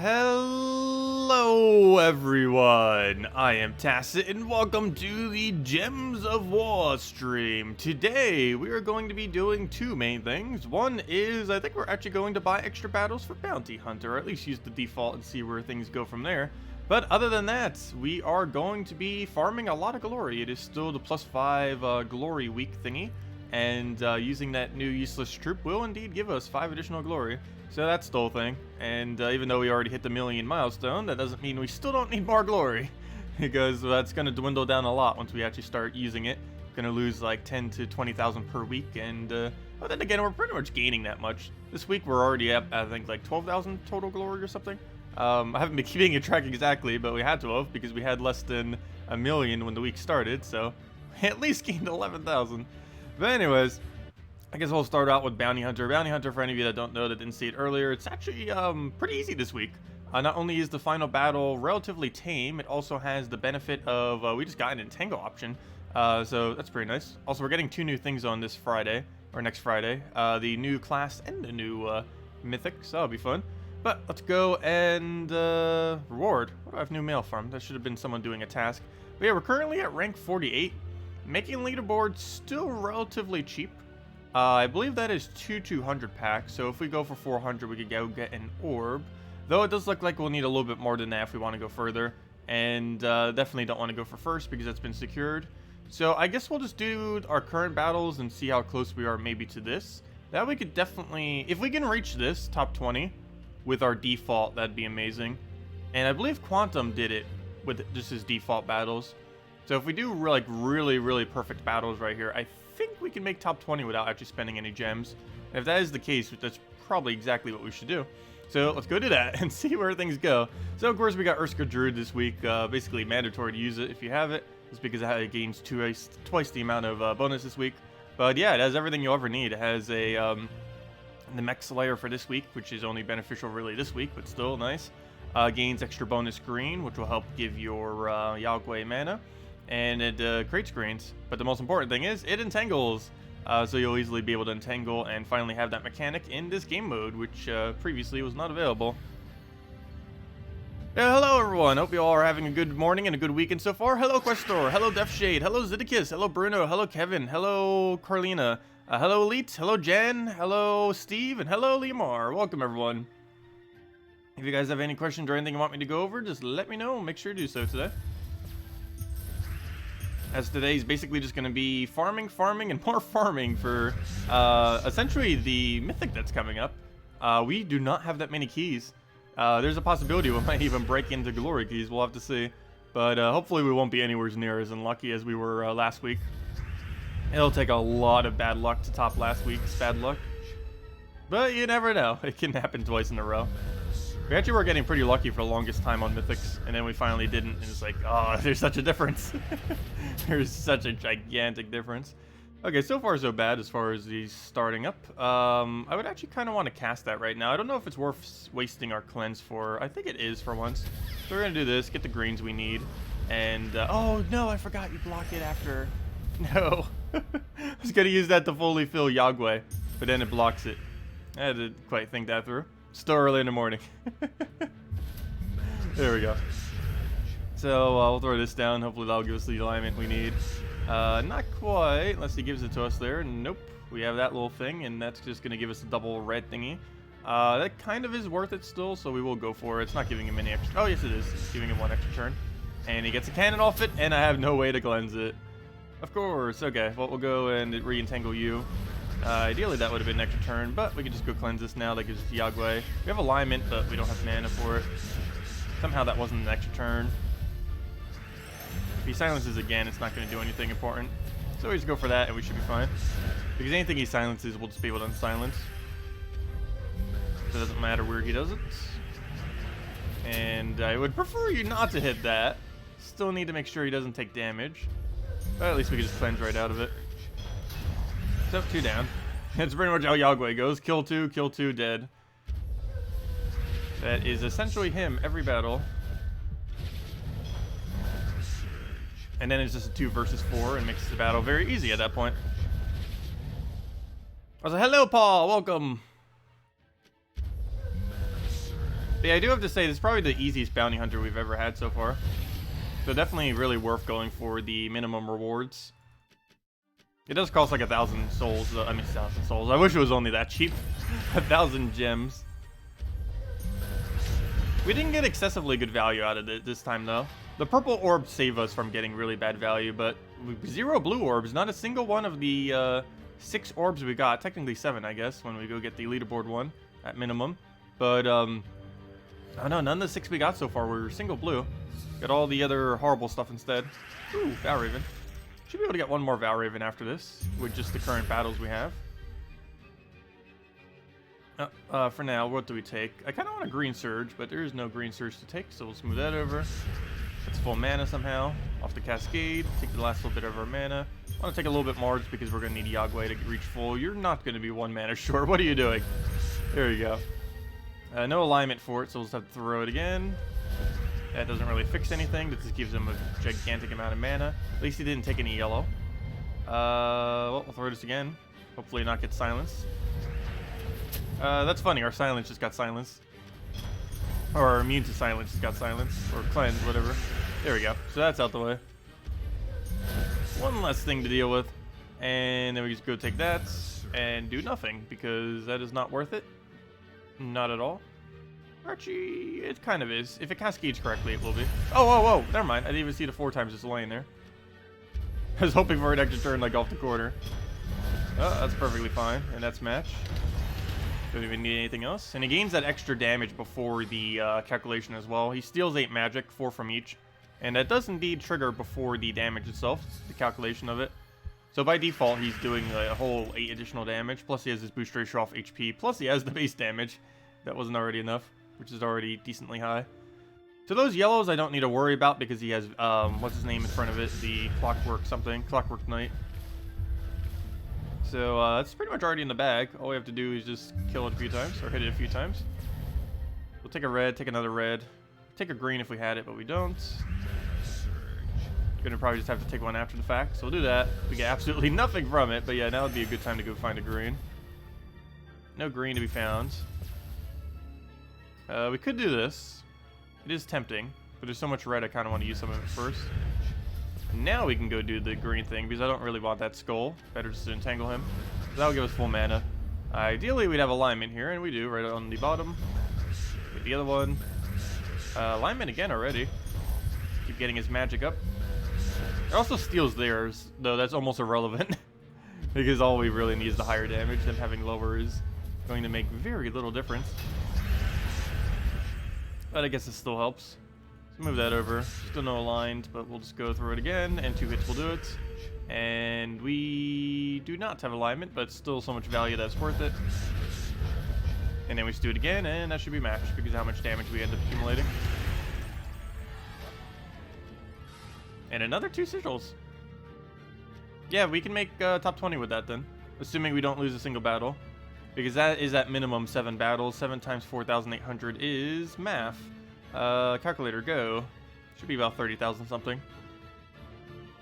Hello everyone, I am Tacet and welcome to the Gems of War stream. Today we are going to be doing two main things. One is I think we're actually going to buy extra battles for Bounty Hunter, or at least use the default and see where things go from there. But other than that, we are going to be farming a lot of glory. It is still the +5 glory week thingy, and using that new useless troop will indeed give us 5 additional glory. So that's the whole thing, and even though we already hit the 1,000,000 milestone, that doesn't mean we still don't need more glory, because that's going to dwindle down a lot once we actually start using it. We're going to lose like 10 to 20,000 per week, and but then again, we're pretty much gaining that much. This week we're already at, I think, like 12,000 total glory or something. I haven't been keeping a track exactly, but we had to have, because we had less than 1,000,000 when the week started, so we at least gained 11,000. But anyways, I guess we'll start out with Bounty Hunter. Bounty Hunter, for any of you that don't know, that didn't see it earlier, it's actually pretty easy this week. Not only is the final battle relatively tame, it also has the benefit of, we just got an entangle option, so that's pretty nice. Also, we're getting 2 new things on this Friday, or next Friday, the new class and the new mythic, so that'll be fun. But let's go and reward. What do I have new mail from? That should have been someone doing a task. But yeah, we're currently at rank 48, making leaderboard still relatively cheap. I believe that is 200 packs, so if we go for 400, we could go get an orb. Though it does look like we'll need a little bit more than that if we want to go further. And definitely don't want to go for first because that's been secured. So I guess we'll just do our current battles and see how close we are maybe to this. That we could definitely, if we can reach this, top 20, with our default, that'd be amazing. And I believe Quantum did it with just his default battles. So if we do like really perfect battles right here, I think we can make top 20 without actually spending any gems. And if that is the case, that's probably exactly what we should do. So let's go do that and see where things go. So of course we got Urska Druid this week, basically mandatory to use it if you have it. It's because it gains twice the amount of bonus this week. But yeah, it has everything you'll ever need. It has a the mech slayer for this week, which is only beneficial really this week, but still nice. Gains extra bonus green, which will help give your Yagwe mana. And it creates greens, but the most important thing is it entangles, so you'll easily be able to entangle and finally have that mechanic in this game mode, which previously was not available. Hello everyone, hope you all are having a good morning and a good weekend so far. Hello Questor, hello Deathshade, hello Zeddicus, hello Bruno, hello Kevin, hello Carlina, hello Elite, hello Jen, hello Steve, and hello Leomar. Welcome everyone. If you guys have any questions or anything you want me to go over, just let me know, make sure to do so today. As today's basically just going to be farming, and more farming for essentially the mythic that's coming up. We do not have that many keys. There's a possibility we might even break into glory keys. We'll have to see. But hopefully we won't be anywhere near as unlucky as we were last week. It'll take a lot of bad luck to top last week's bad luck. But you never know. It can happen twice in a row. We actually were getting pretty lucky for the longest time on mythics, and then we finally didn't, and it's like, oh, there's such a difference. There's such a gigantic difference. Okay, so far so bad as far as these starting up. I would actually kind of want to cast that right now. I don't know if it's worth wasting our cleanse for. I think it is for once. So we're going to do this, get the greens we need, and, oh, no, I forgot you block it after. No. I was going to use that to fully fill Yagwe, but then it blocks it. I didn't quite think that through. Still early in the morning. There we go. So we'll throw this down. Hopefully that'll give us the alignment we need. Not quite, unless he gives it to us there. Nope. We have that little thing, and that's just going to give us a double red thingy. That kind of is worth it still, so we will go for it. It's not giving him any extra. Oh, yes, it is. It's giving him 1 extra turn. And he gets a cannon off it, and I have no way to cleanse it. Of course. Okay, well, we'll go and re-entangle you. Ideally that would have been an extra turn, but we can just go cleanse this now. That gives us Yagwe. We have alignment, but we don't have mana for it. Somehow that wasn't an extra turn. If he silences again, it's not going to do anything important. So we just go for that and we should be fine. Because anything he silences, we'll just be able to unsilence. So it doesn't matter where he does it. And I would prefer you not to hit that. Still need to make sure he doesn't take damage. But at least we can just cleanse right out of it. So 2 down. That's pretty much how Yagwe goes. Kill 2, dead. That is essentially him every battle. And then it's just a 2 versus 4 and makes the battle very easy at that point. I was like, hello Paul, welcome. But yeah, I do have to say, this is probably the easiest bounty hunter we've ever had so far. So definitely really worth going for the minimum rewards. It does cost like 1,000 souls, I mean 1,000 souls. I wish it was only that cheap. 1,000 gems. We didn't get excessively good value out of it this time though. The purple orbs save us from getting really bad value, but 0 blue orbs, not a single one of the 6 orbs we got, technically 7 I guess, when we go get the leaderboard one at minimum. But oh no, none of the 6 we got so far were single blue. Got all the other horrible stuff instead. Ooh, Valraven. Should be able to get one more Valraven after this, with just the current battles we have. For now, what do we take? I kind of want a green surge, but there is no green surge to take, so we'll smooth that over. It's full mana somehow. Off the Cascade, take the last little bit of our mana. I want to take a little bit more just because we're going to need Yagway to reach full. You're not going to be 1 mana short. What are you doing? There you go. No alignment for it, so we'll just have to throw it again. That doesn't really fix anything. That just gives him a gigantic amount of mana. At least he didn't take any yellow. Well, we'll throw this again. Hopefully not get silenced. That's funny. Our silence just got silenced. Or our immune to silence just got silenced. Or cleansed, whatever. There we go. So that's out the way. One less thing to deal with. And then we just go take that and do nothing. Because that is not worth it. Not at all. Archie, it kind of is. If it cascades correctly, it will be. Oh, whoa, whoa. Never mind. I didn't even see the 4 times just laying there. I was hoping for an extra turn like off the corner. Oh, that's perfectly fine. And that's match. Don't even need anything else. And he gains that extra damage before the calculation as well. He steals 8 magic, 4 from each. And that does indeed trigger before the damage itself, the calculation of it. So by default, he's doing a whole 8 additional damage. Plus he has his boost ratio off HP. Plus he has the base damage. That wasn't already enough, which is already decently high. So those yellows I don't need to worry about because he has, what's his name in front of it? The Clockwork something. Clockwork Knight. So that's pretty much already in the bag. All we have to do is just kill it a few times, or hit it a few times. We'll take a red, take another red. Take a green if we had it, but we don't. Gonna probably just have to take one after the fact, so we'll do that. We get absolutely nothing from it, but yeah, now would be a good time to go find a green. No green to be found. We could do this. It is tempting, but there's so much red I kind of want to use some of it first. And now we can go do the green thing, because I don't really want that skull. Better just to entangle him. So that'll give us full mana. Ideally, we'd have alignment here, and we do, right on the bottom. Get the other one. Alignment again already. Keep getting his magic up. It also steals theirs, though that's almost irrelevant. Because all we really need is the higher damage. Them having lower is going to make very little difference. But I guess it still helps. So move that over. Still no aligned, but we'll just go through it again, and 2 hits will do it. And we do not have alignment, but still so much value that's worth it. And then we just do it again, and that should be matched because of how much damage we end up accumulating. And another 2 sigils. Yeah, we can make top 20 with that then, assuming we don't lose a single battle. Because that is at minimum 7 battles. 7 times 4,800 is math. Calculator go. Should be about 30,000 something.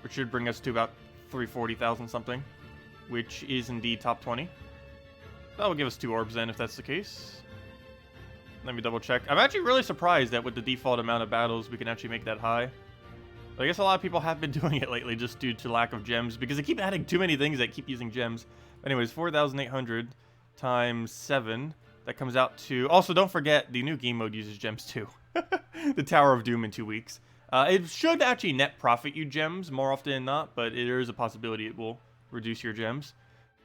Which should bring us to about 340,000 something. Which is indeed top 20. That will give us 2 orbs then if that's the case. Let me double check. I'm actually really surprised that with the default amount of battles we can actually make that high. But I guess a lot of people have been doing it lately just due to lack of gems. Because they keep adding too many things that keep using gems. But anyways, 4,800 times 7. That comes out to... Also, don't forget, the new game mode uses gems too. The Tower of Doom in 2 weeks. It should actually net profit you gems more often than not, but there is a possibility it will reduce your gems.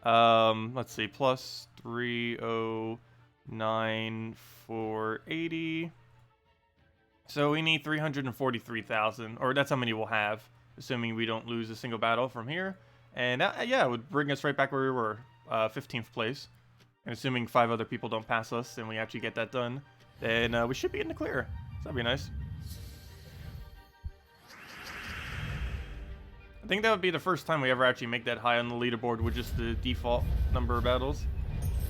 Let's see, plus 309,480. So we need 343,000, or that's how many we'll have, assuming we don't lose a single battle from here. And yeah, it would bring us right back where we were, 15th place. And assuming 5 other people don't pass us and we actually get that done, then we should be in the clear. So that'd be nice. I think that would be the first time we ever actually make that high on the leaderboard with just the default number of battles,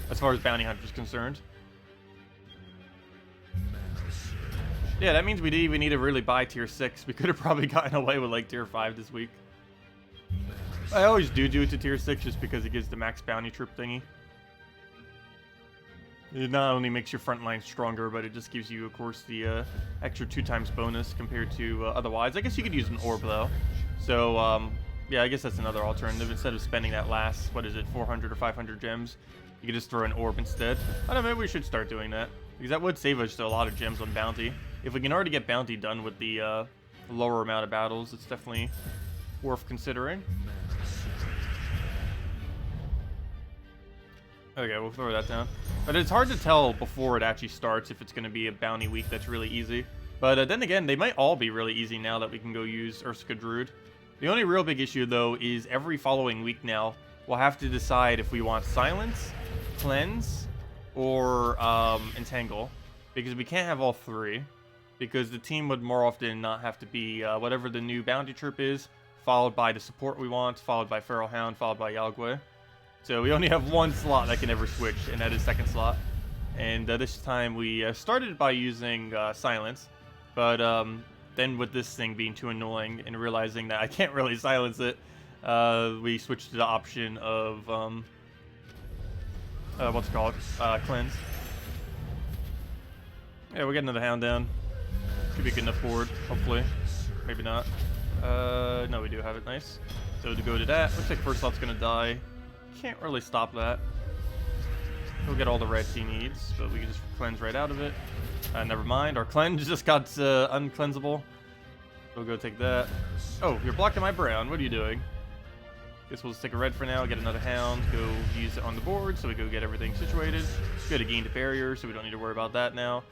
as far as Bounty Hunter is concerned. Yeah, that means we didn't even need to really buy tier 6. We could have probably gotten away with like tier 5 this week. I always do it to tier 6 just because it gives the max bounty troop thingy. It not only makes your front line stronger, but it just gives you, of course, the extra 2x bonus compared to otherwise. I guess you could use an orb, though. So, yeah, I guess that's another alternative. Instead of spending that last, what is it, 400 or 500 gems, you could just throw an orb instead. I don't know, maybe we should start doing that. Because that would save us a lot of gems on bounty. If we can already get bounty done with the lower amount of battles, it's definitely worth considering. Okay, we'll throw that down. But it's hard to tell before it actually starts if it's going to be a bounty week that's really easy. But then again, they might all be really easy now that we can go use Urska Druid. The only real big issue, though, is every following week now, we'll have to decide if we want Silence, Cleanse, or Entangle. Because we can't have all three. Because the team would more often not have to be whatever the new bounty troop is, followed by the support we want, followed by Feral Hound, followed by Yagwe. So we only have one slot that can ever switch, and that is second slot. And this time we started by using Silence, but then with this thing being too annoying and realizing that I can't really silence it, we switched to the option of, what's it called? Cleanse. Yeah, we'll get another Hound down. Should be good enough forward, hopefully. Maybe not. No, we do have it, nice. So to go to that, looks like first slot's gonna die. Can't really stop that. He'll get all the reds he needs, but we can just cleanse right out of it. Never mind, our cleanse just got uncleansable. We'll go take that. Oh, you're blocking my brown. What are you doing? Guess we'll just take a red for now, get another hound, go use it on the board, so we go get everything situated. Go to gain the barrier, so we don't need to worry about that now.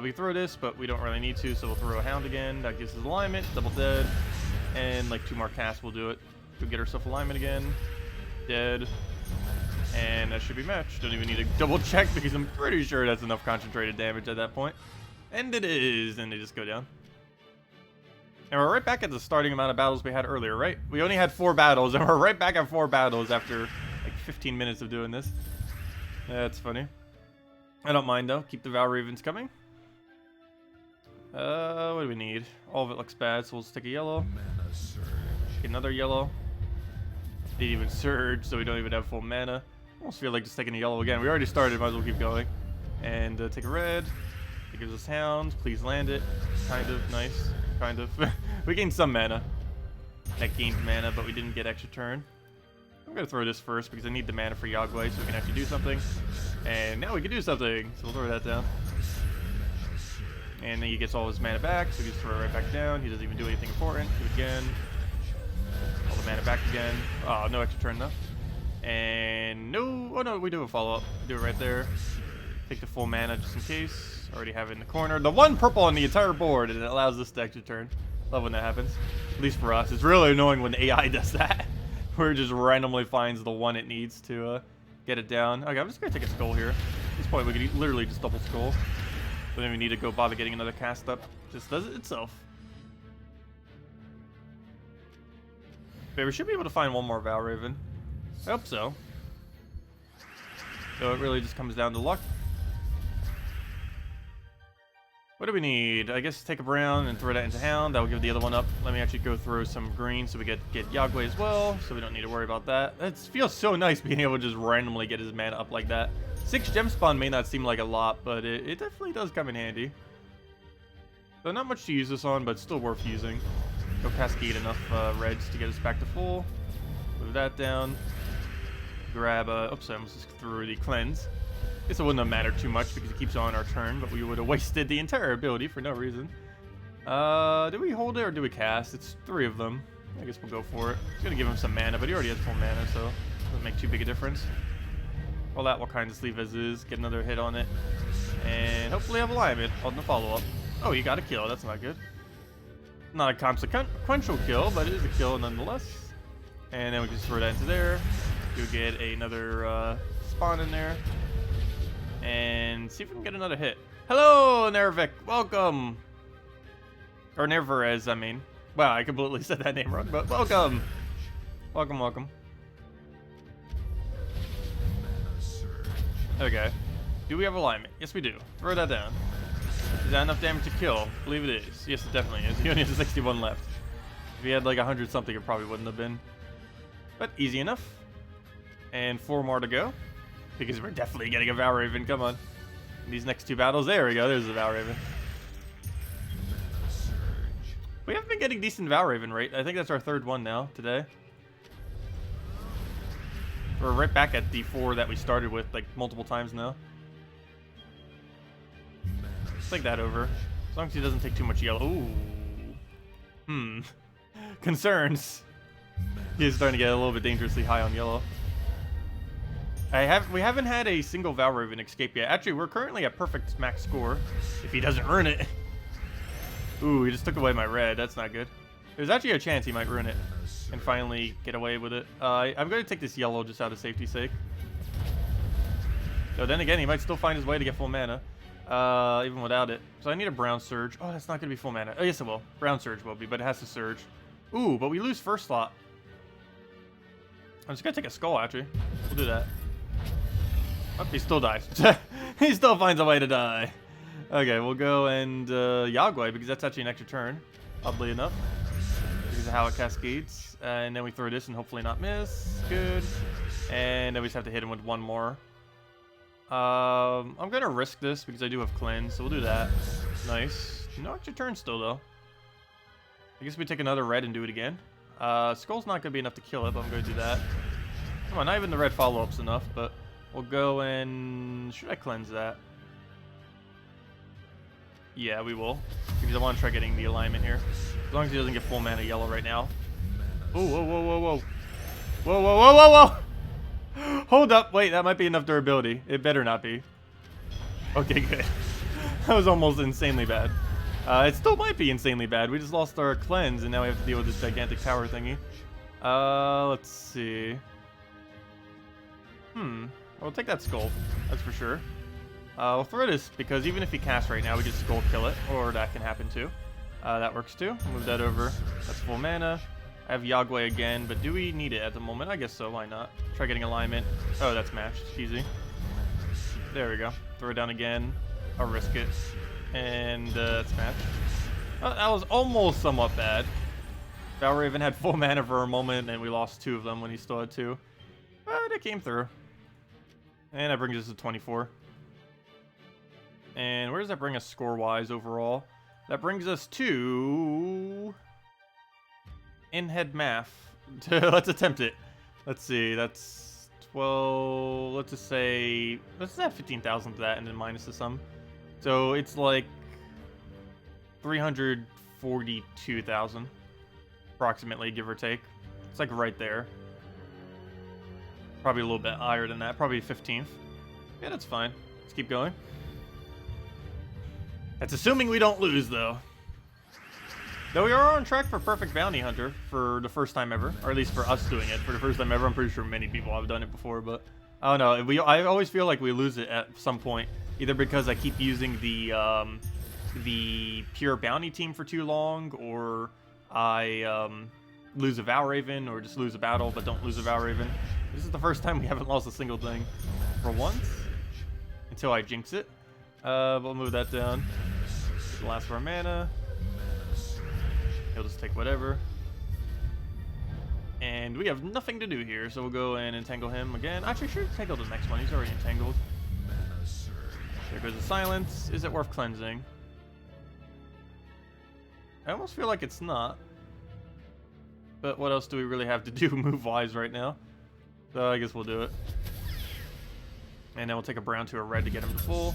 We throw this, but we don't really need to, so we'll throw a hound again. That gives us alignment, double dead, and like 2 more casts will do it. Go get ourselves alignment again. Dead. And that should be matched. Don't even need to double check because I'm pretty sure that's enough concentrated damage at that point. And it is, and they just go down. And we're right back at the starting amount of battles we had earlier, right? We only had 4 battles, and we're right back at 4 battles after like 15 minutes of doing this. That's funny. I don't mind though. Keep the Val Ravens coming. What do we need? All of it looks bad, so we'll stick a yellow. Get another yellow. Didn't even surge, so we don't even have full mana. Almost feel like just taking a yellow again. We already started, might as well keep going. And take a red. It gives us hound. Please land it. Kind of nice. Kind of. We gained some mana. That gained mana, but we didn't get extra turn. I'm gonna throw this first because I need the mana for Yagwe so we can actually do something. And now we can do something. So we'll throw that down. And then he gets all his mana back, so we just throw it right back down. He doesn't even do anything important. Do it again. All the mana back again. Oh, no extra turn though. And no, oh no, we do a follow-up. Do it right there. Take the full mana just in case. Already have it in the corner. The one purple on the entire board, and it allows us to extra turn. Love when that happens. At least for us. It's really annoying when AI does that. Where it just randomly finds the one it needs to get it down. Okay, I'm just going to take a skull here. At this point, we could literally just double skull. But then we need to go bother getting another cast up. Just does it itself. Okay, we should be able to find one more Val Raven. I hope so. So it really just comes down to luck. What do we need? I guess take a brown and throw that into hound. That will give the other one up. Let me actually go throw some green so we get Yagwe as well. So we don't need to worry about that. It feels so nice being able to just randomly get his mana up like that. 6 gem spawn may not seem like a lot, but it definitely does come in handy. So not much to use this on, but still worth using. Go cascade enough reds to get us back to full. Move that down. Grab oops, I almost just threw the cleanse. Guess it wouldn't have mattered too much because it keeps on our turn, but we would have wasted the entire ability for no reason. Do we hold it or do we cast? It's 3 of them. I guess we'll go for it. It's gonna give him some mana, but he already has full mana, so it doesn't make too big a difference. All that will kind of leave as is. Get another hit on it. And hopefully have alignment on the follow-up. Oh, he got a kill. That's not good. Not a consequential kill, but it is a kill nonetheless. And then we can just throw that into there. Go get another spawn in there. And see if we can get another hit. Hello, Nervic. Welcome. Or Nervarez, I mean. Wow, I completely said that name wrong, but welcome. Welcome, welcome. Okay. Do we have alignment? Yes, we do. Throw that down. Is that enough damage to kill? I believe it is. Yes, it definitely is. He only has 61 left. If he had like 100 something, it probably wouldn't have been. But easy enough. And 4 more to go. Because we're definitely getting a Val Raven. Come on. These next two battles, there we go. There's the Valraven. We have been getting decent Valraven rate. I think that's our third one now today. We're right back at the 4 that we started with like multiple times now. Let's take that over. As long as he doesn't take too much yellow. Ooh. Concerns. He's starting to get a little bit dangerously high on yellow. We haven't had a single Valraven escape yet. Actually, we're currently at perfect max score. If he doesn't ruin it. Ooh, he just took away my red. That's not good. There's actually a chance he might ruin it and finally get away with it. I'm going to take this yellow just out of safety's sake. So then again, he might still find his way to get full mana. Even without it. So I need a brown surge. Oh, that's not going to be full mana. Oh, yes, it will. Brown surge will be, but it has to surge. Ooh, but we lose first slot. I'm just going to take a skull, actually. We'll do that. Oh, he still dies. He still finds a way to die. Okay, we'll go and Yagway, because that's actually an extra turn, oddly enough. Because of how it cascades. And then we throw this and hopefully not miss. Good. And then we just have to hit him with one more. I'm going to risk this because I do have cleanse, so we'll do that. Nice. No extra turn still, though. I guess we take another red and do it again. Skull's not going to be enough to kill it, but I'm going to do that. Come on, not even the red follow-up's enough, but we'll go and... Should I cleanse that? Yeah, we will. Because I want to try getting the alignment here. As long as he doesn't get full mana yellow right now. Oh, whoa, whoa, whoa, whoa. Whoa, whoa, whoa, whoa, whoa! Hold up. Wait, that might be enough durability. It better not be. Okay, good. That was almost insanely bad. It still might be insanely bad. We just lost our cleanse, and now we have to deal with this gigantic tower thingy. Let's see. We'll take that skull. That's for sure. We'll throw this, because even if he casts right now, we just skull kill it. Or that can happen too. That works too. I'll move that over. That's full mana. I have Yagway again, but do we need it at the moment? I guess so. Why not? Try getting alignment. Oh, that's matched. Easy. There we go. Throw it down again. I'll risk it. And it's matched. Oh, that was almost somewhat bad. Valraven had full mana for a moment, and we lost 2 of them when he still had 2. But it came through. And that brings us to 24. And where does that bring us score-wise overall? That brings us to... in-head math. Let's attempt it. Let's see, that's 12... Let's just say... Let's add 15,000 to that and then minus the sum. So it's like 342,000. Approximately, give or take. It's like right there. Probably a little bit higher than that. Probably 15th. Yeah, that's fine. Let's keep going. That's assuming we don't lose, though. Though we are on track for Perfect Bounty Hunter for the first time ever. Or at least for us doing it for the first time ever. I'm pretty sure many people have done it before, but... I don't know. I always feel like we lose it at some point. Either because I keep using the pure bounty team for too long, or I lose a Valraven, or just lose a battle but don't lose a Valraven. This is the first time we haven't lost a single thing for once. Until I jinx it. We'll move that down. The last of our mana. He'll just take whatever. And we have nothing to do here, so we'll go and entangle him again. Actually, sure, entangle the next one. He's already entangled. There goes the silence. Is it worth cleansing? I almost feel like it's not. But what else do we really have to do move-wise right now? So I guess we'll do it. And then we'll take a brown to a red to get him to full.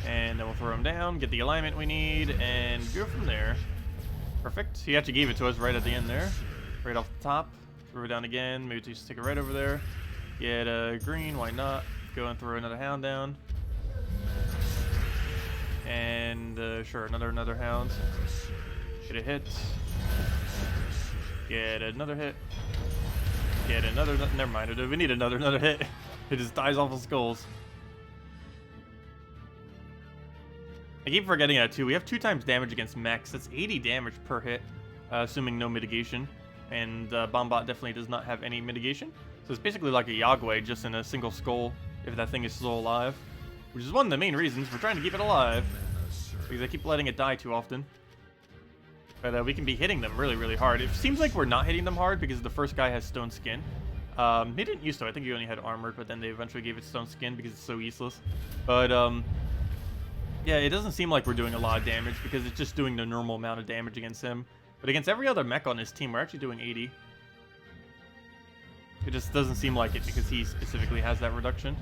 And then we'll throw him down, get the alignment we need, and go from there. Perfect. He actually gave it to us right at the end there. Right off the top. Throw it down again. Maybe just take a red over there. Get a green, why not? Go and throw another hound down. And sure, another hound. Get a hit. Get another hit. Get another. Never mind. We need another hit. It just dies off of skulls. I keep forgetting that too. We have 2 times damage against mechs. That's 80 damage per hit, assuming no mitigation. And Bombot definitely does not have any mitigation. So it's basically like a Yagway, just in a single skull, if that thing is still alive. Which is one of the main reasons for trying to keep it alive. Because I keep letting it die too often. But we can be hitting them really, really hard. It seems like we're not hitting them hard because the first guy has stone skin. He didn't used to. I think he only had armored, but then they eventually gave it stone skin because it's so useless. But yeah, it doesn't seem like we're doing a lot of damage because it's just doing the normal amount of damage against him. But against every other mech on his team, we're actually doing 80. It just doesn't seem like it because he specifically has that reduction.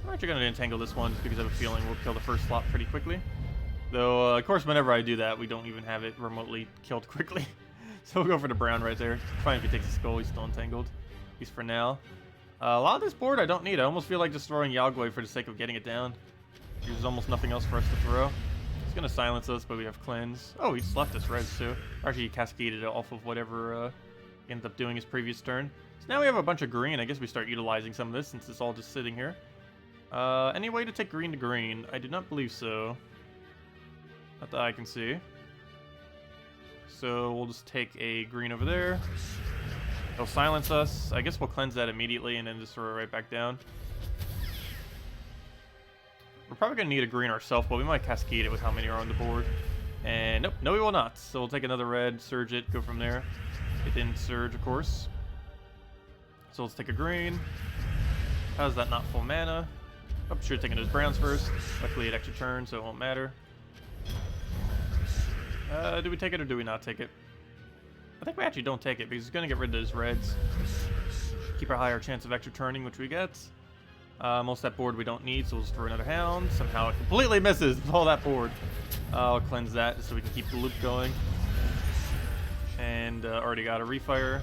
I'm actually going to entangle this one just because I have a feeling we'll kill the first slot pretty quickly. Though, of course, whenever I do that, we don't even have it remotely killed quickly. So we'll go for the brown right there. Fine if he takes a skull, he's still entangled. At least for now. A lot of this board I don't need. I almost feel like just throwing Yagway for the sake of getting it down. There's almost nothing else for us to throw. He's going to silence us, but we have cleanse. Oh, he just left us reds too. Or actually, he cascaded it off of whatever he ended up doing his previous turn. So now we have a bunch of green. I guess we start utilizing some of this since it's all just sitting here. Any way to take green to green? I do not believe so. Not that I can see. So we'll just take a green over there. They'll silence us. I guess we'll cleanse that immediately and then just throw it right back down. We're probably going to need a green ourselves, but we might cascade it with how many are on the board. And nope, no we will not. So we'll take another red, surge it, go from there. It didn't surge, of course. So let's take a green. How's that not full mana? Oh, should have taken those browns first. Luckily it extra turn, so it won't matter. Do we take it or do we not take it? I think we actually don't take it because it's going to get rid of those reds. Keep a higher chance of extra turning, which we get. Most of that board we don't need, so we'll just throw another hound. Somehow it completely misses all that board. I'll cleanse that just so we can keep the loop going. And already got a refire.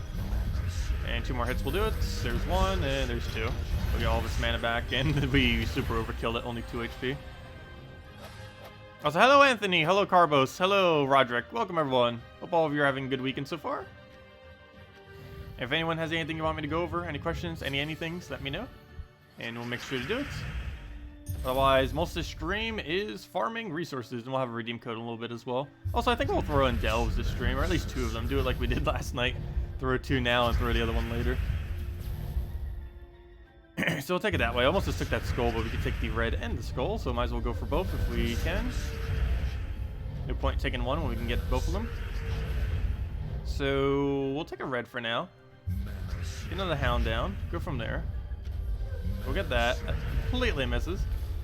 And 2 more hits will do it. There's 1 and there's 2. We'll get all this mana back, and we super overkilled it, only 2 HP. Also, hello Anthony, hello Carbos, hello Roderick. Welcome everyone. Hope all of you are having a good weekend so far. If anyone has anything you want me to go over, any questions, anythings, let me know. And we'll make sure to do it. Otherwise, most of the stream is farming resources, and we'll have a redeem code in a little bit as well. Also, I think we'll throw in delves this stream, or at least 2 of them. Do it like we did last night. Throw 2 now and throw the other one later. So we'll take it that way. I almost just took that skull, but we could take the red and the skull, so might as well go for both if we can. No point taking one when we can get both of them. So we'll take a red for now. Get another hound down. Go from there. We'll get that. That completely misses.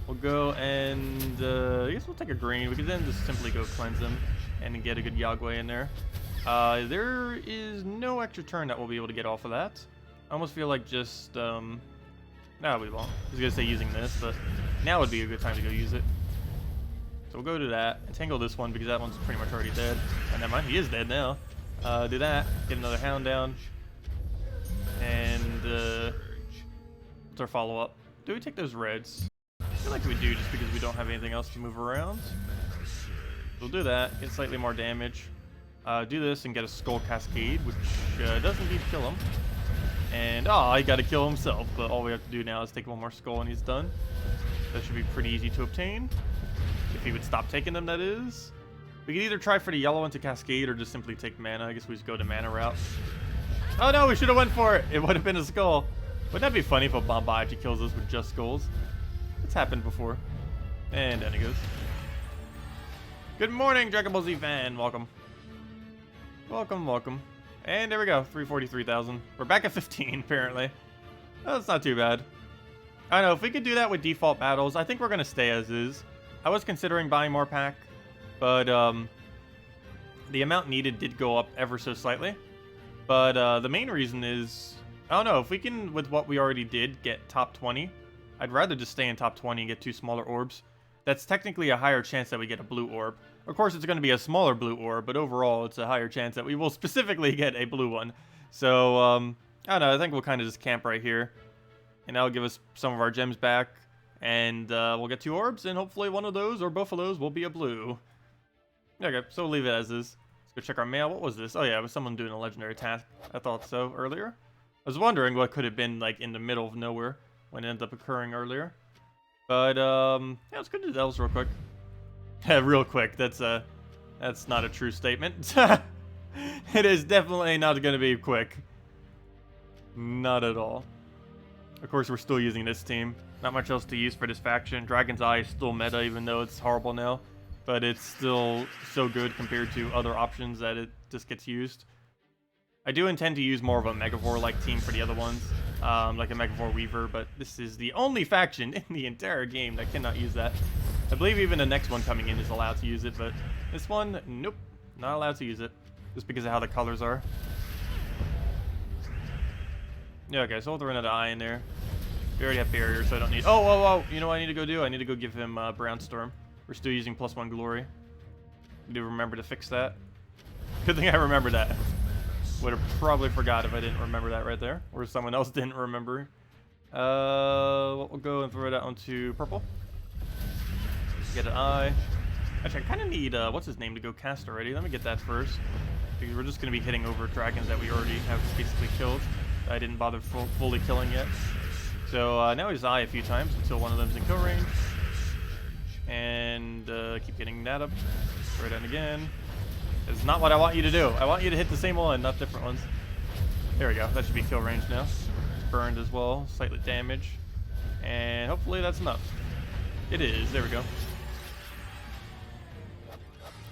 We'll go and I guess we'll take a green. We could then just simply go cleanse them and get a good Yagway in there. There is no extra turn that we'll be able to get off of that. I almost feel like just no, we won't. I was gonna say using this, but now would be a good time to go use it. So we'll go to that. Entangle this one because that one's pretty much already dead. And never mind, he is dead now. Do that. Get another hound down. And what's our follow-up? Do we take those reds? I feel like we do just because we don't have anything else to move around. We'll do that. Get slightly more damage. Do this and get a skull cascade, which does indeed kill him. And, he got to kill himself, but all we have to do now is take 1 more skull and he's done. That should be pretty easy to obtain. If he would stop taking them, that is. We could either try for the yellow one to cascade or just simply take mana. I guess we just go the mana route. Oh no, we should have went for it. It would have been a skull. Wouldn't that be funny if a Bomba actually kills us with just skulls? It's happened before. And down he goes. Good morning, Dragon Ball Z fan. Welcome. Welcome, welcome. And there we go, 343,000. We're back at 15, apparently. Oh, that's not too bad. I don't know, if we could do that with default battles, I think we're going to stay as is. I was considering buying more pack, but the amount needed did go up ever so slightly. But the main reason is, I don't know, if we can, with what we already did, get top 20, I'd rather just stay in top 20 and get 2 smaller orbs. That's technically a higher chance that we get a blue orb. Of course, it's going to be a smaller blue orb, but overall, it's a higher chance that we will specifically get a blue one. So, I don't know, I think we'll kind of just camp right here. And that'll give us some of our gems back. And we'll get 2 orbs, and hopefully one of those, or both of those, will be a blue. Okay, so we'll leave it as is. Let's go check our mail. What was this? Oh yeah, it was someone doing a legendary task. I thought so earlier. I was wondering what could have been, like, in the middle of nowhere when it ended up occurring earlier. But, yeah, let's go to Delves real quick. Real quick, that's not a true statement. It is definitely not going to be quick. Not at all. Of course, we're still using this team. Not much else to use for this faction. Dragon's Eye is still meta, even though it's horrible now. But it's still so good compared to other options that it just gets used. I do intend to use more of a Megavore-like team for the other ones, like a Megavore Weaver, but this is the only faction in the entire game that cannot use that. I believe even the next one coming in is allowed to use it, but this one, nope, not allowed to use it, just because of how the colors are. Yeah, okay, so we'll throw another eye in there. We already have barriers, so I don't need... Oh, you know what I need to go do? I need to go give him Brownstorm. We're still using +1 glory. Do remember to fix that. Good thing I remember that. Would have probably forgot if I didn't remember that right there. Or if someone else didn't remember. We'll go and throw that onto purple. Get an eye. Actually, I kind of need, what's his name to go cast already. Let me get that first. Because we're just going to be hitting over dragons that we already have basically killed. I didn't bother fully killing yet. So now he's eye a few times until one of them's in kill range. And keep getting that up. Throw it in again. It's not what I want you to do. I want you to hit the same one, not different ones. There we go. That should be kill range now. It's burned as well. Slightly damaged. And hopefully that's enough. It is. There we go.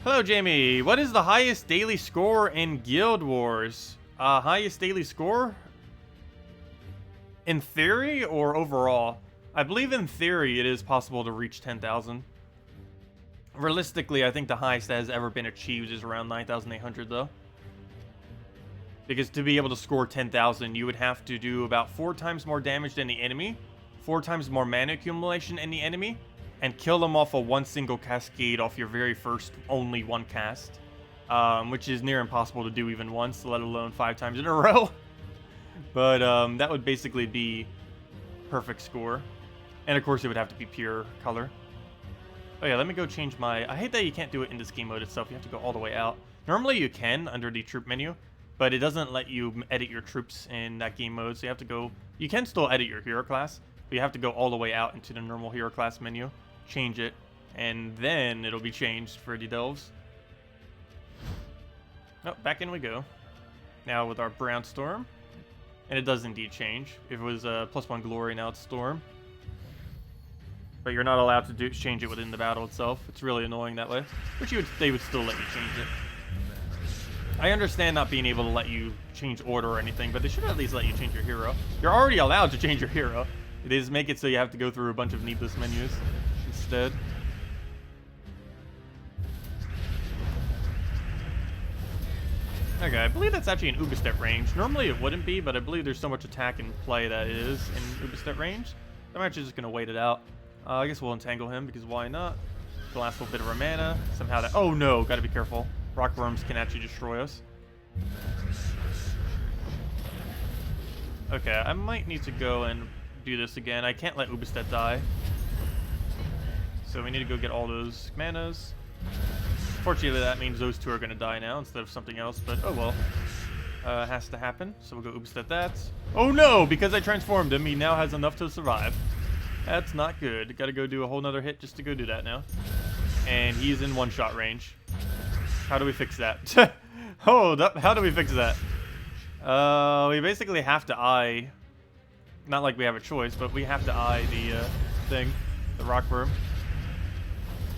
Hello, Jamie. What is the highest daily score in Guild Wars? Highest daily score? In theory or overall? I believe in theory it is possible to reach 10,000. Realistically, I think the highest that has ever been achieved is around 9,800 though. Because to be able to score 10,000, you would have to do about 4 times more damage than the enemy, 4 times more mana accumulation than the enemy, and kill them off of one single cascade off your very first only one cast. Which is near impossible to do even once, let alone 5 times in a row. But that would basically be perfect score. And of course it would have to be pure color. Oh yeah, let me go change my... I hate that you can't do it in this game mode itself. You have to go all the way out. Normally you can under the troop menu, but it doesn't let you edit your troops in that game mode. So you have to go... You can still edit your hero class, but you have to go all the way out into the normal hero class menu, change it, and then it'll be changed for the delves. Oh, back in we go. Now with our Brownstorm. And it does indeed change. If it was +1 glory, now it's Storm. But you're not allowed to change it within the battle itself. It's really annoying that way. Which they would still let you change it. I understand not being able to let you change order or anything, but they should at least let you change your hero. You're already allowed to change your hero. They just make it so you have to go through a bunch of needless menus instead. Okay, I believe that's actually an Ubistet range. Normally it wouldn't be, but I believe there's so much attack and play that it is in Ubistet range. I'm actually just going to wait it out. I guess we'll entangle him, because why not? The last little bit of our mana. Somehow that... Oh no, gotta be careful. Rock worms can actually destroy us. Okay, I might need to go and do this again. I can't let Ubistet die. So we need to go get all those manas. Fortunately, that means those 2 are going to die now instead of something else, but oh well. Has to happen, so we'll go Ubistet that. Oh no, because I transformed him, he now has enough to survive. That's not good. Gotta go do a whole nother hit just to go do that now. And he's in one-shot range. How do we fix that? Hold up, how do we fix that? We basically have to eye... Not like we have a choice, but we have to eye the thing. The rockworm.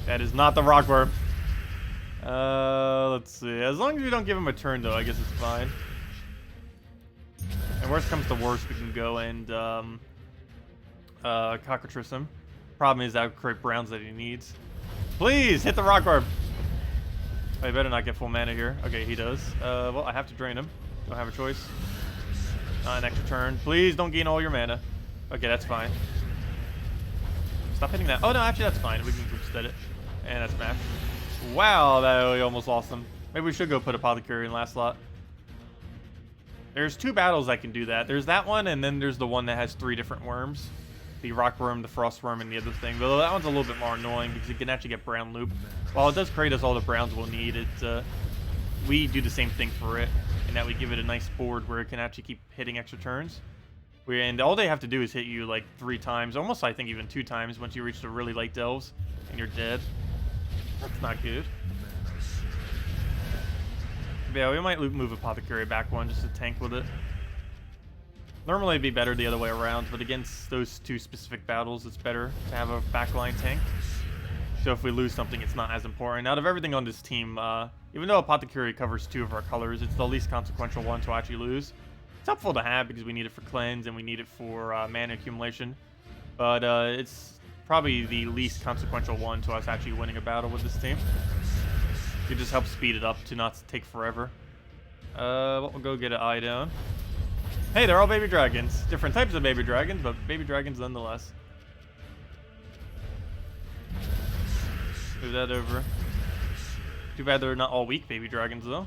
That is not the rockworm. Let's see. As long as we don't give him a turn, though, I guess it's fine. And worst comes to worst, we can go and cockatrice him. Problem is that would create browns that he needs. Please hit the rockworm. Oh, he better not get full mana here. Okay, he does. Well, I have to drain him. Don't have a choice. Not an extra turn. Please don't gain all your mana. Okay, that's fine. Stop hitting that. Oh no, actually that's fine. We can group stead it. And that's smash. Wow, that we almost lost him. Maybe we should go put Apothecary in last slot. There's 2 battles that can do that. There's that one, and then there's the one that has 3 different worms. The rock worm, the frost worm, and the other thing. But that one's a little bit more annoying because you can actually get brown loop. While it does create us all the browns we'll need, we do the same thing for it, in that we give it a nice board where it can actually keep hitting extra turns. And all they have to do is hit you like 3 times, almost I think even 2 times once you reach the really late delves, and you're dead. That's not good. But yeah, we might move Apothecary back one just to tank with it. Normally it'd be better the other way around, but against those 2 specific battles, it's better to have a backline tank. So if we lose something, it's not as important. Out of everything on this team, even though Apothecary covers 2 of our colors, it's the least consequential one to actually lose. It's helpful to have because we need it for cleanse and we need it for mana accumulation. But it's probably the least consequential one to us actually winning a battle with this team. It just helps speed it up to not take forever. We'll go get an eye down. Hey, they're all baby dragons. Different types of baby dragons, but baby dragons nonetheless. Move that over. Too bad they're not all weak baby dragons, though.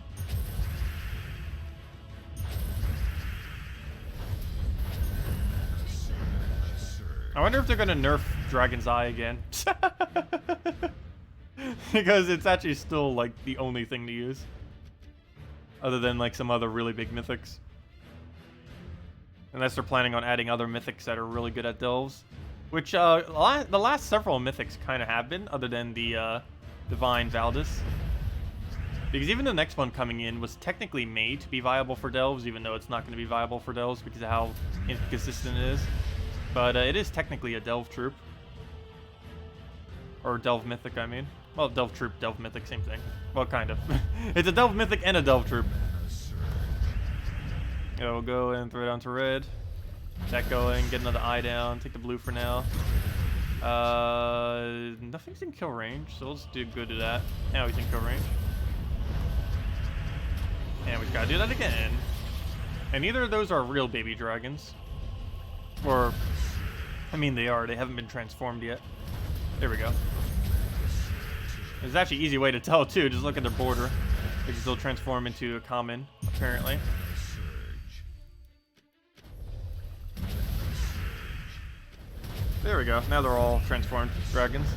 I wonder if they're going to nerf Dragon's Eye again. Because it's actually still, like, the only thing to use. Other than, like, some other really big mythics. Unless they're planning on adding other mythics that are really good at delves. Which, the last several mythics kind of have been, other than the, Divine Valdis. Because even the next one coming in was technically made to be viable for delves, even though it's not going to be viable for delves because of how inconsistent it is. But it is technically a delve troop. Or delve mythic, I mean. Well, delve troop, delve mythic, same thing. Well, kind of. It's a delve mythic and a delve troop. Yeah, we'll go and throw it down to red. That going, get another eye down, take the blue for now. Nothing's in kill range, so let's do good to that. Now he's in kill range. And we've got to do that again. And neither of those are real baby dragons. Or, I mean they are, they haven't been transformed yet. There we go. There's actually an easy way to tell too, just look at their border. Because they'll transform into a common, apparently. There we go. Now they're all transformed dragons.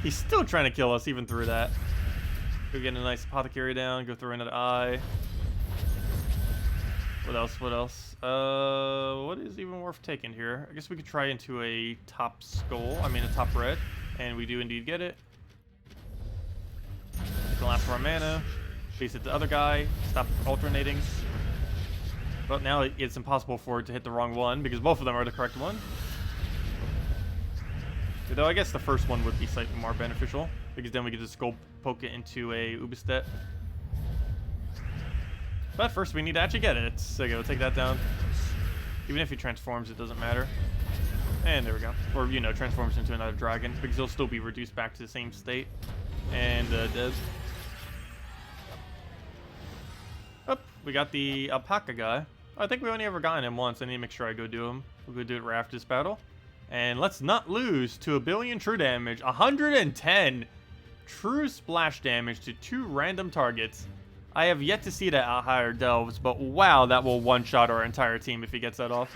He's still trying to kill us even through that. Go get a nice apothecary down. Go through another eye. What else? What else? What is even worth taking here? I guess we could try into a top skull. I mean a top red. And we do indeed get it. Get the last of our mana. Face it to the other guy. Stop alternating. But now it's impossible for it to hit the wrong one because both of them are the correct one. Though I guess the first one would be slightly more beneficial because then we could just go poke it into a Ubistet. But first we need to actually get it. So go take that down. Even if he transforms, it doesn't matter. And there we go. Or, you know, transforms into another dragon because he'll still be reduced back to the same state. And dead. Oh, we got the alpaca guy. I think we only ever gotten him once. I need to make sure I go do him. We'll go do it right after this battle. And let's not lose to 1 billion true damage. 110 true splash damage to 2 random targets. I have yet to see that out higher delves, but wow, that will one-shot our entire team if he gets that off.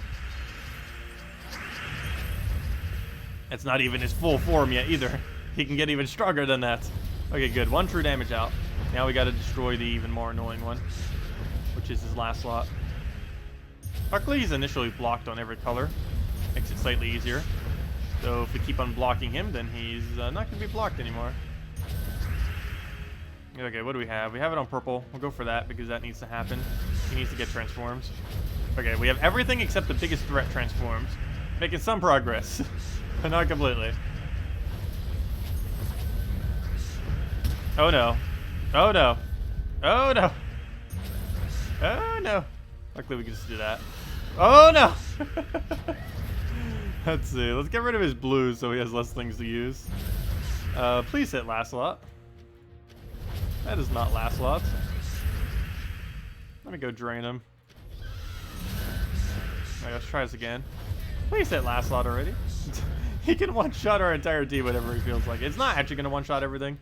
It's not even his full form yet either. He can get even stronger than that. Okay, good. 1 true damage out. Now we got to destroy the even more annoying one, which is his last slot. Luckily, he's initially blocked on every color. Makes it slightly easier. So if we keep on blocking him, then he's not going to be blocked anymore. Okay, what do we have? We have it on purple. We'll go for that because that needs to happen. He needs to get transformed. Okay, we have everything except the biggest threat transformed. Making some progress, but not completely. Oh no. Oh no. Oh no. Oh no. Luckily we can just do that. Oh no! Let's see. Let's get rid of his blues so he has less things to use. Please hit last slot. That is not last slot. Let me go drain him. Alright, let's try this again. Please hit last slot already. He can one-shot our entire team whenever he feels like it. It's not actually going to one-shot everything.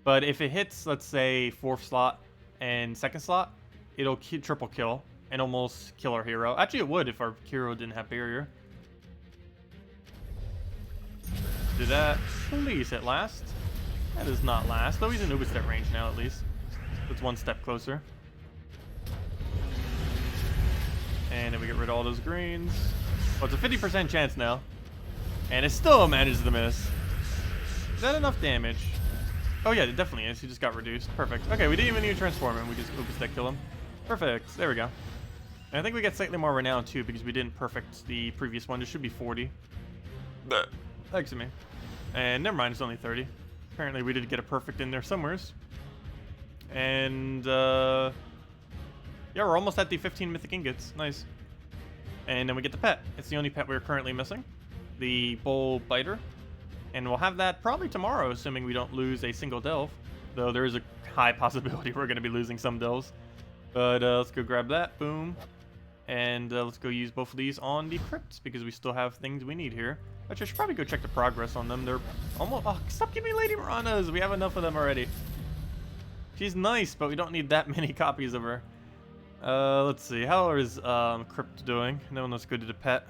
But if it hits, let's say, 4th slot and 2nd slot, it'll triple kill and almost kill our hero. Actually, it would if our hero didn't have barrier. Do that. Please hit last. That is not last, though he's in Ubistet range now at least. That's 1 step closer. And then we get rid of all those greens. Well, it's a 50% chance now. And it still manages to miss. Is that enough damage? Oh yeah, it definitely is. He just got reduced. Perfect. Okay, we didn't even need to transform him. We just Ubistet kill him. Perfect. There we go. And I think we get slightly more renown too because we didn't perfect the previous one. It should be 40. Excuse me. And never mind, it's only 30. Apparently we did get a perfect in there somewheres. And yeah, we're almost at the 15 mythic ingots. Nice. And then we get the pet. It's the only pet we're currently missing. The bull biter. And we'll have that probably tomorrow, assuming we don't lose a single delve. Though there is a high possibility we're going to be losing some delves. But let's go grab that. Boom. And let's go use both of these on the crypts, because we still have things we need here. Actually, I should probably go check the progress on them. They're almost... Oh, stop giving me Lady Mirandas. We have enough of them already. She's nice, but we don't need that many copies of her. Let's see. How is Crypt doing? And then let's go to the pet.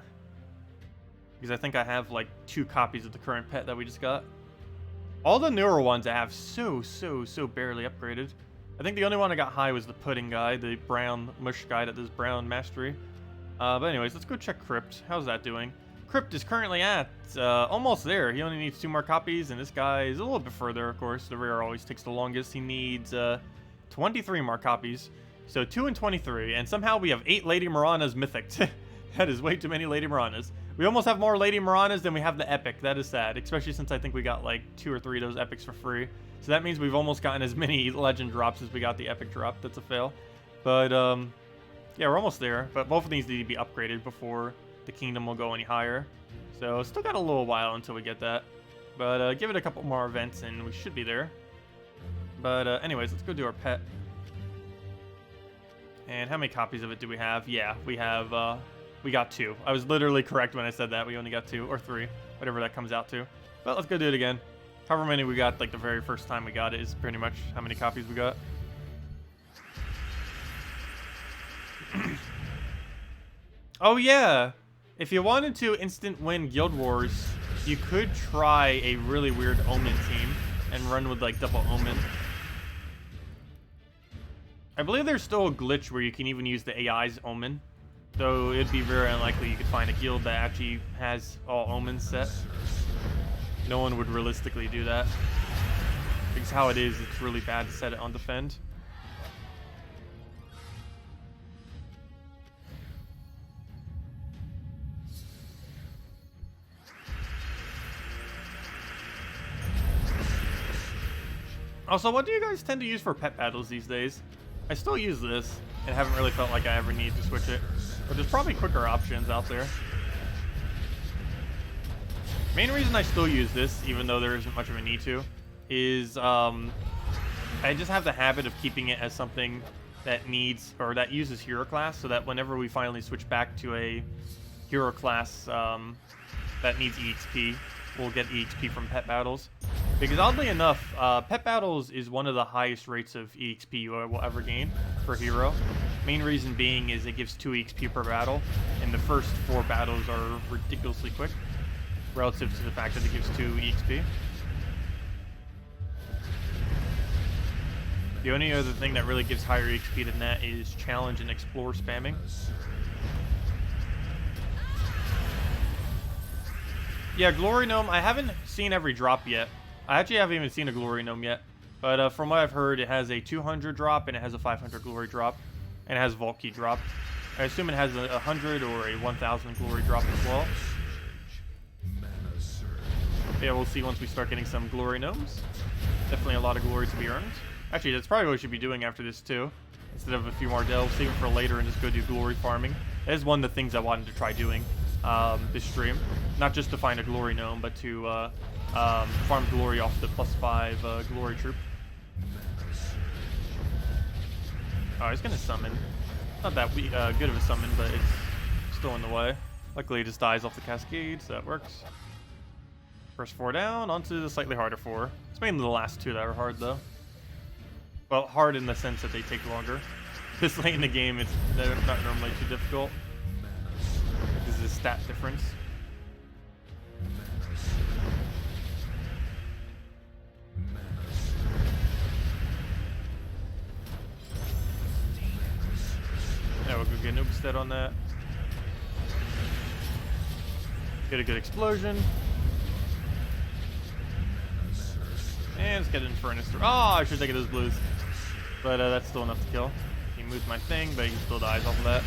Because I think I have like 2 copies of the current pet that we just got. All the newer ones I have so barely upgraded. I think the only one I got high was the pudding guy, the brown mush guy that does brown mastery. But anyways, let's go check Crypt. How's that doing? Crypt is currently at almost there. He only needs 2 more copies, and this guy is a little bit further, of course. The rare always takes the longest. He needs 23 more copies. So 2 and 23, and somehow we have 8 Lady Mirandas mythic. That is way too many Lady Mirandas. We almost have more Lady Mirandas than we have the epic. That is sad, especially since I think we got like 2 or 3 of those epics for free. So that means we've almost gotten as many legend drops as we got the epic drop. That's a fail. But yeah, we're almost there. But both of these need to be upgraded before the kingdom will go any higher. So still got a little while until we get that. But give it a couple more events and we should be there. But anyways, let's go do our pet. And how many copies of it do we have? Yeah, we have, we got 2. I was literally correct when I said that. We only got 2 or 3, whatever that comes out to. But let's go do it again. However many we got like the very first time we got it is pretty much how many copies we got. Oh yeah, if you wanted to instant win Guild Wars, you could try a really weird Omen team and run with like double Omen. I believe there's still a glitch where you can even use the AI's Omen, though it'd be very unlikely you could find a guild that actually has all Omens set. No one would realistically do that, because how it is, it's really bad to set it on defend. Also, what do you guys tend to use for pet battles these days? I still use this, and haven't really felt like I ever need to switch it. But there's probably quicker options out there. Main reason I still use this, even though there isn't much of a need to, is I just have the habit of keeping it as something that needs, or that uses hero class, so that whenever we finally switch back to a hero class that needs EXP, we'll get EXP from pet battles. Because oddly enough, pet battles is one of the highest rates of EXP you will ever gain for hero. Main reason being is it gives 2 EXP per battle, and the first 4 battles are ridiculously quick relative to the fact that it gives 2 EXP. The only other thing that really gives higher EXP than that is challenge and explore spamming. Yeah, Glory Gnome, I haven't seen every drop yet. I actually haven't even seen a Glory Gnome yet. But from what I've heard, it has a 200 drop and it has a 500 Glory drop. And it has Vault Key drop. I assume it has a 100 or a 1000 Glory drop as well. Yeah, we'll see once we start getting some Glory Gnomes. Definitely a lot of glory to be earned. Actually, that's probably what we should be doing after this too. Instead of a few more delves, save it for later and just go do glory farming. That is one of the things I wanted to try doing this stream. Not just to find a Glory Gnome, but to farm glory off the +5 glory troop. Oh, he's gonna summon. Not that good of a summon, but it's still in the way. Luckily, it just dies off the cascade, so that works. First 4 down, onto the slightly harder 4. It's mainly the last 2 that are hard, though. Well, hard in the sense that they take longer. This late in the game, they're not normally too difficult. This is a stat difference. Yeah, we'll go get an Oopstead on that. Get a good explosion. And let's get an Infernus. Oh, I should take those blues. But that's still enough to kill. He moved my thing, but he still dies off of that.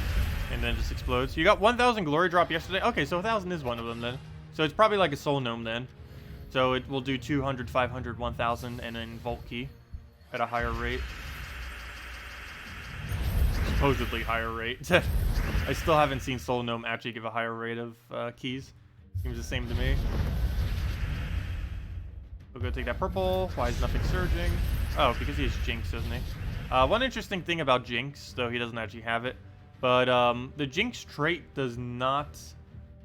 And then just explodes. You got 1000 glory drop yesterday? Okay, so 1000 is one of them then. So it's probably like a soul gnome then. So it will do 200, 500, 1000, and then Vault Key at a higher rate. Supposedly higher rate. I still haven't seen Soul Gnome actually give a higher rate of keys. Seems the same to me. We'll go take that purple. Why is nothing surging? Oh, because he has Jinx, doesn't he? One interesting thing about Jinx, though he doesn't actually have it, but the Jinx trait does not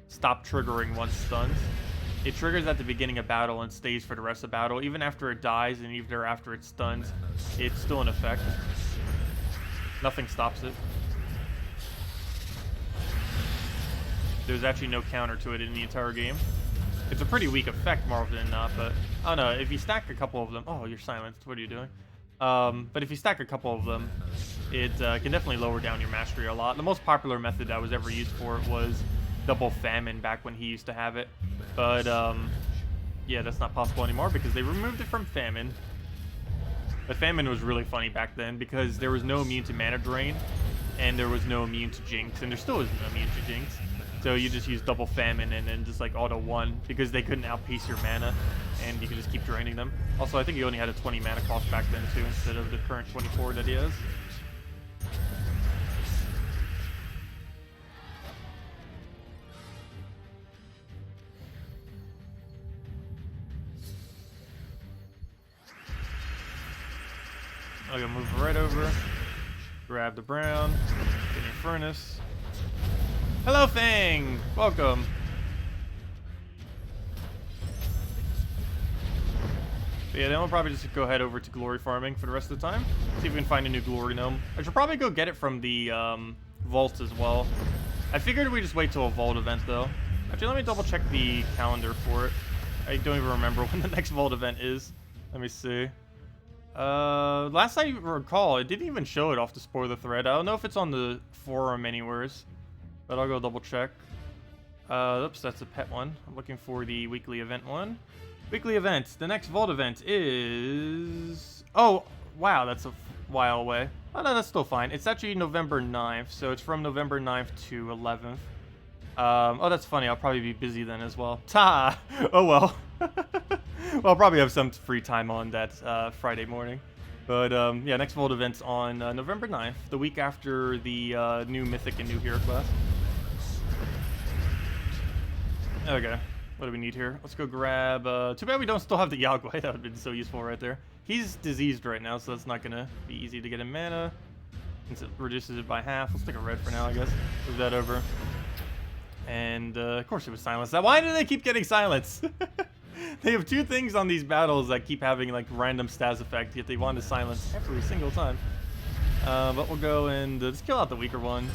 stop triggering once stunned. It triggers at the beginning of battle and stays for the rest of battle. Even after it dies and even after it's stunned, it's still in effect. Nothing stops it. There's actually no counter to it in the entire game. It's a pretty weak effect more often than not, but I don't know, if you stack a couple of them... Oh, you're silenced. What are you doing? But if you stack a couple of them, it can definitely lower down your mastery a lot. The most popular method that was ever used for it was double famine back when he used to have it. But, yeah, that's not possible anymore because they removed it from famine. But famine was really funny back then because there was no immune to mana drain, and there was no immune to Jinx, and there still isn't immune to Jinx. So you just use double famine and then just like auto 1 because they couldn't outpiece your mana, and you can just keep draining them. Also, I think he only had a 20 mana cost back then too instead of the current 24 that he has. I'm gonna move right over, grab the brown, get your furnace. Hello, Fang! Welcome. But yeah, then we'll probably just go head over to glory farming for the rest of the time. See if we can find a new glory gnome. I should probably go get it from the vault as well. I figured we just wait till a vault event though. Actually, let me double check the calendar for it. I don't even remember when the next vault event is. Let me see. Last I recall, it didn't even show it off the spoiler thread. I don't know if it's on the forum anywheres, but I'll go double check. Oops, that's a pet one. I'm looking for the weekly event one. Weekly event. The next vault event is... Oh, wow, that's a while away. Oh, no, that's still fine. It's actually November 9th, so it's from November 9th to 11th. Oh, that's funny. I'll probably be busy then as well. Ta! Oh, well. Well, I'll probably have some free time on that Friday morning. But, yeah, next Vault event's on November 9th, the week after the new Mythic and new Hero class. Okay, what do we need here? Let's go grab... too bad we don't still have the Yagway. That would have been so useful right there. He's diseased right now, so that's not going to be easy to get him mana. Since it reduces it by half. Let's take a red for now, I guess. Move that over. And, of course it was silenced. Why do they keep getting silenced? They have two things on these battles that keep having, like, random stats effect, yet they want to silence every single time. But we'll go and just kill out the weaker one.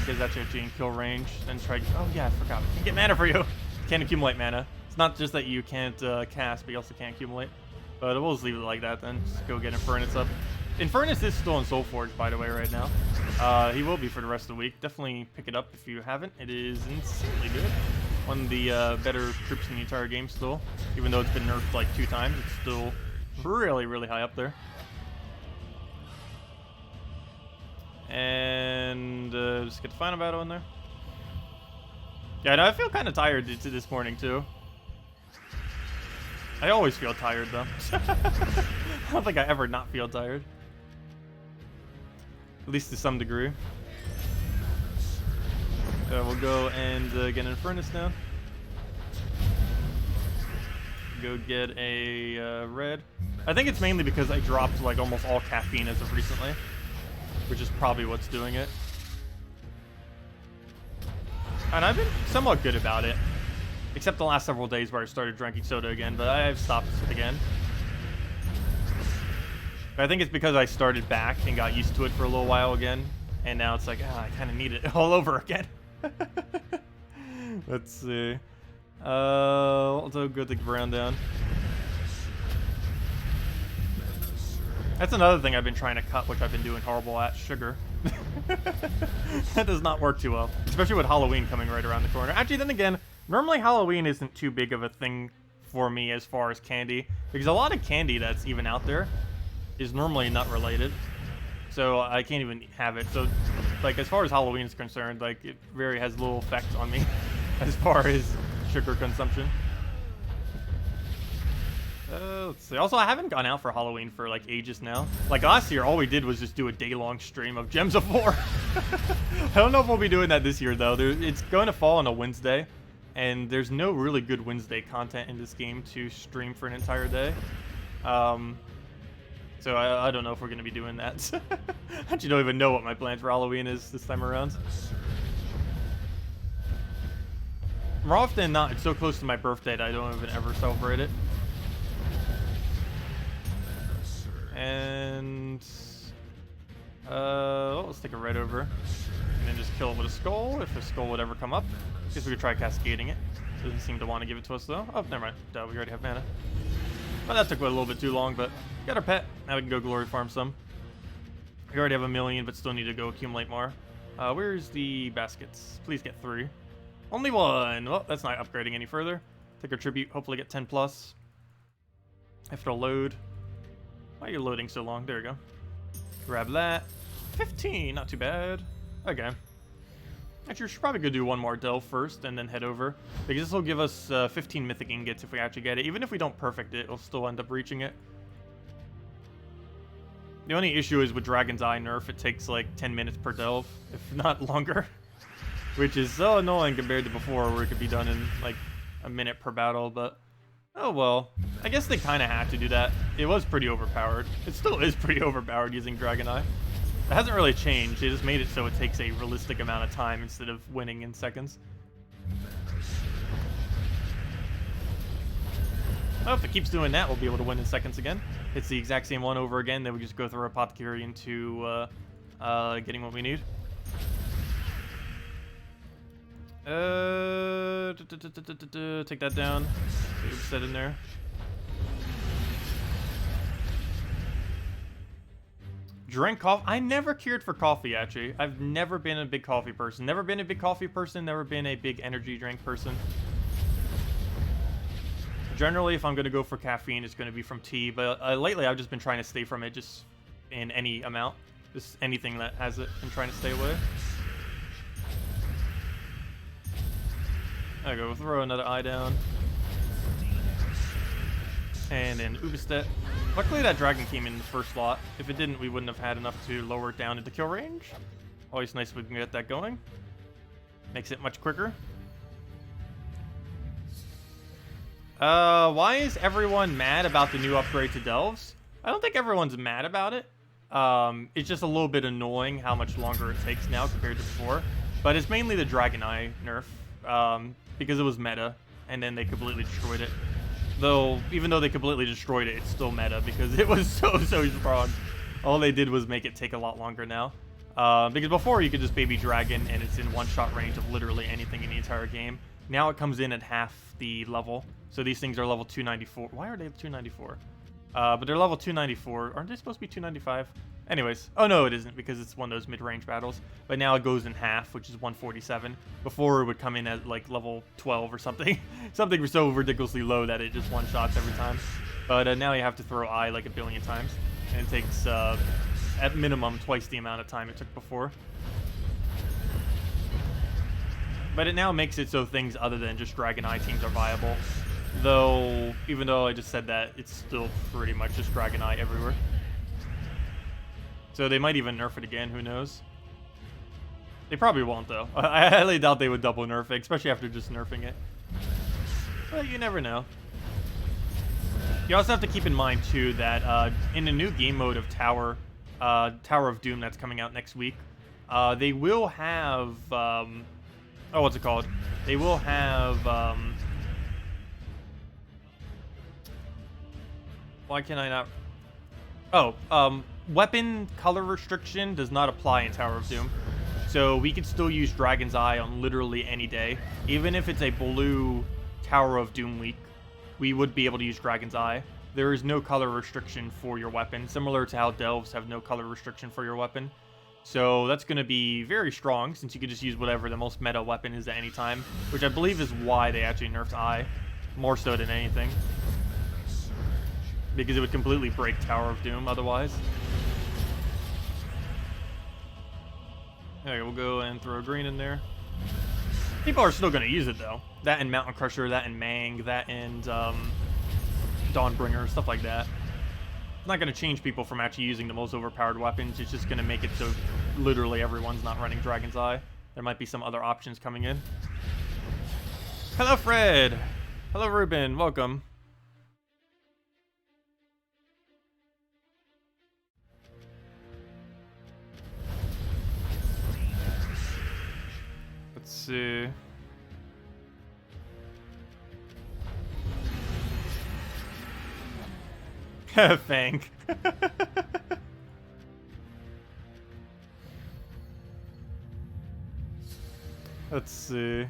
Because that's actually in kill range. Then try... Oh, yeah, I forgot. I can get mana for you. Can't accumulate mana. It's not just that you can't cast, but you also can't accumulate. But we'll just leave it like that then. Just go get Infernus up. Infernus is still in Soulforge, by the way, right now. He will be for the rest of the week. Definitely pick it up if you haven't. It is insanely good. One of the better troops in the entire game still. Even though it's been nerfed like 2 times, it's still really, really high up there. And just get the final battle in there. Yeah, no, I feel kind of tired this morning too. I always feel tired though. I don't think I ever not feel tired. At least to some degree. We'll go and get an Infernus now. Go get a red. I think it's mainly because I dropped like almost all caffeine as of recently, which is probably what's doing it. And I've been somewhat good about it, except the last several days where I started drinking soda again, but I've stopped again. But I think it's because I started back and got used to it for a little while again, and now it's like, I kind of need it all over again. Let's see. I'll go take the brown down. That's another thing I've been trying to cut, which I've been doing horrible at. Sugar. That does not work too well, especially with Halloween coming right around the corner. Actually, then again, normally Halloween isn't too big of a thing for me as far as candy, because a lot of candy that's even out there is normally nut related, so I can't even have it. So, like, as far as Halloween is concerned, like, it very has little effect on me as far as sugar consumption. Let's see. Also, I haven't gone out for Halloween for like ages now. Like last year, all we did was just do a day-long stream of Gems of War. I don't know if we'll be doing that this year though. It's going to fall on a Wednesday, and there's no really good Wednesday content in this game to stream for an entire day. So I don't know if we're going to be doing that. I actually don't even know what my plan for Halloween is this time around. More often than not, it's so close to my birthday that I don't even ever celebrate it. And let's take a red over and then just kill it with a skull if a skull would ever come up. Guess we could try cascading it. Doesn't seem to want to give it to us though. Oh, never mind. Duh, we already have mana. Well, that took a little bit too long, but got our pet. Now we can go glory farm some. We already have 1 million, but still need to go accumulate more. Where's the baskets? Please get 3. Only 1. Well, that's not upgrading any further. Take our tribute. Hopefully get 10 plus. Have to load. Why are you loading so long? There we go. Grab that. 15. Not too bad. Okay. Actually, we should probably go do one more delve first and then head over. Because this will give us 15 mythic ingots if we actually get it. Even if we don't perfect it, we'll still end up reaching it. The only issue is with Dragon's Eye nerf, it takes like 10 minutes per delve, if not longer. Which is so annoying compared to before, where it could be done in like a minute per battle, but oh well. I guess they kind of had to do that. It was pretty overpowered. It still is pretty overpowered using Dragon Eye. It hasn't really changed. They just made it so it takes a realistic amount of time instead of winning in seconds. Oh, if it keeps doing that, we'll be able to win in seconds again. It's the exact same one over again. Then we just go through our Apothecary into getting what we need. Take that down. Set in there. Drink coffee. I never cared for coffee, actually. I've never been a big coffee person. Never been a big coffee person. Never been a big energy drink person. Generally, if I'm going to go for caffeine, it's going to be from tea. But lately, I've just been trying to stay from it just in any amount. Just anything that has it, I'm trying to stay away. There we go. We'll throw another eye down. And then Ubistet. Luckily that dragon came in the first slot. If it didn't, we wouldn't have had enough to lower it down into kill range. Always nice if we can get that going. Makes it much quicker. Why is everyone mad about the new upgrade to Delves? I don't think everyone's mad about it. It's just a little bit annoying how much longer it takes now compared to before. But it's mainly the Dragon Eye nerf. Because it was meta, and then they completely destroyed it. Though, even though they completely destroyed it, it's still meta because it was so strong. All they did was make it take a lot longer now. Because before you could just baby dragon and it's in one-shot range of literally anything in the entire game. Now it comes in at half the level. So these things are level 294. Why are they 294? But they're level 294. Aren't they supposed to be 295? Anyways, oh no, it isn't because it's one of those mid-range battles. But now it goes in half, which is 147. Before it would come in at like level 12 or something. Something so ridiculously low that it just one-shots every time. But now you have to throw eye like a billion times. And it takes, at minimum, twice the amount of time it took before. But it now makes it so things other than just Dragon Eye teams are viable. Though, even though I just said that, it's still pretty much just Dragon Eye everywhere. So they might even nerf it again, who knows? They probably won't, though. I highly doubt they would double nerf it, especially after just nerfing it. But you never know. You also have to keep in mind, too, that in the new game mode of Tower of Doom that's coming out next week, they will have... oh, what's it called? They will have... why can I not... Oh, weapon color restriction does not apply in Tower of Doom. So we can still use Dragon's Eye on literally any day. Even if it's a blue Tower of Doom week, we would be able to use Dragon's Eye. There is no color restriction for your weapon, similar to how Delves have no color restriction for your weapon. So that's going to be very strong, since you can just use whatever the most meta weapon is at any time, which I believe is why they actually nerfed Eye, more so than anything. Because it would completely break Tower of Doom otherwise. Okay, we'll go and throw a green in there. People are still going to use it, though. That and Mountain Crusher, that and Mang, that and Dawnbringer, stuff like that. It's not going to change people from actually using the most overpowered weapons. It's just going to make it so literally everyone's not running Dragon's Eye. There might be some other options coming in. Hello, Fred. Hello, Ruben. Welcome. Let's see. Fang. Let's see.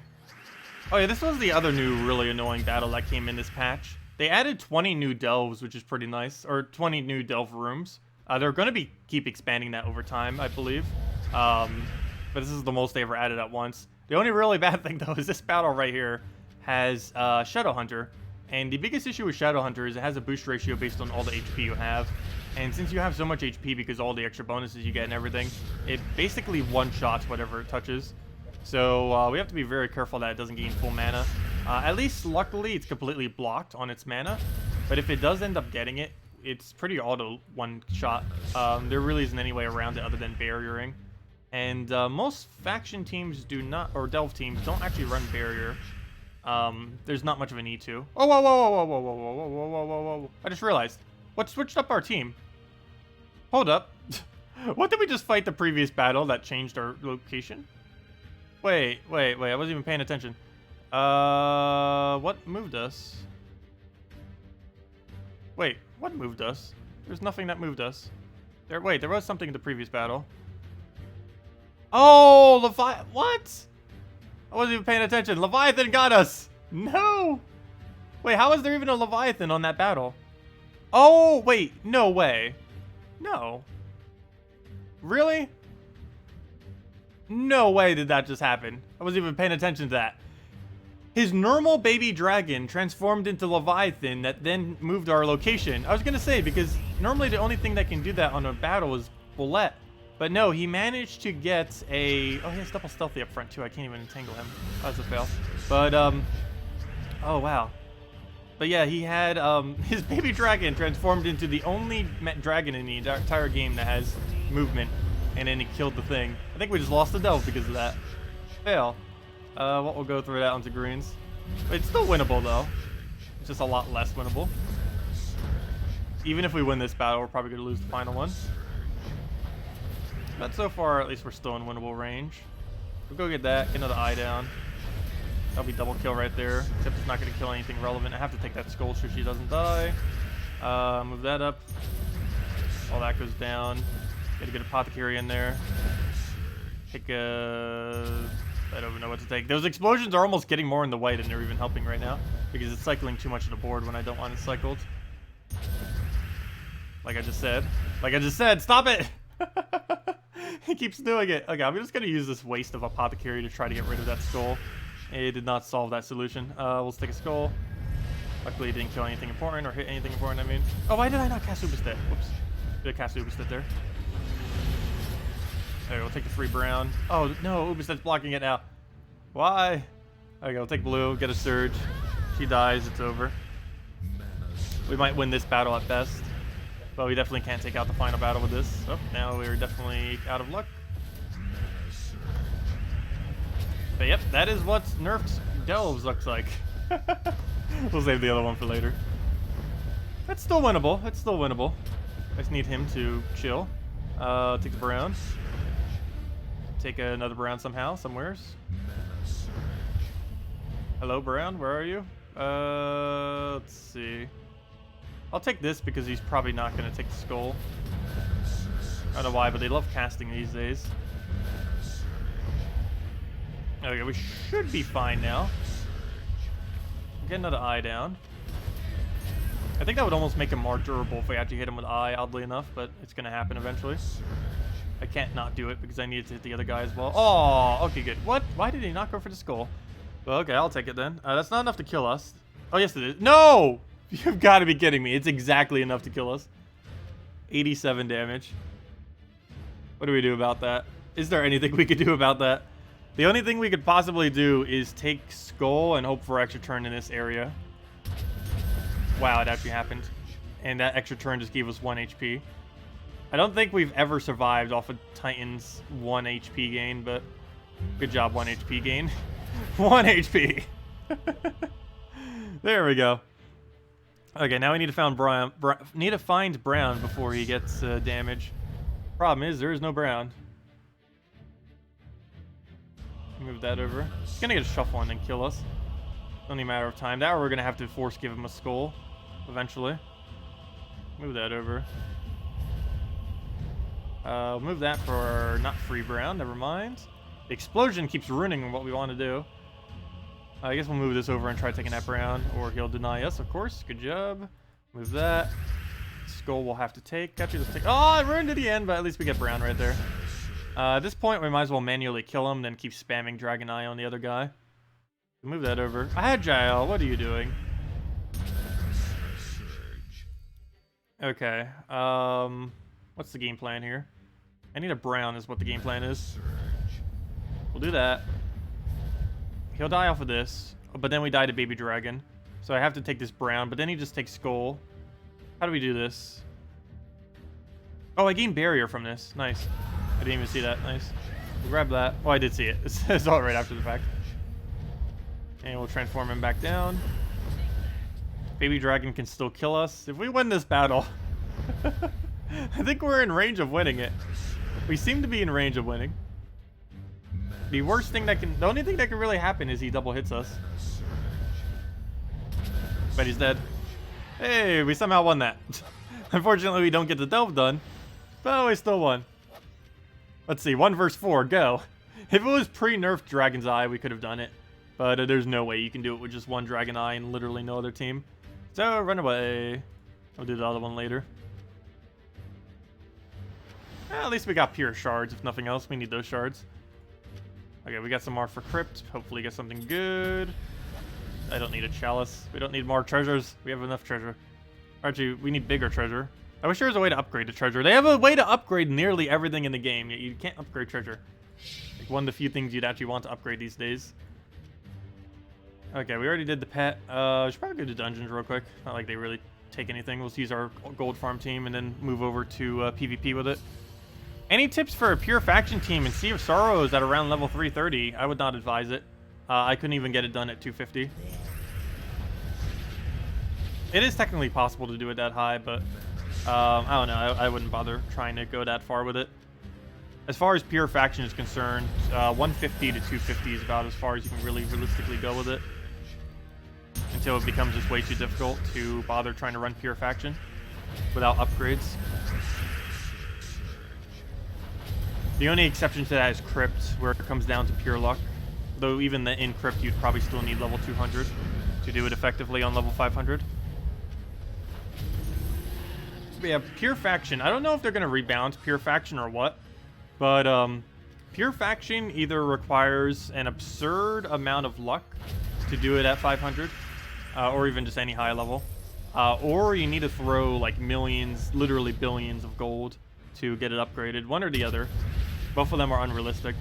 Oh yeah, this was the other new really annoying battle that came in this patch. They added 20 new delves, which is pretty nice, or 20 new delve rooms. They're going to keep expanding that over time, I believe. But this is the most they ever added at once. The only really bad thing though is this battle right here has Shadow Hunter. And the biggest issue with Shadow Hunter is it has a boost ratio based on all the HP you have. And since you have so much HP because all the extra bonuses you get and everything, it basically one-shots whatever it touches. So we have to be very careful that it doesn't gain full mana. At least, luckily, it's completely blocked on its mana. But if it does end up getting it, it's pretty auto one-shot. There really isn't any way around it other than barriering. And most faction teams do not, or delve teams, don't actually run barrier. There's not much of a need to. Oh, whoa, whoa, whoa, whoa, whoa, whoa, whoa, whoa, whoa, whoa, whoa. I just realized. What switched up our team? Hold up. What did we just fight the previous battle that changed our location? Wait, I wasn't even paying attention. What moved us? Wait, what moved us? There's nothing that moved us. There was something in the previous battle. Oh, what? I wasn't even paying attention. Leviathan got us! No! Wait, how is there even a Leviathan on that battle? Oh, wait, no way. No. Really? No way did that just happen. I wasn't even paying attention to that. His normal baby dragon transformed into Leviathan that then moved our location. I was gonna say, because normally the only thing that can do that on a battle is Bullet. But no, he managed to get a... Oh, he has double stealthy up front too. I can't even entangle him. Oh, that's a fail. But, oh, wow. But yeah, he had his baby dragon transformed into the only dragon in the entire game that has movement. And then he killed the thing. I think we just lost the delve because of that. Fail. What we'll go through that onto greens. But it's still winnable though. It's just a lot less winnable. Even if we win this battle, we're probably going to lose the final one. But so far, at least we're still in winnable range. We'll go get that, get another eye down. That'll be double kill right there. Except it's not going to kill anything relevant. I have to take that skull so she doesn't die. Move that up. All that goes down. Get a good apothecary in there. Take a... I don't even know what to take. Those explosions are almost getting more in the way than they're even helping right now. Because it's cycling too much of the board when I don't want it cycled. Like I just said. Like I just said, stop it! He keeps doing it. Okay, I'm just going to use this waste of apothecary to try to get rid of that skull. It did not solve that solution. We'll stick a skull. Luckily it didn't kill anything important or hit anything important, I mean. Oh, why did I not cast Ubistit? Whoops. Did I cast Ubistit there? Okay, we'll take the free brown. Oh, no, Ubistit's blocking it now. Why? Okay, we'll take blue, get a surge. She dies, it's over. We might win this battle at best. But we definitely can't take out the final battle with this. Oh, now we're definitely out of luck. But yep, that is what nerfed delves looks like. We'll save the other one for later. That's still winnable. It's still winnable. I just need him to chill. Take the brown. Take another brown somehow, somewheres. Hello, brown. Where are you? Let's see. I'll take this because he's probably not going to take the skull. I don't know why, but they love casting these days. Okay, we should be fine now. Get another eye down. I think that would almost make him more durable if we actually hit him with eye, oddly enough, but it's going to happen eventually. I can't not do it because I needed to hit the other guy as well. Oh, okay, good. What? Why did he not go for the skull? Well, okay, I'll take it then. That's not enough to kill us. Oh, yes, it is. No! You've got to be kidding me. It's exactly enough to kill us. 87 damage. What do we do about that? Is there anything we could do about that? The only thing we could possibly do is take skull and hope for extra turn in this area. Wow, it actually happened. And that extra turn just gave us 1 HP. I don't think we've ever survived off of Titan's 1 HP gain, but good job, 1 HP gain. 1 HP. There we go. Okay, now we need to find Brown before he gets damage. Problem is, there is no Brown. Move that over. He's gonna get a shuffle and then kill us. Only a matter of time. That or we're gonna have to force give him a skull eventually. Move that over. Move that for not free Brown. Never mind. The explosion keeps ruining what we want to do. I guess we'll move this over and try taking that Brown, or he'll deny us, of course. Good job. Move that. Skull we'll have to take. Got you to take. Oh, it ruined at the end, but at least we get Brown right there. At this point, we might as well manually kill him, then keep spamming Dragon Eye on the other guy. Move that over. Agile, what are you doing? Okay. What's the game plan here? I need a Brown is what the game plan is. We'll do that. He'll die off of this, but then we die to Baby Dragon. So I have to take this Brown, but then he just takes Skull. How do we do this? Oh, I gained Barrier from this. Nice. I didn't even see that. Nice. We'll grab that. Oh, I did see it. It's all right after the fact. And we'll transform him back down. Baby Dragon can still kill us. If we win this battle, I think we're in range of winning it. We seem to be in range of winning. The worst thing that can... The only thing that can really happen is he double hits us. But he's dead. Hey, we somehow won that. Unfortunately, we don't get the delve done. But we still won. Let's see. 1 versus 4. Go. If it was pre-nerfed Dragon's Eye, we could have done it. But there's no way you can do it with just 1 Dragon Eye and literally no other team. So, run away. I'll do the other one later. Well, at least we got pure shards. If nothing else, we need those shards. Okay, we got some more for Crypt. Hopefully get something good. I don't need a chalice. We don't need more treasures. We have enough treasure. Actually, we need bigger treasure. I wish there was a way to upgrade the treasure. They have a way to upgrade nearly everything in the game, yet you can't upgrade treasure. Like one of the few things you'd actually want to upgrade these days. Okay, we already did the pet. Should probably go to dungeons real quick. Not like they really take anything. We'll use our gold farm team and then move over to PvP with it. Any tips for a pure faction team in Sea of Sorrows at around level 330? I would not advise it. I couldn't even get it done at 250. It is technically possible to do it that high, but I don't know. I wouldn't bother trying to go that far with it. As far as pure faction is concerned, 150 to 250 is about as far as you can really realistically go with it. Until it becomes just way too difficult to bother trying to run pure faction without upgrades. The only exception to that is Crypt, where it comes down to pure luck. Though even in Crypt, you'd probably still need level 200 to do it effectively on level 500. But yeah, pure faction. I don't know if they're going to rebalance pure faction or what. But pure faction either requires an absurd amount of luck to do it at 500. Or even just any high level. Or you need to throw like millions, literally billions of gold to get it upgraded. One or the other. Both of them are unrealistic.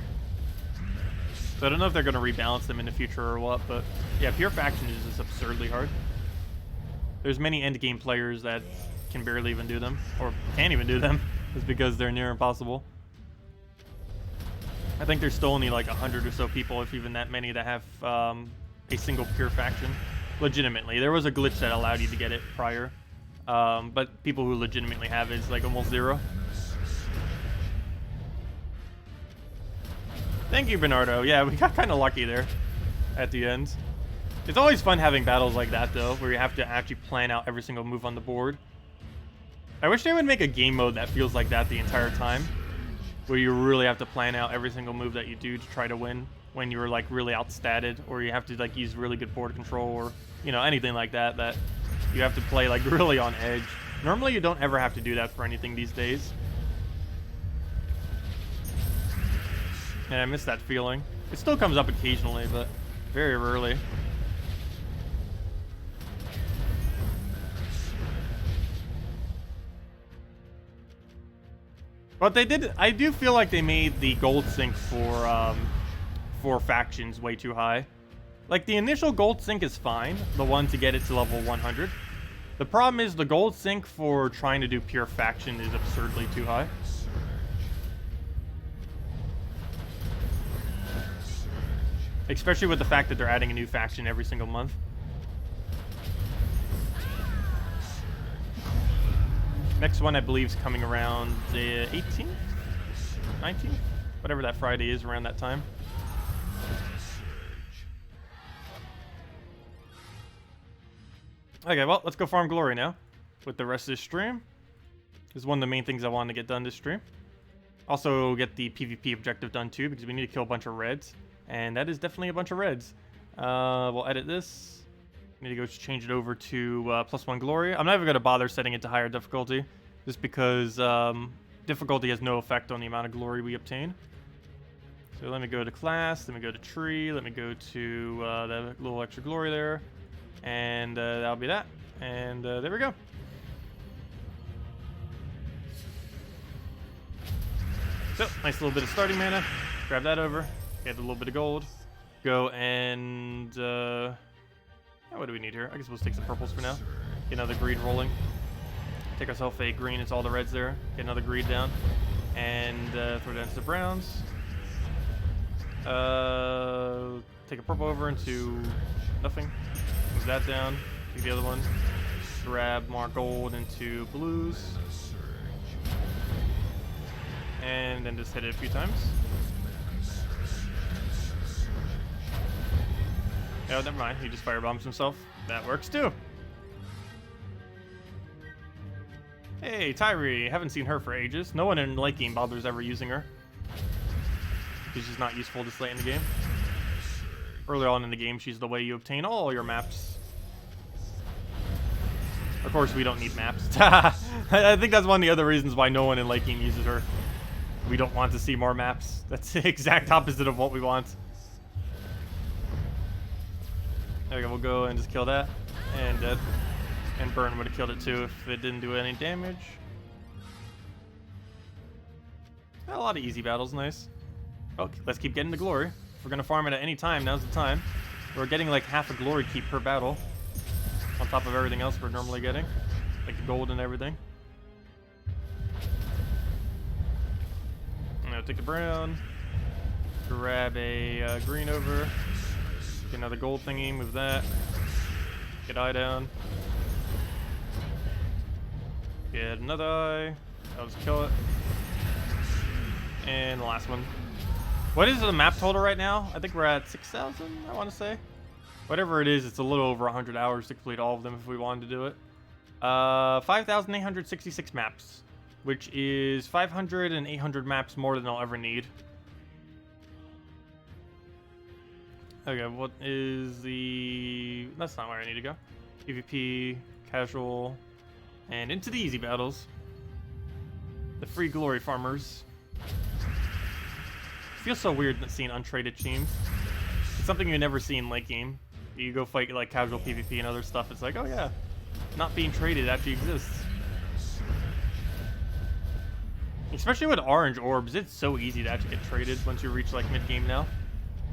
So I don't know if they're going to rebalance them in the future or what, but yeah, pure faction is just absurdly hard. There's many endgame players that can barely even do them, or can't even do them, just because they're near impossible. I think there's still only like 100 or so people, if even that many, that have a single pure faction. Legitimately. There was a glitch that allowed you to get it prior, but people who legitimately have it is like almost zero. Thank you, Bernardo. Yeah, we got kind of lucky there at the end. It's always fun having battles like that, though, where you have to actually plan out every single move on the board. I wish they would make a game mode that feels like that the entire time, where you really have to plan out every single move that you do to try to win when you're like really outstatted, or you have to like use really good board control, or you know, anything like that that you have to play like really on edge. Normally you don't ever have to do that for anything these days. And I miss that feeling. It still comes up occasionally, but very rarely. But they did. I do feel like they made the gold sync for factions way too high. Like the initial gold sync is fine, the one to get it to level 100. The problem is the gold sink for trying to do pure faction is absurdly too high. Especially with the fact that they're adding a new faction every single month. Next one, I believe, is coming around the 18th? 19th? Whatever that Friday is, around that time. Okay, well, let's go farm glory now with the rest of this stream. This is one of the main things I wanted to get done this stream. Also get the PvP objective done too, because we need to kill a bunch of reds. And that is definitely a bunch of reds. We'll edit this. Need to go change it over to +1 glory. I'm not even going to bother setting it to higher difficulty, just because difficulty has no effect on the amount of glory we obtain. So let me go to class, let me go to tree, let me go to that little extra glory there. And that'll be that. And there we go. So, nice little bit of starting mana. Grab that over. Get a little bit of gold. Go and... what do we need here? I guess we'll take some purples for now. Get another greed rolling. Take ourselves a green. It's all the reds there. Get another greed down. And throw down to the browns. Take a purple over into nothing. Move that down. Take the other one. Grab more gold into blues. And then just hit it a few times. Oh, never mind. He just firebombs himself. That works too. Hey, Tyree. Haven't seen her for ages. No one in late game bothers ever using her. She's just not useful this late in the game. Earlier on in the game, she's the way you obtain all your maps. Of course, we don't need maps. I think that's one of the other reasons why no one in late game uses her. We don't want to see more maps. That's the exact opposite of what we want. There we go, we'll go and just kill that. And dead. And Burn would have killed it too if it didn't do any damage. A lot of easy battles, nice. Okay, let's keep getting the glory. If we're gonna farm it at any time, now's the time. We're getting like half a glory keep per battle. On top of everything else we're normally getting. Like the gold and everything. I'm gonna take the brown. Grab a green over. Get another gold thingy, move that. Get eye down. Get another eye. I'll just kill it. And the last one. What is the map total right now? I think we're at 6,000, I want to say. Whatever it is, it's a little over 100 hours to complete all of them if we wanted to do it. 5,866 maps, which is 500 and 800 maps more than I'll ever need. Okay, what is the... That's not where I need to go. PvP, casual, and into the easy battles. The free glory farmers. It feels so weird seeing untraded teams. It's something you never see in late game. You go fight like casual PvP and other stuff, it's like, oh yeah, not being traded actually exists. Especially with orange orbs, it's so easy to actually get traded once you reach like mid-game now.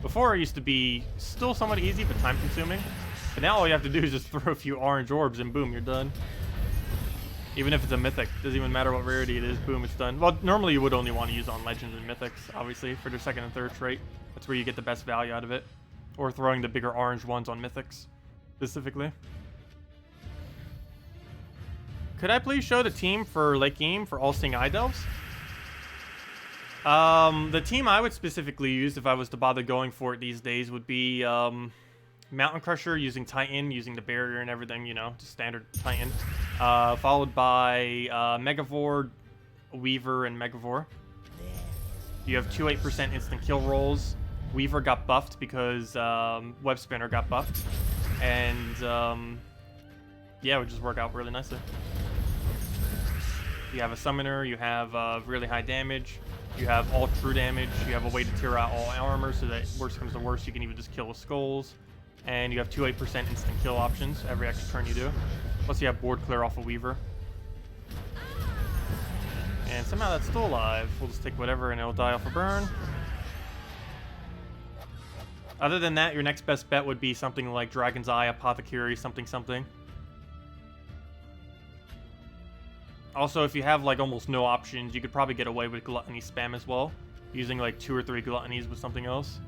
Before it used to be still somewhat easy, but time consuming. But now all you have to do is just throw a few orange orbs and boom, you're done. Even if it's a mythic, doesn't even matter what rarity it is, boom, it's done. Well, normally you would only want to use on legends and mythics, obviously, for their second and third trait. That's where you get the best value out of it. Or throwing the bigger orange ones on mythics, specifically. Could I please show the team for late game for all Seeing Eye Delves? The team I would specifically use if I was to bother going for it these days would be Mountain Crusher using Titan, using the barrier and everything, you know, just standard Titan. Followed by Megavore, Weaver, and Megavore. You have 2-8% instant kill rolls. Weaver got buffed because Web Spinner got buffed. And yeah, it would just work out really nicely. You have a Summoner, you have really high damage. You have all true damage. You have a way to tear out all armor so that worst comes to worst, you can even just kill with skulls. And you have 2-8% instant kill options every extra turn you do. Plus you have board clear off a Weaver. And somehow that's still alive. We'll just take whatever and it'll die off a burn. Other than that, your next best bet would be something like Dragon's Eye, Apothecary, something. Also, if you have like almost no options, you could probably get away with gluttony spam as well, using like 2 or 3 gluttonies with something else.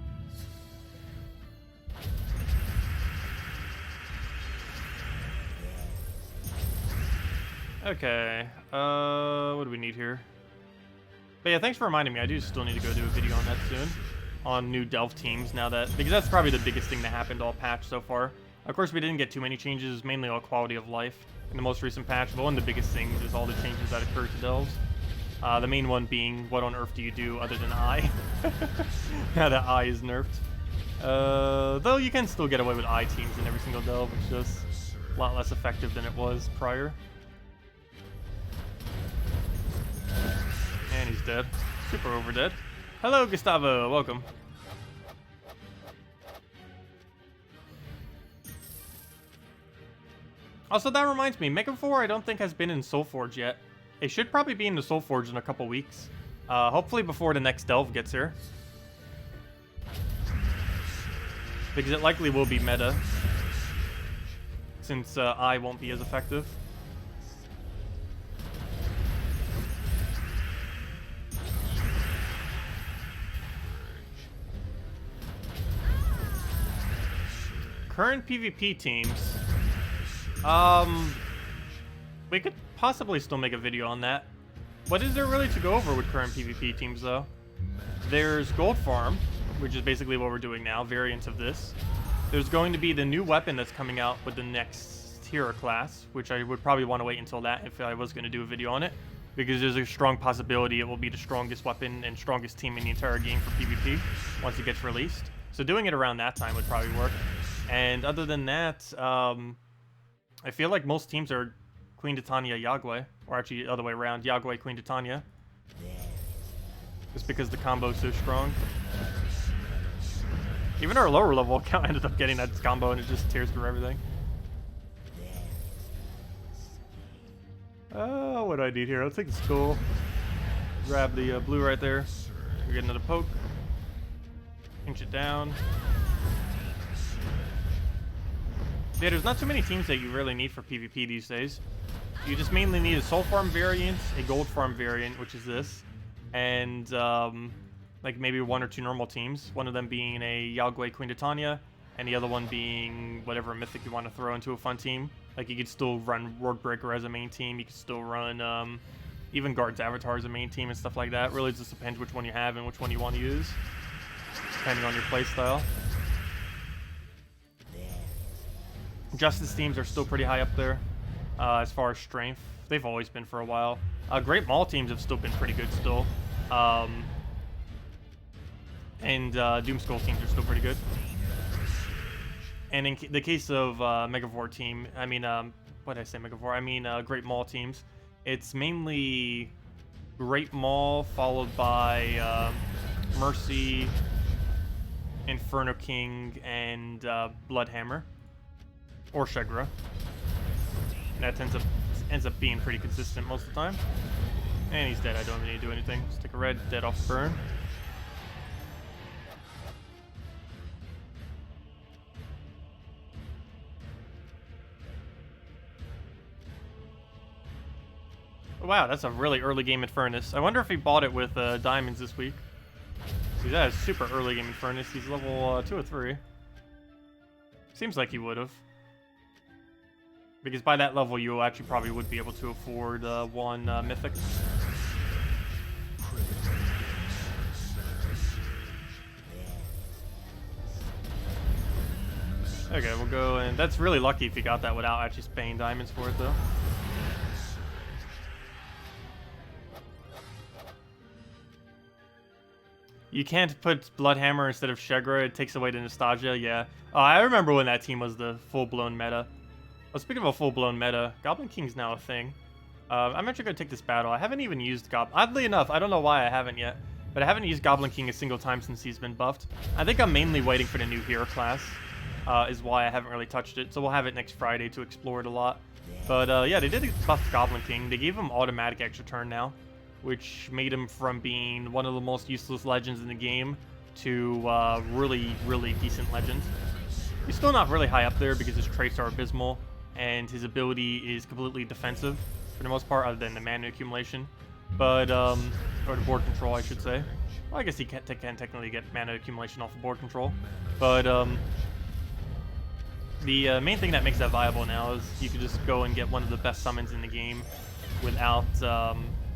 Okay, what do we need here? But yeah, thanks for reminding me. I do still need to go do a video on that soon, on new Delve teams now that, because that's probably the biggest thing that happened all patch so far. Of course, we didn't get too many changes, mainly all quality of life in the most recent patch, but one of the biggest things is all the changes that occurred to Delves. The main one being, what on earth do you do other than I? Now that I is nerfed. Though you can still get away with I teams in every single Delve, it's just a lot less effective than it was prior. And he's dead. Super over dead. Hello, Gustavo. Welcome. Also, that reminds me, Mega 4 I don't think has been in Soulforge yet. It should probably be in the Soulforge in a couple weeks. Hopefully before the next Delve gets here. Because it likely will be meta. Since I won't be as effective. Current PvP teams. We could possibly still make a video on that. What is there really to go over with current PvP teams, though? There's Gold Farm, which is basically what we're doing now, variants of this. There's going to be the new weapon that's coming out with the next hero class, which I would probably want to wait until that if I was going to do a video on it, because there's a strong possibility it will be the strongest weapon and strongest team in the entire game for PvP once it gets released. So doing it around that time would probably work. And other than that, I feel like most teams are Queen Titania, Yagwe, or actually the other way around, Yagwe, Queen Titania. Just because the combo is so strong. Even our lower level account ended up getting that combo and it just tears through everything. What do I need here? I'll take the skull. Grab the blue right there. We get another poke. Pinch it down. Yeah, there's not too many teams that you really need for PvP these days. You just mainly need a Soul Farm variant, a Gold Farm variant, which is this, and like maybe 1 or 2 normal teams. One of them being a Yagwe Queen Titania, and the other one being whatever mythic you want to throw into a fun team. Like you could still run Wordbreaker as a main team. You could still run even Guard's Avatar as a main team and stuff like that. Really just depends which one you have and which one you want to use, depending on your playstyle. Justice teams are still pretty high up there as far as strength. They've always been for a while. Great Maul teams have still been pretty good still. And Doomskull teams are still pretty good. And in the case of Megavore team, I mean, what did I say Megavore? I mean Great Maul teams. It's mainly Great Maul followed by Mercy, Inferno King, and Bloodhammer. Or Shegra. And that ends up being pretty consistent most of the time. And he's dead. I don't even need to do anything. Stick a red, dead off the burn. Wow, that's a really early game at Furnace. I wonder if he bought it with diamonds this week. See, that is super early game in Furnace. He's level 2 or 3. Seems like he would have. Because by that level, you actually probably would be able to afford 1 mythic. Okay, we'll go, and that's really lucky if you got that without actually paying diamonds for it, though. You can't put Bloodhammer instead of Shegra, it takes away the nostalgia, yeah. Oh, I remember when that team was the full-blown meta. Well, speaking of a full-blown meta, Goblin King's now a thing. I'm actually going to take this battle. I haven't even used oddly enough, I don't know why I haven't yet, but I haven't used Goblin King a single time since he's been buffed. I think I'm mainly waiting for the new hero class, is why I haven't really touched it. So we'll have it next Friday to explore it a lot. But yeah, they did buff Goblin King. They gave him automatic extra turn now, which made him from being one of the most useless legends in the game to really, really decent legend. He's still not really high up there because his traits are abysmal and his ability is completely defensive. for the most part, other than the mana accumulation. But, or the board control, I should say. Well, I guess he can technically get mana accumulation off of board control. But, the main thing that makes that viable now is you can just go and get one of the best summons in the game without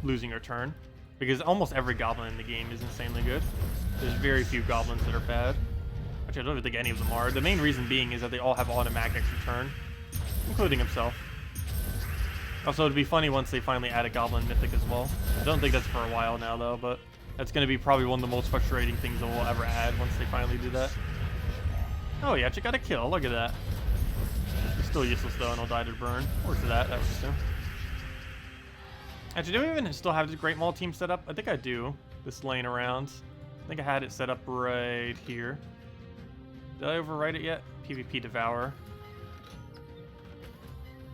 losing your turn. Because almost every goblin in the game is insanely good. There's very few goblins that are bad. Actually, I don't even think any of them are. The main reason being is that they all have automatic extra turn, including himself. Also, it'd be funny once they finally add a goblin mythic as well. I don't think that's for a while now, though, but that's going to be probably one of the most frustrating things that we'll ever add once they finally do that. Oh, yeah, you got a kill. Look at that. He's still useless, though, and he'll die to burn. Or to that works too. Actually, do we even still have the Great Maul team set up? I think I do. This lane around. I think I had it set up right here. Did I overwrite it yet? PvP Devour.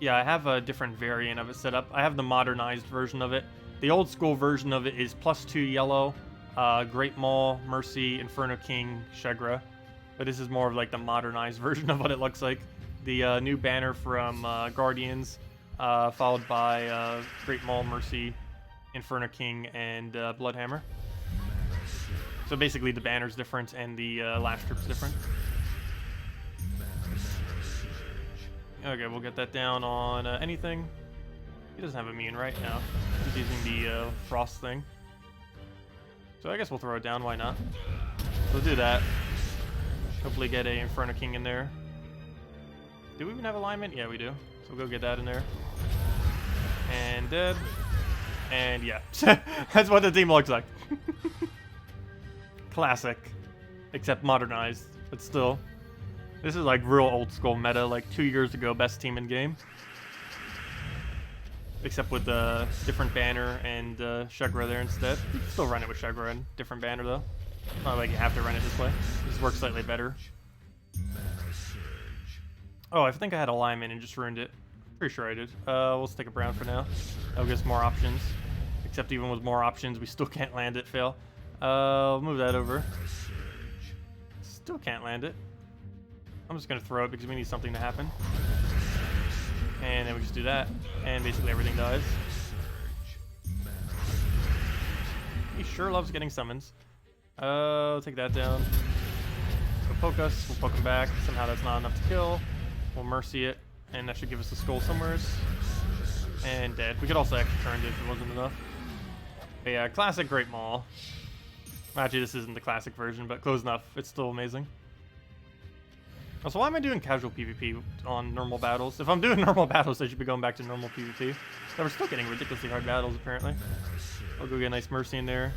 Yeah, I have a different variant of it set up. I have the modernized version of it. The old school version of it is +2 yellow, Great Maul, Mercy, Inferno King, Shegra. But this is more of like the modernized version of what it looks like. The new banner from Guardians, followed by Great Maul, Mercy, Inferno King, and Bloodhammer. So basically the banner's different and the lash strip's different. Okay, we'll get that down on anything. He doesn't have immune right now. He's using the frost thing. So I guess we'll throw it down, why not? We'll do that. Hopefully get a Inferno King in there. Do we even have alignment? Yeah, we do. So we'll go get that in there. And dead. And yeah. That's what the team looks like. Classic. Except modernized. But still. This is like real old school meta, like 2 years ago, best team in game. Except with the different banner and Shegra there instead. You can still run it with Shegra and different banner though. Not like you have to run it this way. This works slightly better. Oh, I think I had alignment and just ruined it. Pretty sure I did. We'll stick it brown for now. That'll give us more options. Except even with more options, we still can't land it, fail. I'll move that over. Still can't land it. I'm just going to throw it because we need something to happen. And then we just do that. And basically everything dies. He sure loves getting summons. I'll take that down. He'll poke us. We'll poke him back. Somehow that's not enough to kill. We'll mercy it. And that should give us a skull somewhere. And dead. We could also extra turn it if it wasn't enough. But yeah, classic Great Maul. Actually, this isn't the classic version, but close enough. It's still amazing. Also, why am I doing casual PvP on normal battles? If I'm doing normal battles, I should be going back to normal PvP. So we're still getting ridiculously hard battles, apparently. I'll go get a nice Mercy in there.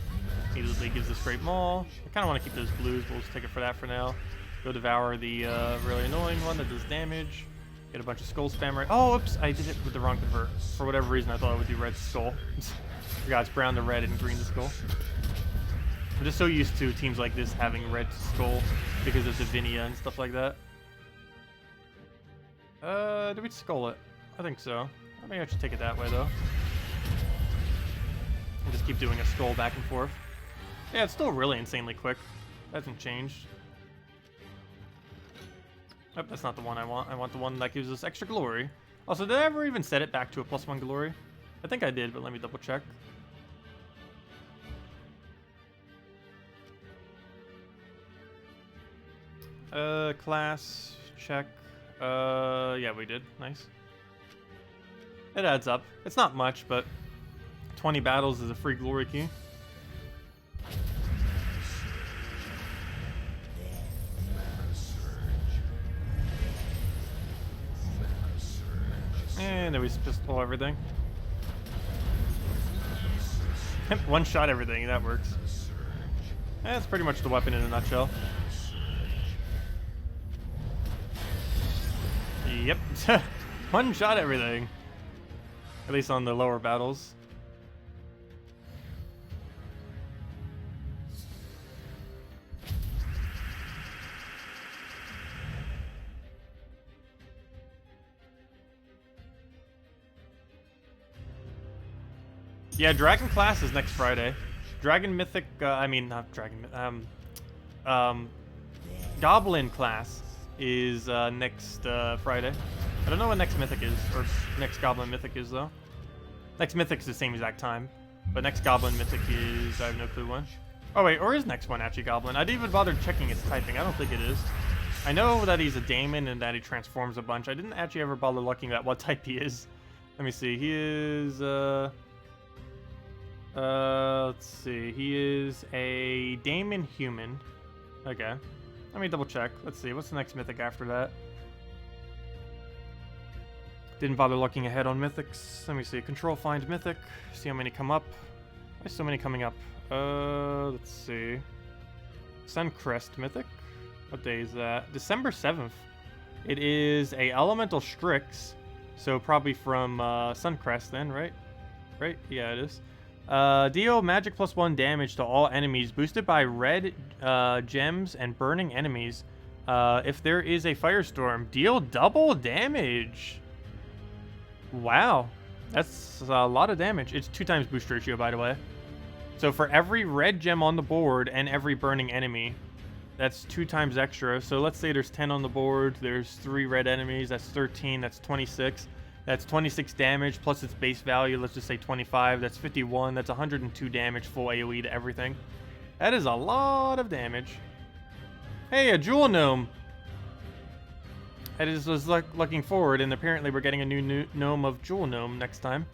Immediately gives us Great Maul. I kind of want to keep those blues, but we'll just take it for that for now. Go devour the really annoying one that does damage. Get a bunch of skull spam right. Oh, oops, I did it with the wrong convert. For whatever reason, I thought I would do red skull. Forgot it's brown to red and green to skull. I'm just so used to teams like this having red skull because of Divinia and stuff like that. Did we skull it? I think so. Maybe I should take it that way, though. And just keep doing a skull back and forth. Yeah, it's still really insanely quick. That hasn't changed. Oh, that's not the one I want. I want the one that gives us extra glory. Also, did I ever even set it back to a +1 glory? I think I did, but let me double check. Class, check. Yeah, we did. Nice. It adds up. It's not much, but 20 battles is a free glory key. And then we just pull everything. One shot everything, that works. That's pretty much the weapon in a nutshell. Yep. One shot everything. At least on the lower battles. Yeah, Dragon class is next Friday. Dragon Mythic, I mean, not Dragon, Goblin class is next Friday. I don't know what next Mythic is, or next Goblin Mythic is, though. Next Mythic's the same exact time. But next Goblin Mythic is... I have no clue when. Oh wait, or is next one actually Goblin? I didn't even bother checking his typing. I don't think it is. I know that he's a Daemon and that he transforms a bunch. I didn't actually ever bother looking at what type he is. Let me see. He is... let's see. He is a Daemon human. Okay. Let me double check. Let's see. What's the next Mythic after that? Didn't bother looking ahead on Mythics. Let me see. Control find Mythic. See how many come up. Why so many coming up? Let's see. Suncrest Mythic. What day is that? December 7th. It is a Elemental Strix. So probably from Suncrest then, right? Right? Yeah, it is. Deal magic +1 damage to all enemies boosted by red gems and burning enemies. If there is a firestorm, deal double damage. Wow, that's a lot of damage. It's 2 times boost ratio, by the way. So for every red gem on the board and every burning enemy, that's 2 times extra. So let's say there's 10 on the board, there's 3 red enemies, that's 13, that's 26. That's 26 damage plus its base value, let's just say 25. That's 51, that's 102 damage full AoE to everything. That is a lot of damage. Hey, a Jewel Gnome! I just was looking forward, and apparently we're getting a new gnome of Jewel Gnome next time.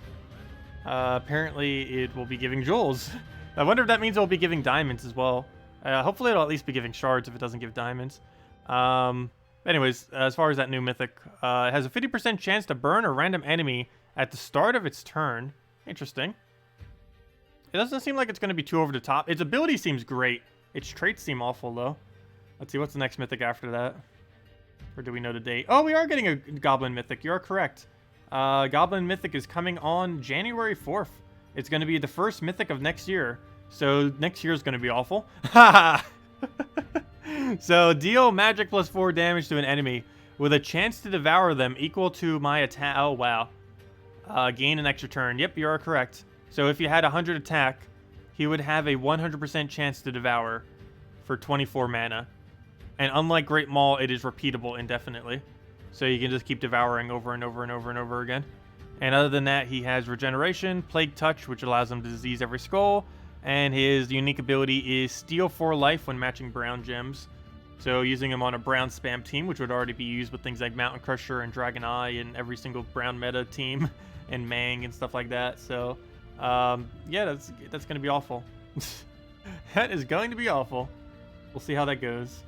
Apparently it will be giving jewels. I wonder if that means it will be giving diamonds as well. Hopefully it'll at least be giving shards if it doesn't give diamonds. Anyways, as far as that new mythic, it has a 50% chance to burn a random enemy at the start of its turn. Interesting. It doesn't seem like it's going to be too over the top. Its ability seems great. Its traits seem awful, though. Let's see, what's the next mythic after that? Or do we know the date? Oh, we are getting a Goblin Mythic. You're correct. Goblin Mythic is coming on January 4th. It's going to be the first Mythic of next year. So next year is going to be awful. So deal magic +4 damage to an enemy with a chance to devour them equal to my attack. Oh, wow. Gain an extra turn. Yep, you are correct. So if you had 100 attack, he would have a 100% chance to devour for 24 mana. And unlike Great Maul, it is repeatable indefinitely. So you can just keep devouring over and over and over and over again. And other than that, he has Regeneration, Plague Touch, which allows him to disease every skull. And his unique ability is Steal 4 life when matching brown gems. So using him on a brown spam team, which would already be used with things like Mountain Crusher and Dragon Eye and every single brown meta team. And Mang and stuff like that. So, yeah, that's going to be awful. That is going to be awful. We'll see how that goes.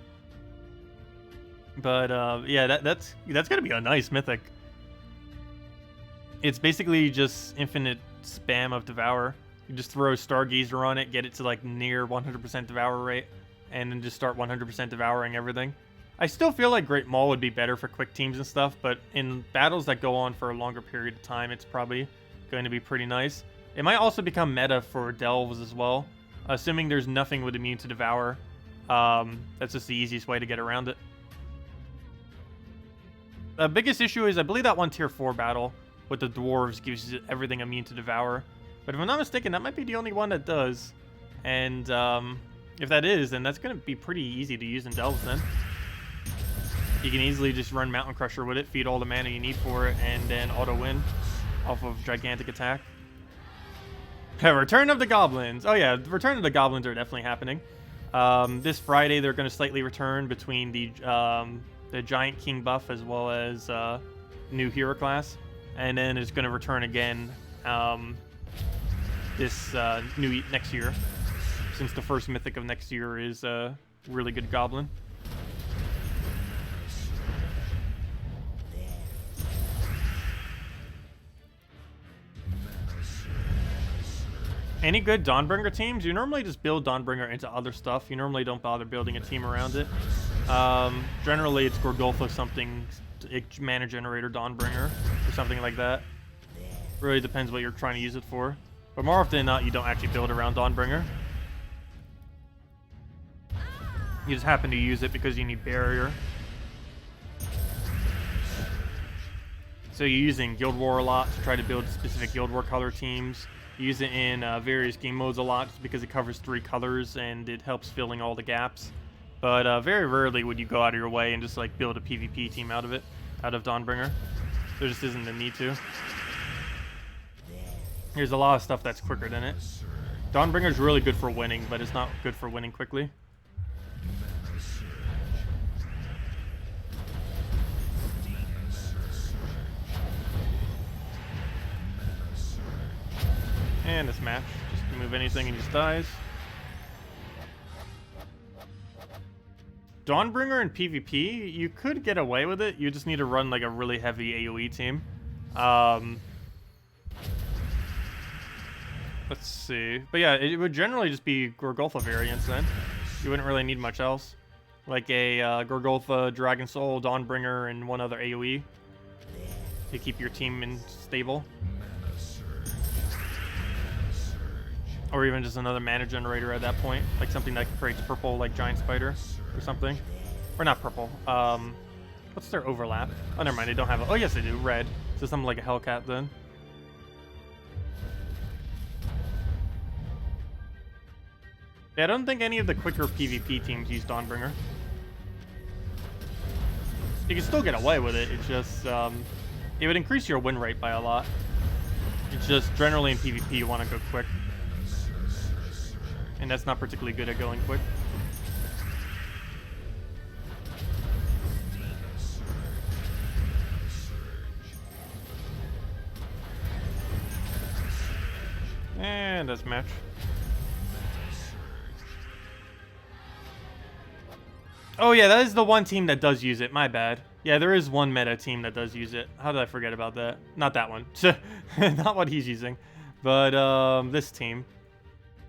But yeah, that's gonna be a nice mythic. It's basically just infinite spam of Devour. You just throw Stargazer on it, get it to like near 100% Devour rate, and then just start 100% devouring everything. I still feel like Great Maul would be better for quick teams and stuff, but in battles that go on for a longer period of time, it's probably going to be pretty nice. It might also become meta for Delves as well, assuming there's nothing with immune to Devour. That's just the easiest way to get around it. The biggest issue is I believe that one tier 4 battle with the dwarves gives you everything immune to Devour. But if I'm not mistaken, that might be the only one that does. And if that is, then that's going to be pretty easy to use in Delves then. You can easily just run Mountain Crusher with it, feed all the mana you need for it, and then auto-win off of Gigantic Attack. Return of the Goblins. Oh yeah, the Return of the Goblins are definitely happening. This Friday, they're going to slightly return between the Giant King buff as well as new hero class, and then it's going to return again this next year, since the first mythic of next year is a really good goblin. Any good Dawnbringer teams? You normally just build Dawnbringer into other stuff. You normally don't bother building a team around it. Generally, it's Gorgulfa something, mana generator Dawnbringer, or something like that. Really depends what you're trying to use it for. But more often than not, you don't actually build around Dawnbringer. You just happen to use it because you need barrier. So you're using Guild War a lot to try to build specific Guild War color teams. You use it in various game modes a lot just because it covers 3 colors and it helps filling all the gaps. But very rarely would you go out of your way and just like build a PvP team out of Dawnbringer. There just isn't the need to. There's a lot of stuff that's quicker than it. Dawnbringer's really good for winning, but it's not good for winning quickly. And this match, just move anything and he just dies. Dawnbringer in PvP, you could get away with it. You just need to run like a really heavy AoE team. Let's see. But yeah, it would generally just be Gorgolfa variants then. You wouldn't really need much else. Like a Gorgolfa, Dragon Soul, Dawnbringer, and one other AoE to keep your team stable. Or even just another mana generator at that point. Like something that creates purple, like Giant Spider or something. Or not purple. What's their overlap? Oh, never mind. They don't have a... Oh, yes, they do. Red. So something like a Hellcat then. Yeah, I don't think any of the quicker PvP teams use Dawnbringer. You can still get away with it. It's just... it would increase your win rate by a lot. It's just generally in PvP you want to go quick. And that's not particularly good at going quick. And that's match. Oh yeah, that is the one team that does use it. My bad. Yeah, there is one meta team that does use it. How did I forget about that? Not that one. Not what he's using. But this team.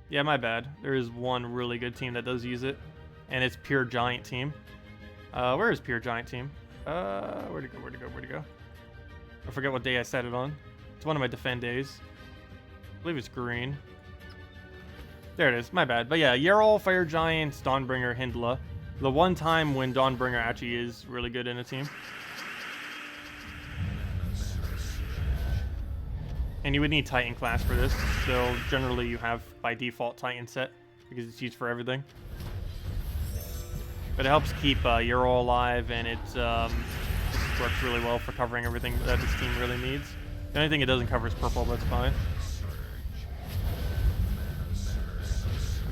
Yeah, my bad. There is one really good team that does use it. And it's Pure Giant Team. Where is Pure Giant Team? Where'd it go? Where'd it go? Where'd it go? I forget what day I set it on. It's one of my defend days. I believe it's green. There it is. My bad. But yeah, Yarol, Fire Giants, Dawnbringer, Hindla. The one time when Dawnbringer actually is really good in a team. And you would need Titan class for this, so generally you have by default Titan set because it's used for everything. But it helps keep Yarol alive, and it works really well for covering everything that this team really needs. The only thing it doesn't cover is purple, but it's fine.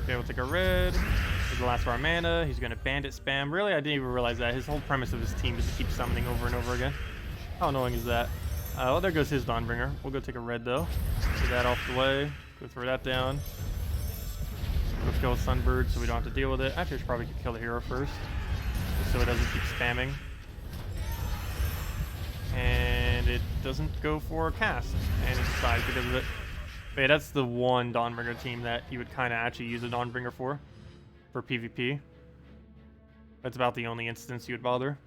Okay, we'll take a red. This is the last of our mana. He's going to bandit spam. Really, I didn't even realize that. His whole premise of his team is to keep summoning over and over again. How annoying is that? Well, there goes his Dawnbringer. We'll go take a red, though. Get that off the way. Go throw that down. Go kill Sunbird so we don't have to deal with it. Actually, I should probably kill the hero first, just so it doesn't keep spamming. And it doesn't go for a cast, and it just dies because of it. But yeah, that's the one Dawnbringer team that you would kind of actually use a Dawnbringer for PvP. That's about the only instance you would bother.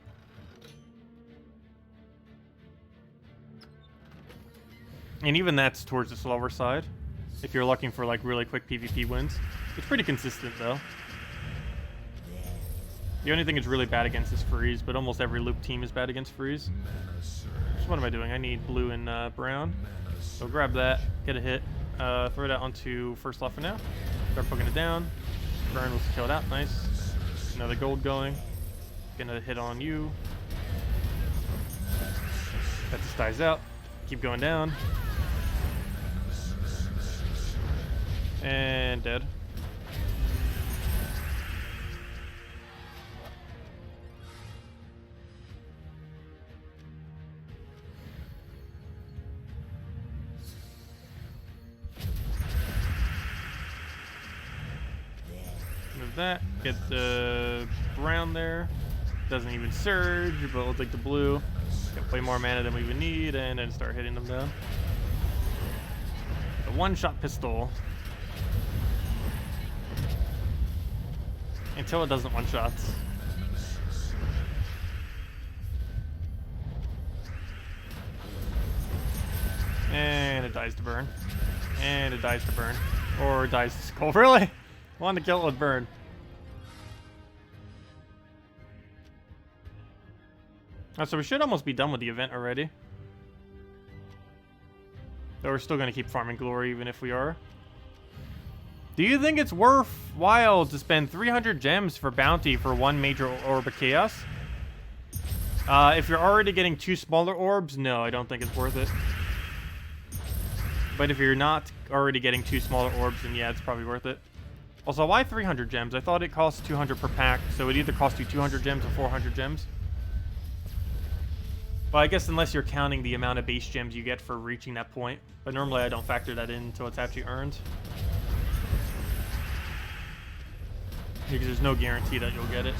And even that's towards the slower side, if you're looking for like really quick PvP wins. It's pretty consistent though. The only thing it's really bad against is freeze, but almost every loop team is bad against freeze. So what am I doing? I need blue and brown. So grab that, get a hit, throw that onto first left for now. Start poking it down. Burn will kill it out, nice. Another gold going. Get another hit on you. That just dies out. Keep going down. And dead. Move that. Get the brown there. Doesn't even surge, but we'll take the blue. Get way more mana than we would need, and then start hitting them down. The one-shot pistol. Until it doesn't one-shot. And it dies to burn. And it dies to burn. Or dies to skull. Really? I wanted to kill it with burn. Oh, so we should almost be done with the event already. Though we're still going to keep farming glory even if we are. Do you think it's worthwhile to spend 300 gems for bounty for one major orb of chaos? If you're already getting 2 smaller orbs, no, I don't think it's worth it. But if you're not already getting 2 smaller orbs, then yeah, it's probably worth it. Also, why 300 gems? I thought it costs 200 per pack, so it either costs you 200 gems or 400 gems. Well, I guess unless you're counting the amount of base gems you get for reaching that point. But normally I don't factor that in until it's actually earned. Because there's no guarantee that you'll get it.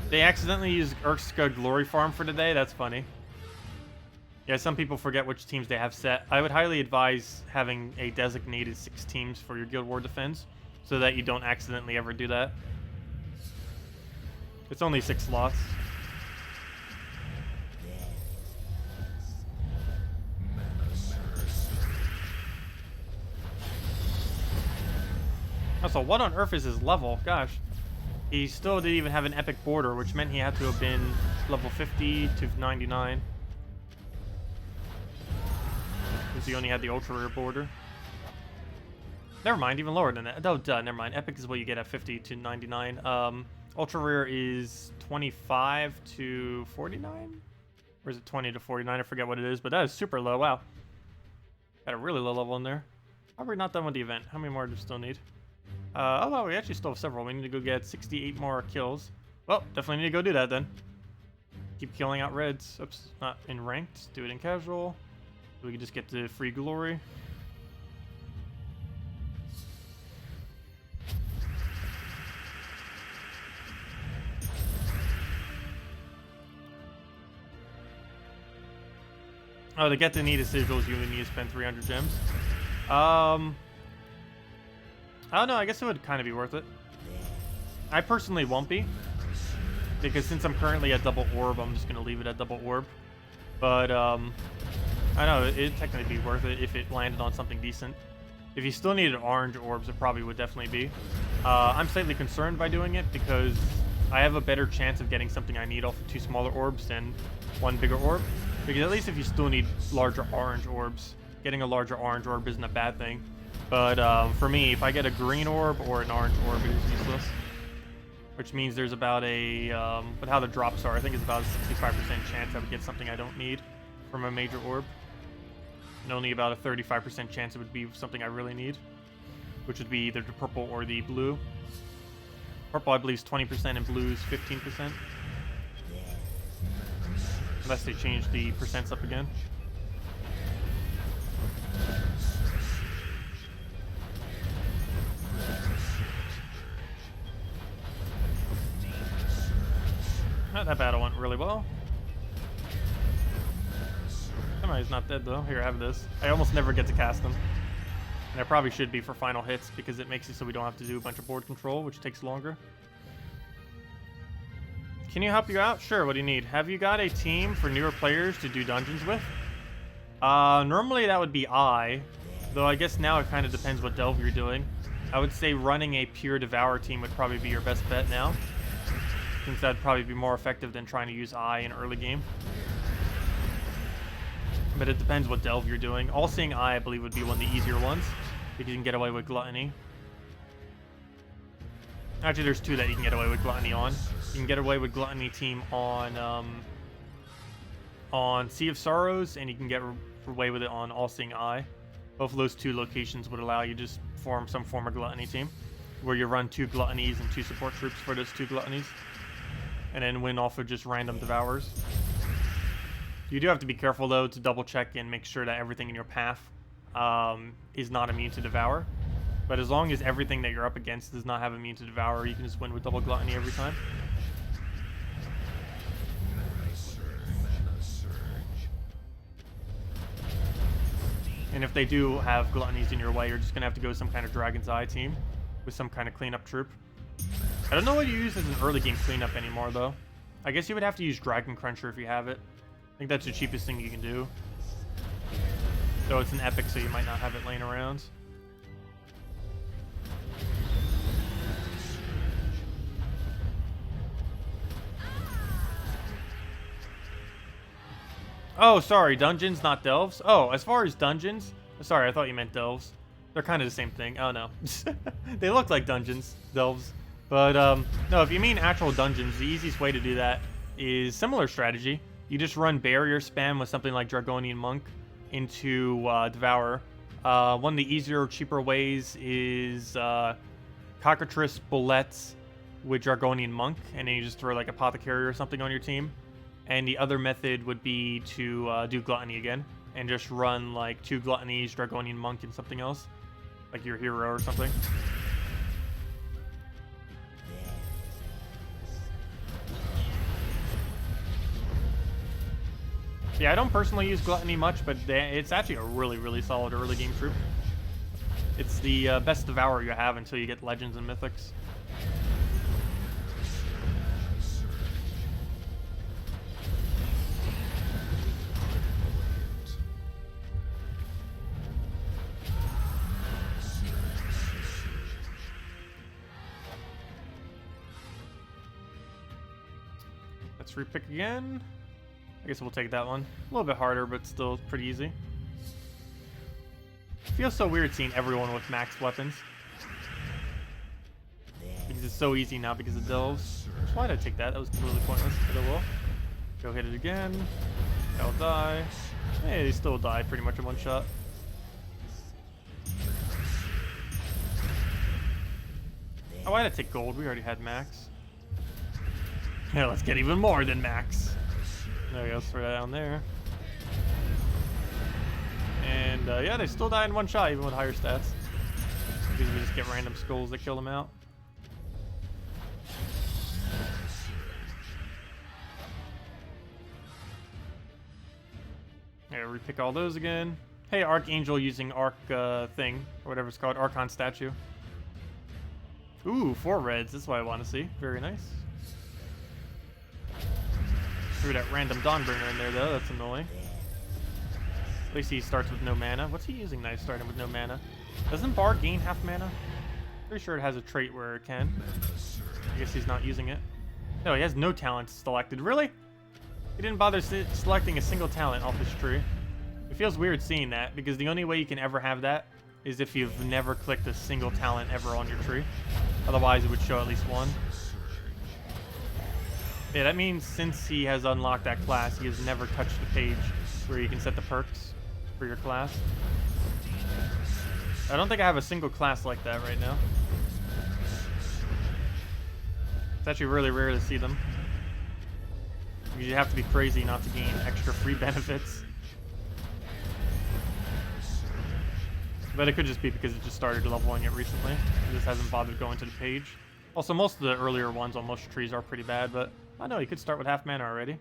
They accidentally used Urska Glory Farm for today. That's funny. Yeah, some people forget which teams they have set. I would highly advise having a designated 6 teams for your Guild War defense so that you don't accidentally ever do that. It's only 6 slots. Also, what on earth is his level? Gosh. He still didn't even have an epic border, which meant he had to have been level 50 to 99. Because he only had the ultra rare border. Never mind, even lower than that. Oh, duh, never mind. Epic is what you get at 50 to 99. Ultra rare is 25 to 49? Or is it 20 to 49? I forget what it is, but that is super low. Wow. Got a really low level in there. How are we not done with the event? How many more do we still need? Oh, well, we actually still have several. We need to go get 68 more kills. Well, definitely need to go do that then. Keep killing out reds. Oops, not in ranked. Do it in casual. So we can just get the free glory. Oh, to get the needed sigils, you would need to spend 300 gems. I don't know, I guess it would kind of be worth it. I personally won't be. Because since I'm currently at double orb, I'm just going to leave it at double orb. But, I know, it'd technically be worth it if it landed on something decent. If you still needed orange orbs, it probably would definitely be. I'm slightly concerned by doing it because I have a better chance of getting something I need off of 2 smaller orbs than 1 bigger orb. Because at least if you still need larger orange orbs, getting a larger orange orb isn't a bad thing. But for me, if I get a green orb or an orange orb, it is useless. Which means there's about a, with how the drops are, I think it's about a 65% chance I would get something I don't need from a major orb. And only about a 35% chance it would be something I really need. Which would be either the purple or the blue. Purple, I believe, is 20% and blue is 15%. Unless they change the percents up again. That battle went really well. Come on, he's not dead though. Here, have this. I almost never get to cast him. And I probably should be for final hits because it makes it so we don't have to do a bunch of board control, which takes longer. Can you help you out? Sure, what do you need? Have you got a team for newer players to do dungeons with? Normally that would be I. Though I guess now it kind of depends what delve you're doing. I would say running a pure Devour team would probably be your best bet now. Since that'd probably be more effective than trying to use I in early game. But it depends what delve you're doing. All-Seeing Eye, I believe, would be one of the easier ones. Because you can get away with Gluttony. Actually, there's 2 that you can get away with Gluttony on. You can get away with Gluttony team on Sea of Sorrows, and you can get away with it on All-Seeing Eye. Both of those 2 locations would allow you to just form some form of Gluttony team. Where you run 2 Gluttonies and 2 support troops for those 2 Gluttonies. And then win off of just random Devours. You do have to be careful, though, to double check and make sure that everything in your path is not immune to Devour. But as long as everything that you're up against does not have immune to Devour, you can just win with double Gluttony every time. And if they do have Gluttonies in your way, you're just going to have to go with some kind of Dragon's Eye team with some kind of cleanup troop. I don't know what you use as an early game cleanup anymore, though. I guess you would have to use Dragon Cruncher if you have it. I think that's the cheapest thing you can do. Though it's an epic, so you might not have it laying around. Oh, sorry, dungeons, not delves. Oh, as far as dungeons... Sorry, I thought you meant delves. They're kind of the same thing. Oh, no. They look like dungeons, delves. But no, if you mean actual dungeons, the easiest way to do that is similar strategy. You just run barrier spam with something like Dragonian Monk into Devourer. One of the easier, cheaper ways is Cockatrice Bullets with Dragonian Monk, and then you just throw like Apothecary or something on your team. And the other method would be to do Gluttony again, and just run like 2 Gluttonies, Dragonian Monk, and something else, like your hero or something. Yeah, I don't personally use Gluttony much, but it's actually a really, really solid early game troop. It's the best Devourer you have until you get Legends and Mythics. Let's repick again. I guess we'll take that one. A little bit harder, but still pretty easy. It feels so weird seeing everyone with maxed weapons. Because it's so easy now because of delves. Why did I take that? That was completely pointless, but I will. Go hit it again. That'll die. Hey, they still die pretty much in one shot. Oh, why did I take gold? We already had max. Yeah, let's get even more than max. There we go, throw that down there. And yeah, they still die in one shot even with higher stats. Because we just get random skulls that kill them out. Yeah, repick all those again. Hey, Archangel using Arc thing, or whatever it's called, Archon statue. Ooh, 4 reds, that's what I want to see. Very nice. Threw that random Dawnbringer in there though, that's annoying. At least he starts with no mana. What's he using now starting with no mana? Doesn't Bar gain half mana? Pretty sure it has a trait where it can. I guess he's not using it. No, he has no talents selected. Really? He didn't bother selecting a single talent off this tree. It feels weird seeing that, because the only way you can ever have that is if you've never clicked a single talent ever on your tree. Otherwise, it would show at least one. Yeah, that means since he has unlocked that class, he has never touched the page where you can set the perks for your class. I don't think I have a single class like that right now. It's actually really rare to see them. You have to be crazy not to gain extra free benefits. But it could just be because it just started leveling it recently. It just hasn't bothered going to the page. Also, most of the earlier ones on most trees are pretty bad, but I know he could start with half mana already.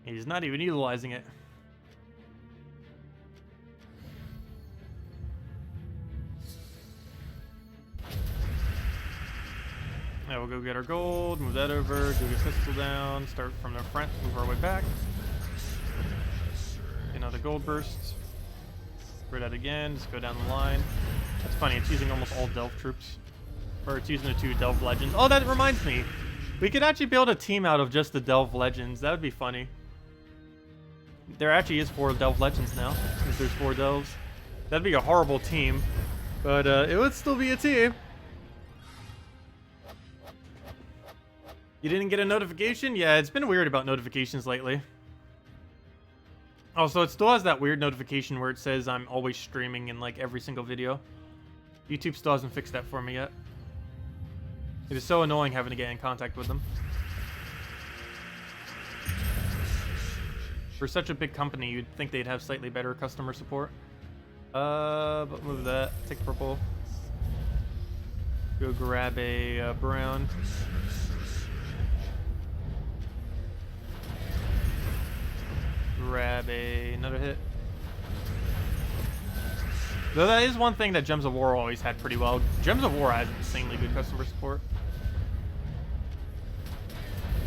He's not even utilizing it. Now we'll go get our gold, move that over, do a pistol down, start from the front, move our way back. Another gold burst. Throw that again, just go down the line. That's funny, it's using almost all Delve troops. Or it's using the 2 Delve Legends. Oh, that reminds me. We could actually build a team out of just the Delve Legends. That would be funny. There actually is 4 Delve Legends now, because there's 4 Delves. That'd be a horrible team, but it would still be a team. You didn't get a notification? Yeah, it's been weird about notifications lately. Also, it still has that weird notification where it says I'm always streaming in like every single video. YouTube still hasn't fixed that for me yet. It is so annoying having to get in contact with them. For such a big company, you'd think they'd have slightly better customer support. But move that. Take purple. Go grab a brown. Grab another hit. Though that is one thing that Gems of War always had pretty well. Gems of War has insanely good customer support.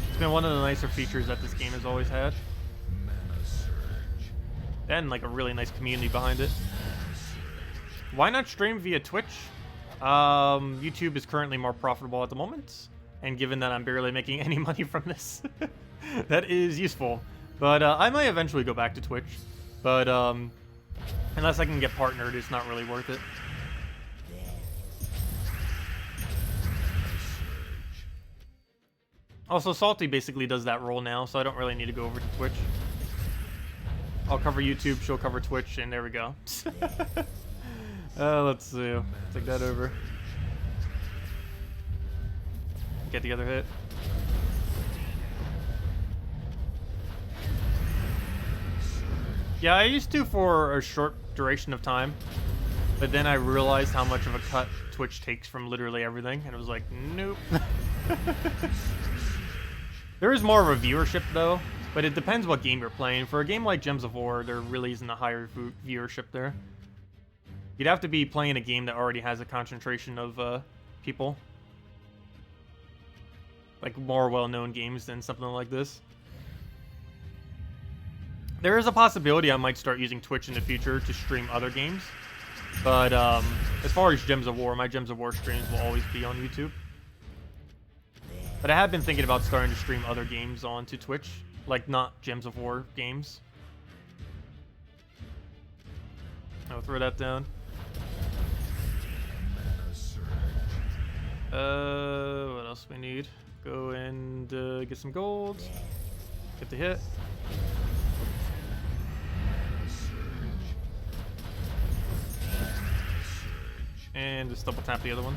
It's been one of the nicer features that this game has always had. And like a really nice community behind it. Why not stream via Twitch? YouTube is currently more profitable at the moment. And given that I'm barely making any money from this, that is useful. But I might eventually go back to Twitch. But unless I can get partnered, it's not really worth it. Also, Salty basically does that role now, so I don't really need to go over to Twitch. I'll cover YouTube, she'll cover Twitch, and there we go. Let's see. Take that over. Get the other hit. Yeah, I used to for a short duration of time, but then I realized how much of a cut Twitch takes from literally everything, and it was like, nope. There is more of a viewership, though, but it depends what game you're playing. For a game like Gems of War, there really isn't a higher viewership there. You'd have to be playing a game that already has a concentration of people. Like more well-known games than something like this. There is a possibility I might start using Twitch in the future to stream other games. But as far as Gems of War, my Gems of War streams will always be on YouTube. But I have been thinking about starting to stream other games onto Twitch. Like, not Gems of War games. I'll throw that down. What else we need? Go and get some gold. Get the hit. And just double tap the other one.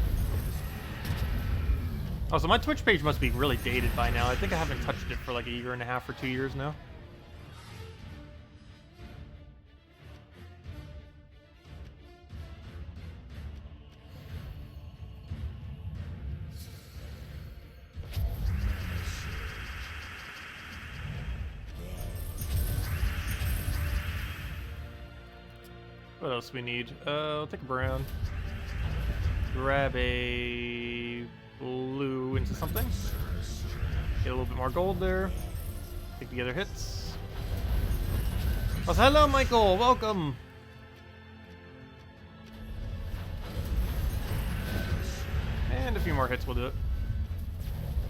Oh, so my Twitch page must be really dated by now. I think I haven't touched it for like 1.5 years or 2 years now. What else we need? I'll take a brown. Grab a blue into something. Get a little bit more gold there. Take the other hits. Oh, hello, Michael. Welcome. And a few more hits will do it.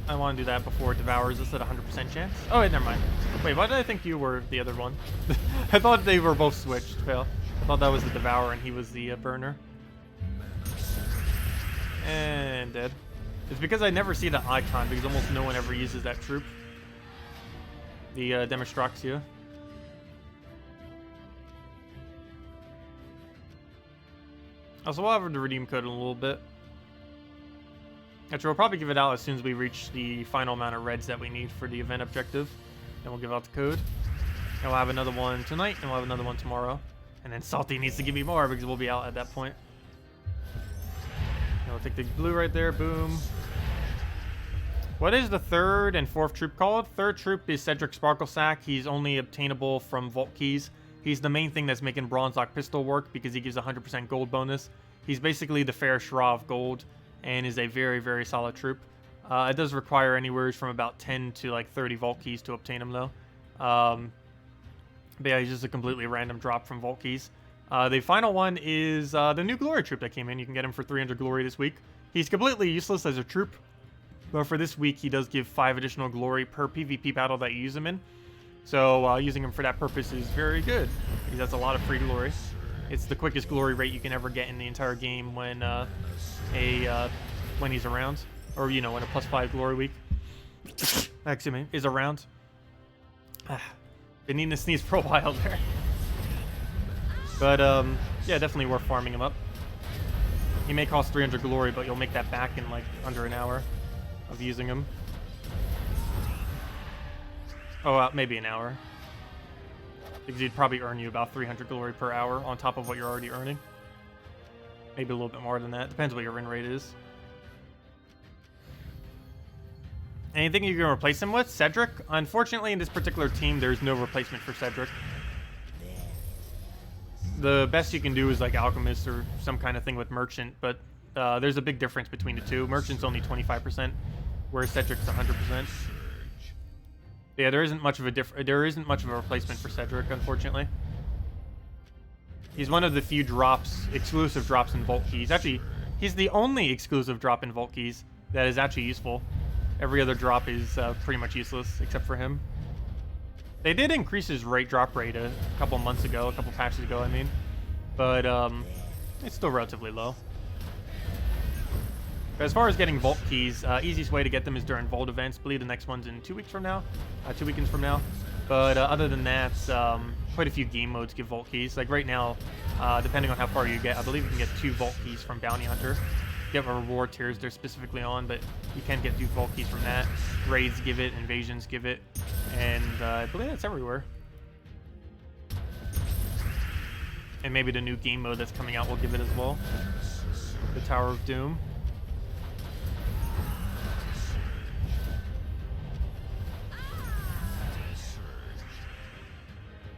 I want to do that before it devours us at 100% chance. Oh, wait, never mind. Wait, why did I think you were the other one? I thought they were both switched. Fail. I thought that was the devourer and he was the burner. And dead. It's because I never see the icon because almost no one ever uses that troop. The Demonstraxia. Also, we'll have the redeem code in a little bit. Actually, we'll probably give it out as soon as we reach the final amount of reds that we need for the event objective. Then we'll give out the code. And we'll have another one tonight, and we'll have another one tomorrow. And then Salty needs to give me more because we'll be out at that point. We'll take the blue right there, boom. What is the third and fourth troop called? Third troop is Cedric Sparklesack. He's only obtainable from Vault Keys. He's the main thing that's making Bronze Lock Pistol work because he gives 100% gold bonus. He's basically the fair Shra of gold and is a very, very solid troop. It does require anywhere from about 10 to like 30 Vault Keys to obtain him though. But yeah, he's just a completely random drop from Vault Keys. The final one is the new Glory troop that came in. You can get him for 300 Glory this week. He's completely useless as a troop, but for this week he does give 5 additional Glory per PvP battle that you use him in. So using him for that purpose is very good because that's a lot of free Glory. It's the quickest Glory rate you can ever get in the entire game when when he's around, or you know, when a +5 Glory week excuse me, is around. Been needing to sneeze for a while there. But, yeah, definitely worth farming him up. He may cost 300 Glory, but you'll make that back in, like, under an hour of using him. Oh, maybe an hour. Because he'd probably earn you about 300 Glory per hour on top of what you're already earning. Maybe a little bit more than that. Depends what your win rate is. Anything you can replace him with? Cedric? Unfortunately, in this particular team, there's no replacement for Cedric. The best you can do is like Alchemist or some kind of thing with Merchant, but there's a big difference between the two. Merchant's only 25%, whereas Cedric's 100%. Yeah, there isn't much of a replacement for Cedric, unfortunately. He's one of the few exclusive drops in Vault Keys. Actually, he's the only exclusive drop in Vault Keys that is actually useful. Every other drop is pretty much useless, except for him. They did increase his drop rate a couple months ago, a couple patches ago, I mean. But it's still relatively low. As far as getting vault keys, easiest way to get them is during vault events. I believe the next one's in 2 weeks from now, 2 weekends from now. But other than that, quite a few game modes give vault keys. Like right now, depending on how far you get, I believe you can get 2 vault keys from Bounty Hunter. You have a reward tiers they're specifically on, but you can get 2 vault keys from that. Raids give it, invasions give it, and I believe that's everywhere. And maybe the new game mode that's coming out will give it as well. The Tower of Doom.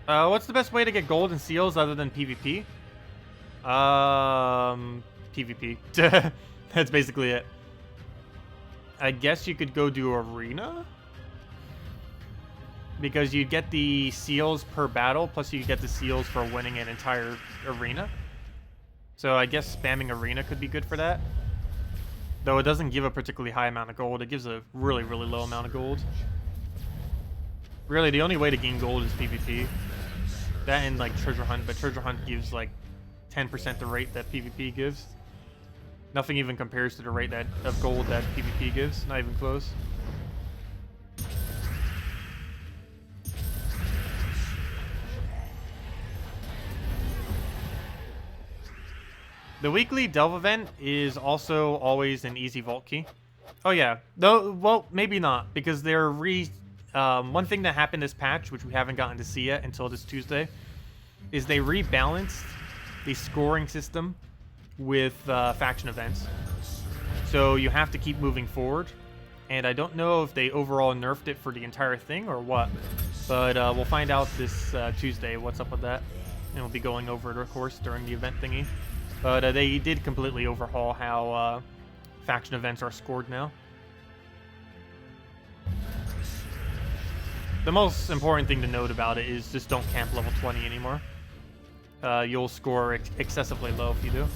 What's the best way to get gold and seals other than PvP? PvP. That's basically it. I guess you could go do arena? Because you'd get the seals per battle, plus you get the seals for winning an entire arena. So I guess spamming arena could be good for that. Though it doesn't give a particularly high amount of gold. It gives a really, really low amount of gold. Really, the only way to gain gold is PvP. That and, like, Treasure Hunt, but Treasure Hunt gives, like, 10% the rate that PvP gives. Nothing even compares to the rate of gold that PvP gives. Not even close. The weekly Delve event is also always an easy vault key. Oh yeah, no, well, maybe not, because they're one thing that happened this patch, which we haven't gotten to see yet until this Tuesday, is they rebalanced the scoring system with faction events. So you have to keep moving forward, and I don't know if they overall nerfed it for the entire thing or what, but we'll find out this Tuesday what's up with that, and we'll be going over it, of course, during the event thingy. But they did completely overhaul how faction events are scored now. The most important thing to note about it is just don't camp level 20 anymore. You'll score excessively low if you do.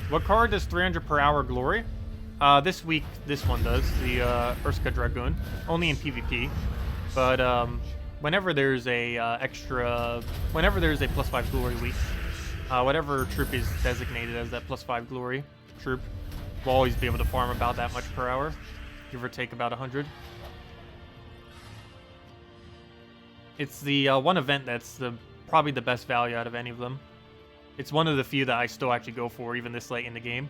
What card does 300 per hour glory? This week, this one does, the Urska Dragoon, only in PvP. But whenever there's a whenever there's a +5 glory week, whatever troop is designated as that +5 glory troop will always be able to farm about that much per hour, give or take about 100. It's the one event that's probably the best value out of any of them. It's one of the few that I still actually go for, even this late in the game.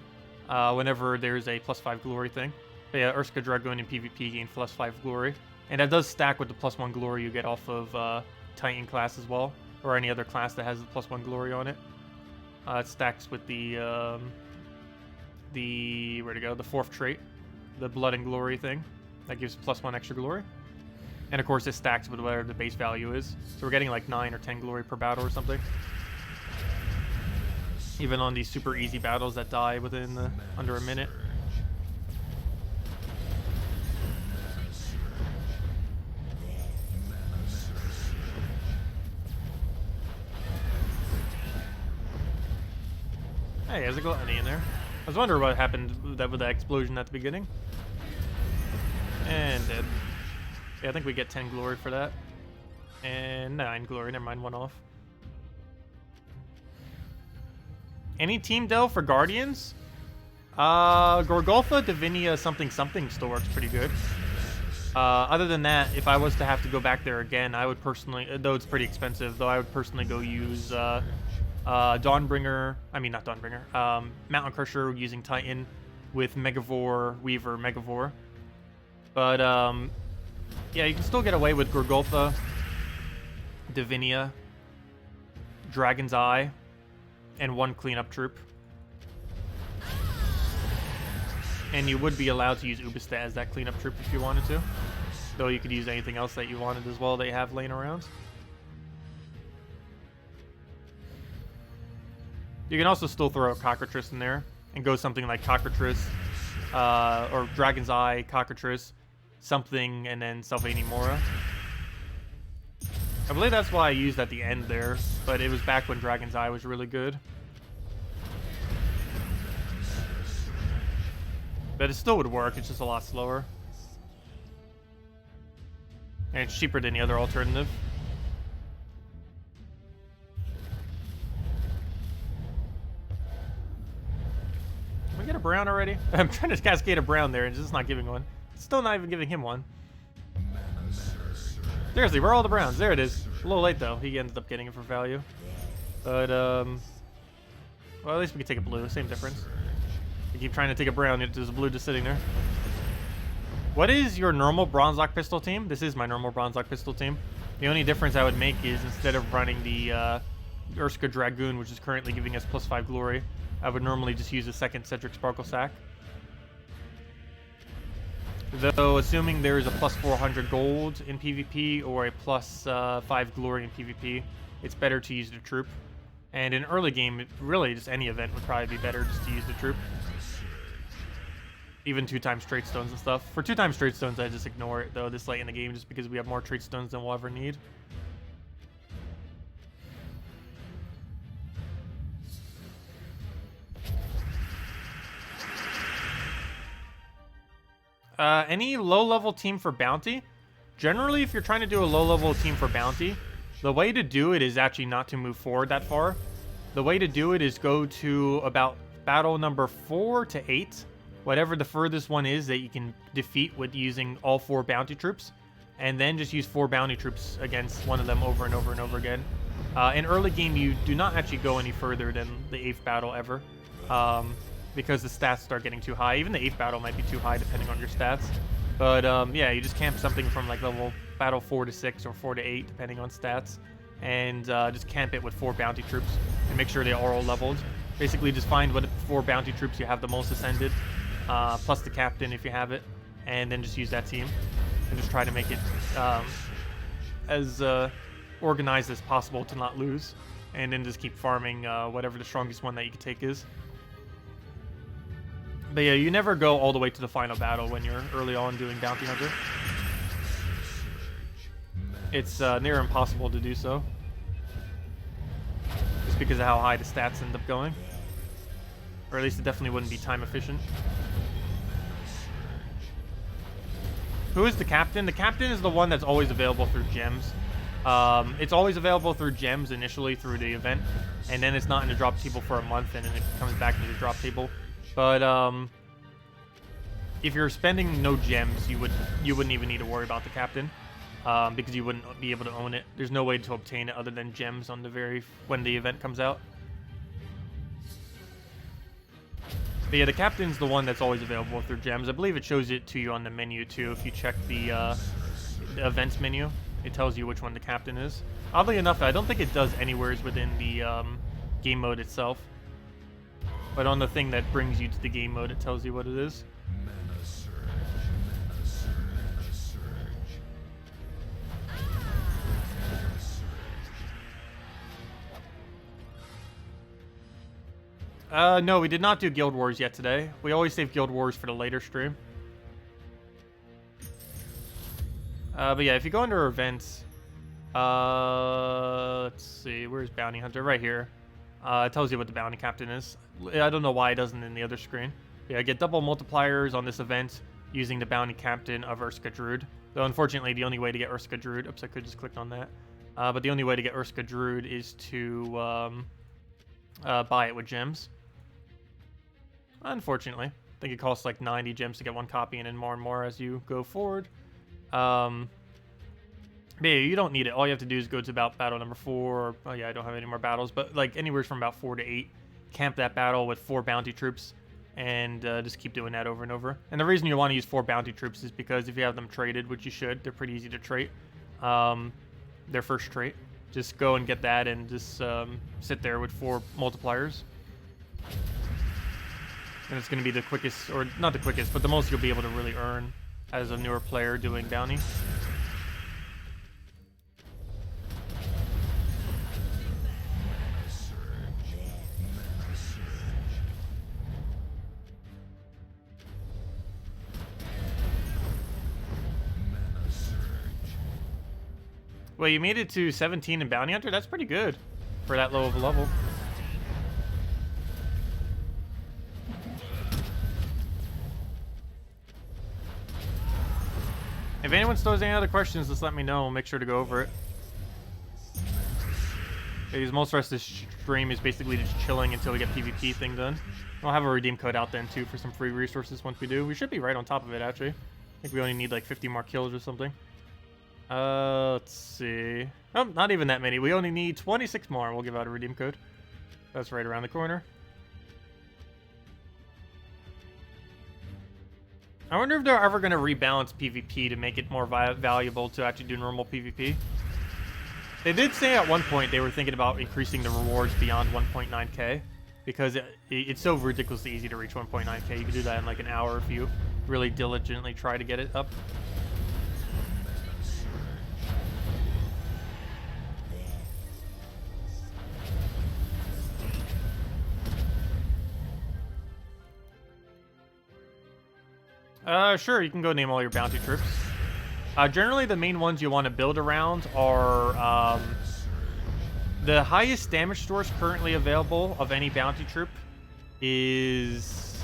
Whenever there's a +5 glory thing. But yeah, Urska Dragoon in PvP gain +5 glory. And that does stack with the +1 glory you get off of Titan class as well, or any other class that has the +1 glory on it. It stacks with the where'd it go? The 4th trait, the Blood and Glory thing, that gives +1 extra glory. And of course, it stacks with whatever the base value is. So we're getting like 9 or 10 glory per battle or something. Even on these super easy battles that die within under a minute. Hey, there's a gluttony in there. I was wondering what happened with that explosion at the beginning. And dead. Yeah, I think we get 10 glory for that. And 9 glory, never mind, 1 off. Any team delve for Guardians? Gorgolfa, Divinia, something still works pretty good. Other than that, if I was to have to go back there again, I would personally, though it's pretty expensive, though I would personally go use Dawnbringer, not Dawnbringer, Mountain Crusher using Titan with Megavore, Weaver, Megavore. But, yeah, you can still get away with Gorgolfa, Divinia, Dragon's Eye, and 1 cleanup troop. And you would be allowed to use Ubistat as that cleanup troop if you wanted to. Though you could use anything else that you wanted as well that you have laying around. You can also still throw a Cockatrice in there and go something like Cockatrice, or Dragon's Eye, Cockatrice, something, and then Sylvania Mora. I believe that's why I used at the end there, but it was back when Dragon's Eye was really good. But it still would work, it's just a lot slower. And it's cheaper than the other alternative. get a brown already? I'm trying to cascade a brown there and it's just not giving one. Still not even giving him one. Seriously, where are all the browns? There it is. A little late though. He ended up getting it for value. But, well, at least we can take a blue. Same difference. You keep trying to take a brown, there's a blue just sitting there. What is your normal Bronze Lock Pistol team? This is my normal Bronze Lock Pistol team. The only difference I would make is instead of running the Urska Dragoon, which is currently giving us +5 glory, I would normally just use a second Cedric Sparkle Sack. Though, assuming there is a +400 gold in PvP or a +5 glory in PvP, it's better to use the troop. And in early game, really just any event would probably be better just to use the troop. Even 2x trait stones and stuff. For 2x trait stones, I just ignore it though this late in the game just because we have more trait stones than we'll ever need. Any low-level team for bounty? Generally, if you're trying to do a low-level team for bounty, the way to do it is actually not to move forward that far. The way to do it is go to about battle number 4 to 8, whatever the furthest one is that you can defeat with using all 4 bounty troops, and then just use 4 bounty troops against one of them over and over and over again. In early game, you do not actually go any further than the 8th battle ever. Because the stats start getting too high. Even the 8th battle might be too high depending on your stats. But yeah, you just camp something from like level battle 4 to 6 or 4 to 8 depending on stats. And just camp it with 4 bounty troops and make sure they are all leveled. Basically just find what 4 bounty troops you have the most ascended, plus the captain if you have it, and then just use that team. And just try to make it as organized as possible to not lose. And then just keep farming whatever the strongest one that you can take is. But yeah, you never go all the way to the final battle when you're early on doing Bounty Hunter. It's near impossible to do so. Just because of how high the stats end up going. Or at least it definitely wouldn't be time efficient. Who is the captain? The captain is the one that's always available through gems. It's always available through gems initially through the event. And then it's not in the drop table for a month and then it comes back to the drop table. But if you're spending no gems, you wouldn't even need to worry about the captain, because you wouldn't be able to own it. There's no way to obtain it other than gems on the when the event comes out. But yeah, the captain's the one that's always available through gems. I believe it shows it to you on the menu too. If you check the events menu, it tells you which one the captain is. Oddly enough, I don't think it does anywhere within the game mode itself. But on the thing that brings you to the game mode, it tells you what it is. No, we did not do Guild Wars yet today. We always save Guild Wars for the later stream. But yeah, if you go under events, let's see, where's Bounty Hunter? Right here. It tells you what the bounty captain is. I don't know why it doesn't in the other screen. Yeah, I get double multipliers on this event using the bounty captain of Urska Druid. Though unfortunately, the only way to get Urska Druid, oops, I could just click on that. But the only way to get Urska Druid is to buy it with gems. Unfortunately, I think it costs like 90 gems to get 1 copy, and then more as you go forward. But yeah, you don't need it. All you have to do is go to about battle number 4. Or, oh yeah, I don't have any more battles, but like anywhere from about 4 to 8. Camp that battle with 4 bounty troops, and just keep doing that over and over. And the reason you want to use 4 bounty troops is because if you have them traded, which you should, they're pretty easy to trait. Their first trait. Just go and get that and just sit there with 4 multipliers. And it's going to be the quickest, or not the quickest, but the most you'll be able to really earn as a newer player doing bounty. Well, you made it to 17 in Bounty Hunter? That's pretty good for that low of a level. If anyone still has any other questions, just let me know. I'll make sure to go over it. Because most of the rest of this stream is basically just chilling until we get PvP thing done. I'll have a redeem code out then too for some free resources once we do. We should be right on top of it actually. I think we only need like 50 more kills or something. Let's see. Oh, not even that many. We only need 26 more. We'll give out a redeem code. That's right around the corner. I wonder if they're ever going to rebalance PvP to make it more valuable to actually do normal PvP. They did say at one point they were thinking about increasing the rewards beyond 1.9k because it's so ridiculously easy to reach 1.9k. You can do that in like an hour if you really diligently try to get it up. Sure, you can go name all your bounty troops. Generally, the main ones you want to build around are the highest damage source currently available of any bounty troop is...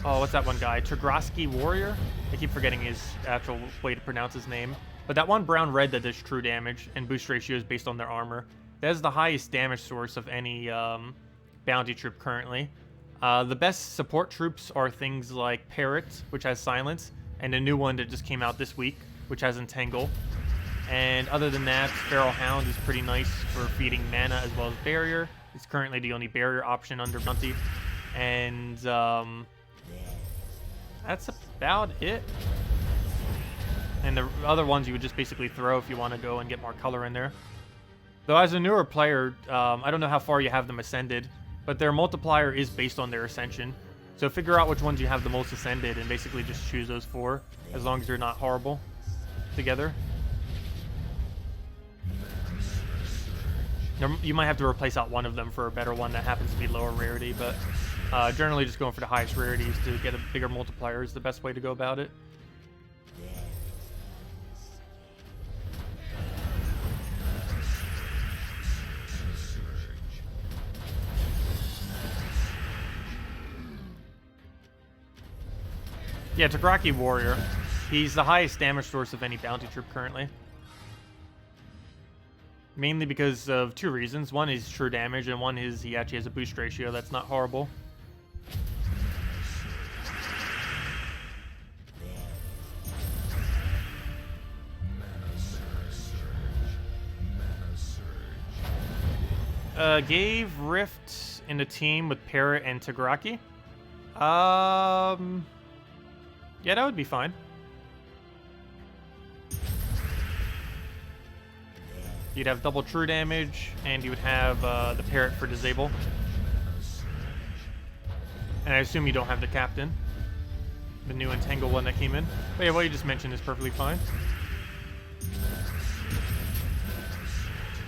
Oh, what's that one guy? Tegrasky Warrior? I keep forgetting his actual way to pronounce his name. But that one brown-red that does true damage and boost ratios based on their armor. That is the highest damage source of any bounty troop currently. The best support troops are things like Parrot, which has Silence, and a new one that just came out this week, which has Entangle. And other than that, Feral Hound is pretty nice for feeding mana as well as Barrier. It's currently the only Barrier option under Bounty. And that's about it. And the other ones you would just basically throw if you want to go and get more color in there. Though as a newer player, I don't know how far you have them ascended, but their multiplier is based on their ascension. So figure out which ones you have the most ascended and basically just choose those 4, as long as they're not horrible together. You might have to replace out one of them for a better one that happens to be lower rarity, but generally just going for the highest rarities to get a bigger multiplier is the best way to go about it. Yeah, Tegrasky Warrior. He's the highest damage source of any bounty troop currently. Mainly because of 2 reasons. One is true damage, and one is he actually has a boost ratio that's not horrible. Gave Rift in the team with Parrot and Tegrasky. Yeah, that would be fine. You'd have double true damage, and you would have the Parrot for disable. And I assume you don't have the Captain. The new Entangle one that came in. But yeah, what you just mentioned is perfectly fine.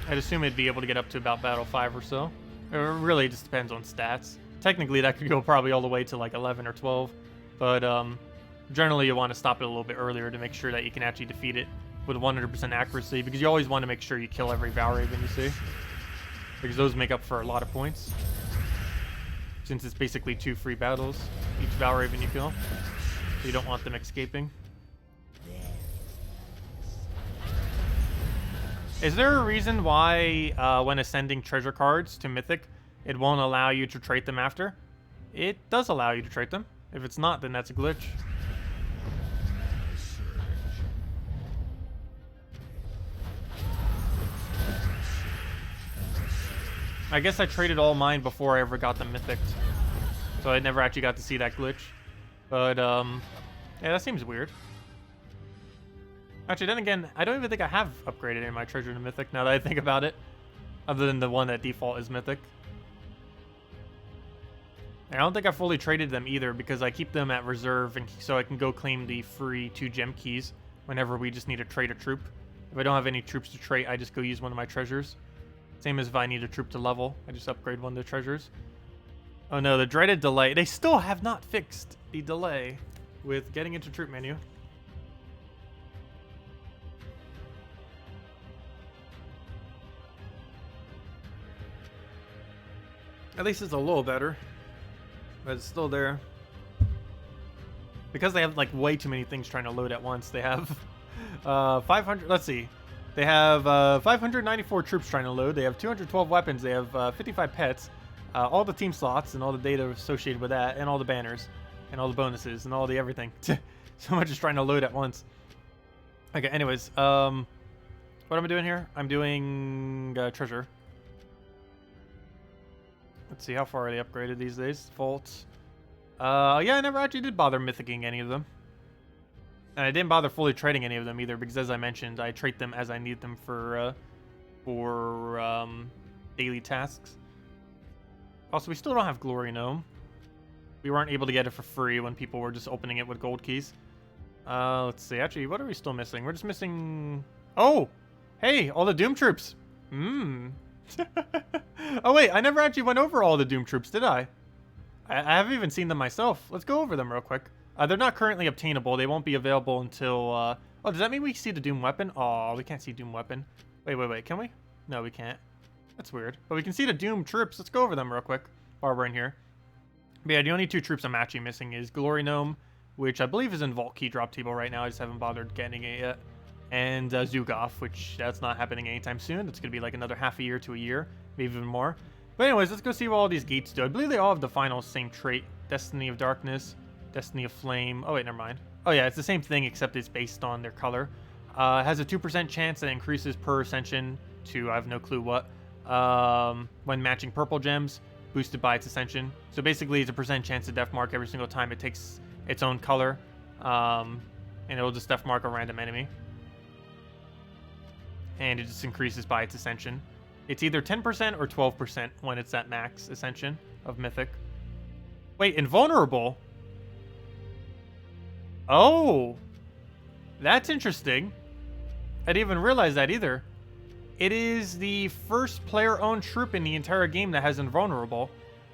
I'd assume it'd be able to get up to about Battle 5 or so. It really just depends on stats. Technically, that could go probably all the way to like 11 or 12. But generally, you want to stop it a little bit earlier to make sure that you can actually defeat it with 100% accuracy, because you always want to make sure you kill every Valraven you see, because those make up for a lot of points, since it's basically 2 free battles each Valraven you kill, so you don't want them escaping. Is there a reason why when ascending treasure cards to Mythic, it won't allow you to trait them after? It does allow you to trait them. If it's not, then that's a glitch. I guess I traded all mine before I ever got them mythic, so I never actually got to see that glitch. But yeah, that seems weird. Actually, then again, I don't even think I have upgraded any of my treasure to mythic now that I think about it, other than the one that default is mythic. And I don't think I fully traded them either, because I keep them at reserve, and so I can go claim the free 2 gem keys whenever we just need to trade a troop. If I don't have any troops to trade, I just go use one of my treasures. Same as if I need a troop to level, I just upgrade one of the treasures. Oh no, the dreaded delay. They still have not fixed the delay with getting into troop menu. At least it's a little better, but it's still there. Because they have like way too many things trying to load at once. They have 500, let's see. They have 594 troops trying to load. They have 212 weapons. They have 55 pets. All the team slots and all the data associated with that, and all the banners, and all the bonuses, and all the everything. So much is trying to load at once. Okay, anyways, what am I doing here? I'm doing treasure. Let's see, how far are they upgraded these days? Vaults. Yeah, I never actually did bother mythicking any of them. And I didn't bother fully trading any of them either, because as I mentioned, I trade them as I need them for daily tasks. Also, we still don't have Glory Gnome. We weren't able to get it for free when people were just opening it with gold keys. Let's see. Actually, what are we still missing? We're just missing... Oh! Hey, all the Doom troops! Oh, wait. I never actually went over all the Doom troops, did I? I haven't even seen them myself. Let's go over them real quick. They're not currently obtainable. They won't be available until... Oh, does that mean we see the Doom weapon? Oh, we can't see Doom weapon. Wait. Can we? No, we can't. That's weird. But we can see the Doom troops. Let's go over them real quick while we're in here. But yeah, the only 2 troops I'm actually missing is Glory Gnome, which I believe is in Vault Key drop table right now. I just haven't bothered getting it yet. And Zugoff, which that's not happening anytime soon. That's going to be like another half a year to a year, maybe even more. But anyways, let's go see what all these gates do. I believe they all have the final same trait. Destiny of Darkness, Destiny of Flame. Oh, wait, never mind. Oh, yeah, it's the same thing, except it's based on their color. It has a 2% chance that increases per ascension to I have no clue what. When matching purple gems, boosted by its ascension. So basically, it's a % chance to death mark every single time it takes its own color. And it'll just death mark a random enemy. And it just increases by its ascension. It's either 10% or 12% when it's at max ascension of Mythic. Wait, invulnerable? Oh! That's interesting. I didn't even realize that either. It is the first player-owned troop in the entire game that has invulnerable,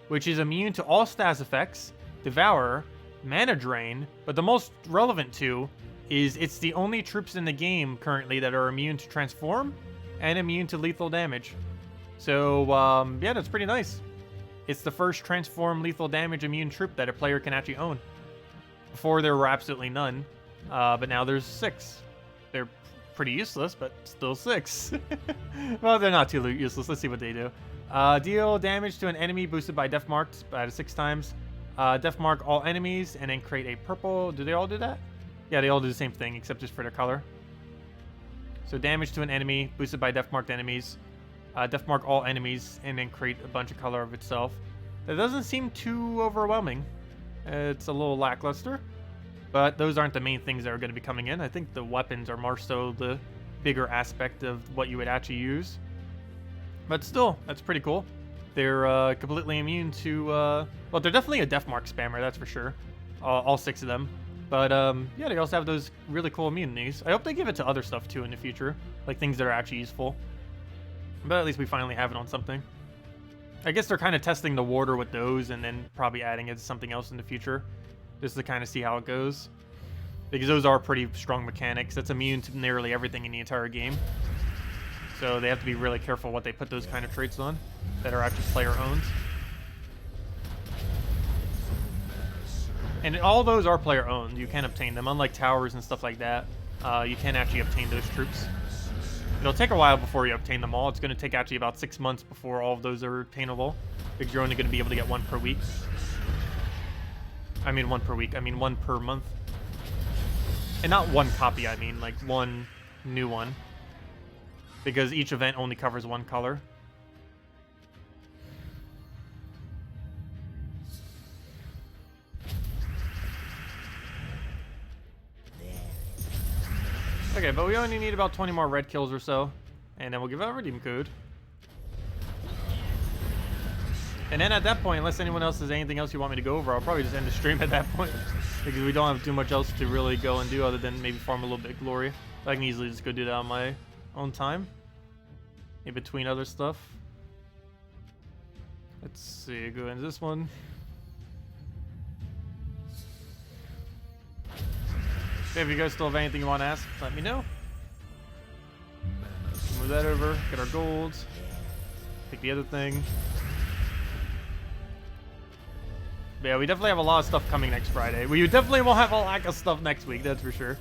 which is immune to all stats effects, Devour, Mana Drain, but the most relevant two is it's the only troops in the game currently that are immune to transform and immune to lethal damage. So, yeah, that's pretty nice. It's the first transform lethal damage immune troop that a player can actually own. Before there were absolutely none, but now there's 6. They're pretty useless, but still 6. Well, they're not too useless. Let's see what they do. Deal damage to an enemy boosted by Death Marked by 6 times. Death Mark all enemies and then create a purple. Do they all do that? Yeah, they all do the same thing except just for their color. So damage to an enemy boosted by Death Marked enemies. Death Mark all enemies and then create a bunch of color of itself. That doesn't seem too overwhelming. It's a little lackluster. But those aren't the main things that are going to be coming in. I think the weapons are more so the bigger aspect of what you would actually use. But still, that's pretty cool. They're completely immune to... well, they're definitely a Death Mark spammer, that's for sure. All 6 of them. But, yeah, they also have those really cool immunities. I hope they give it to other stuff, too, in the future. Like, things that are actually useful. But at least we finally have it on something. I guess they're kind of testing the water with those and then probably adding it to something else in the future. Just to kind of see how it goes. Because those are pretty strong mechanics. That's immune to nearly everything in the entire game. So they have to be really careful what they put those kind of traits on that are actually player-owned. And all those are player-owned. You can obtain them. Unlike towers and stuff like that, you can actually obtain those troops. It'll take a while before you obtain them all. It's going to take actually about 6 months before all of those are obtainable. Because you're only going to be able to get 1 per week. I mean 1 per week. I mean 1 per month. And not 1 copy, I mean. Like 1 new one. Because each event only covers 1 color. Okay, but we only need about 20 more red kills or so. And then we'll give out a redeem code. And then at that point, unless anyone else has anything else you want me to go over, I'll probably just end the stream at that point. Because we don't have too much else to really go and do other than maybe farm a little bit of glory. I can easily just go do that on my own time. In between other stuff. Let's see, go into this one. Okay, if you guys still have anything you want to ask, let me know. Move that over, get our golds. Take the other thing. But yeah, we definitely have a lot of stuff coming next Friday. We definitely won't have a lack of stuff next week, that's for sure.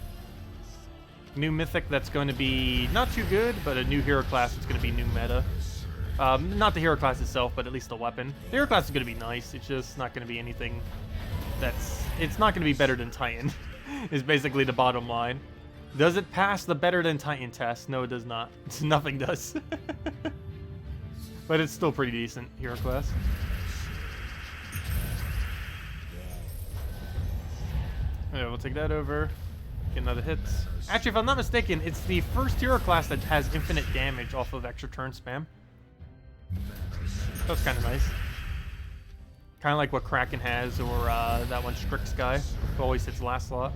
New mythic that's going to be not too good, but a new hero class that's going to be new meta. Not the hero class itself, but at least the weapon. The hero class is going to be nice. It's just not going to be anything that's... It's not going to be better than Titan, is basically the bottom line. Does it pass the better than Titan test? No, it does not. Nothing does. But it's still pretty decent hero class. Yeah, we'll take that over. Get another hit. Actually, if I'm not mistaken, it's the first hero class that has infinite damage off of extra turn spam. That's kind of nice. Kind of like what Kraken has, or that one Strix guy, who always hits last slot.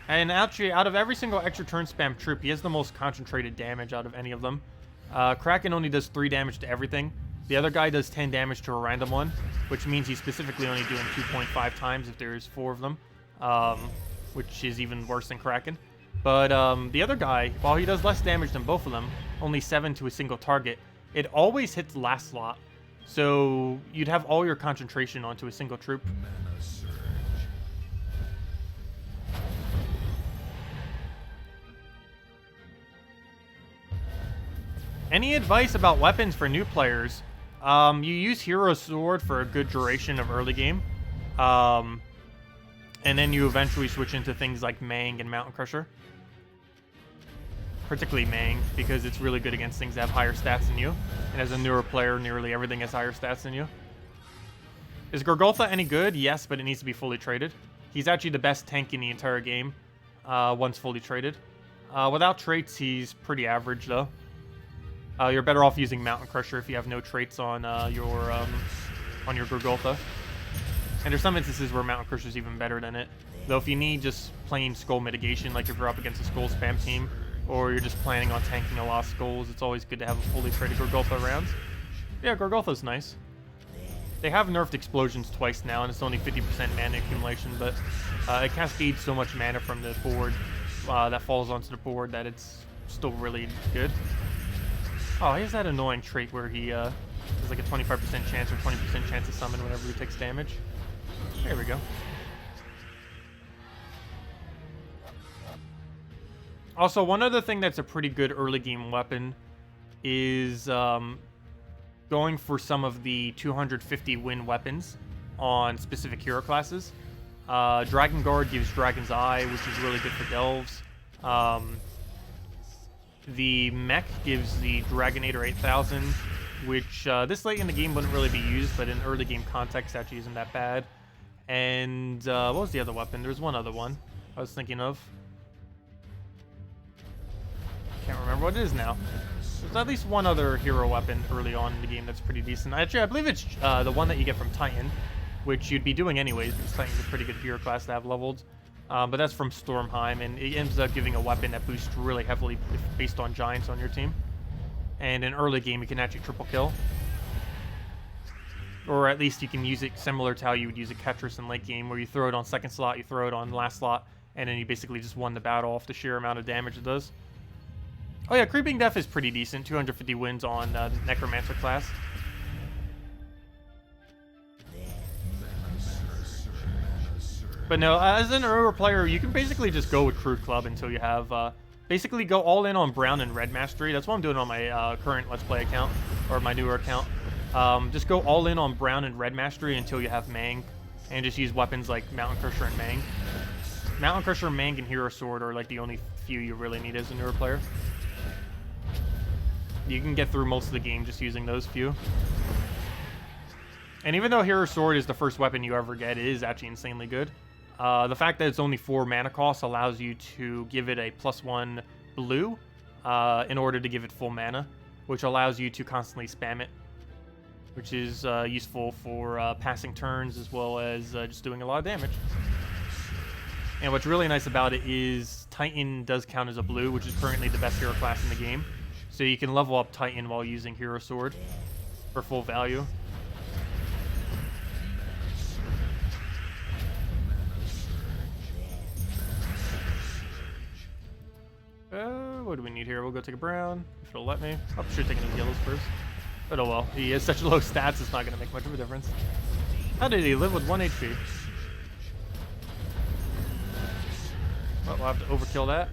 And actually, out of every single extra turn spam troop, he has the most concentrated damage out of any of them. Kraken only does 3 damage to everything. The other guy does 10 damage to a random one, which means he's specifically only doing 2.5 times if there's 4 of them, which is even worse than Kraken. But the other guy, while he does less damage than both of them, only 7 to a single target, it always hits last slot. So you'd have all your concentration onto a single troop. Any advice about weapons for new players? You use Hero Sword for a good duration of early game. And then you eventually switch into things like Mang and Mountain Crusher. Particularly Mang, because it's really good against things that have higher stats than you. And as a newer player, nearly everything has higher stats than you. Is Gorgoltha any good? Yes, but it needs to be fully traded. He's actually the best tank in the entire game, once fully traded. Without traits, he's pretty average, though. You're better off using Mountain Crusher if you have no traits on your Gorgoltha. And there's some instances where Mountain Crusher is even better than it. Though if you need just plain skull mitigation, like if you're up against a skull spam team, or you're just planning on tanking a lot of skulls, it's always good to have a fully traded Gorgoltha around. Yeah, Gorgoltha's nice. They have nerfed explosions twice now, and it's only 50% mana accumulation, but it cascades so much mana from the board that falls onto the board that it's still really good. Oh, he has that annoying trait where he has like a 25% chance or 20% chance to summon whenever he takes damage. There we go. Also, one other thing that's a pretty good early game weapon is going for some of the 250 win weapons on specific hero classes. Dragon Guard gives Dragon's Eye, which is really good for Delves. The Mech gives the Dragonator 8000, which this late in the game wouldn't really be used, but in early game context actually isn't that bad. And what was the other weapon? There was one other one I was thinking of. Can't remember what it is now. There's at least one other hero weapon early on in the game that's pretty decent. Actually, I believe it's the one that you get from Titan, which you'd be doing anyways, because Titan's a pretty good hero class to have leveled. But that's from Stormheim, and it ends up giving a weapon that boosts really heavily based on giants on your team. And in early game, you can actually triple kill. Or at least you can use it similar to how you would use a Ketris in late game, where you throw it on second slot, you throw it on last slot, and then you basically just won the battle off the sheer amount of damage it does. Oh yeah, Creeping Death is pretty decent, 250 wins on the Necromancer class. But no, as an earlier player, you can basically just go with Crude Club until you have, basically go all in on Brown and Red Mastery. That's what I'm doing on my current Let's Play account, or my newer account. Just go all in on Brown and Red Mastery until you have Mang, and just use weapons like Mountain Crusher and Mang. Mountain Crusher, Mang, and Hero Sword are like the only few you really need as a newer player. You can get through most of the game just using those few. And even though Hero Sword is the first weapon you ever get, it is actually insanely good. The fact that it's only 4 mana cost allows you to give it a +1 blue in order to give it full mana, which allows you to constantly spam it, which is useful for passing turns as well as just doing a lot of damage. And what's really nice about it is Titan does count as a blue, which is currently the best hero class in the game. So you can level up Titan while using Hero Sword for full value. What do we need here? We'll go take a brown, if it'll let me. I should take those yellows first. But oh well, he has such low stats, it's not going to make much of a difference. How did he live with 1 HP? Well, we'll have to overkill that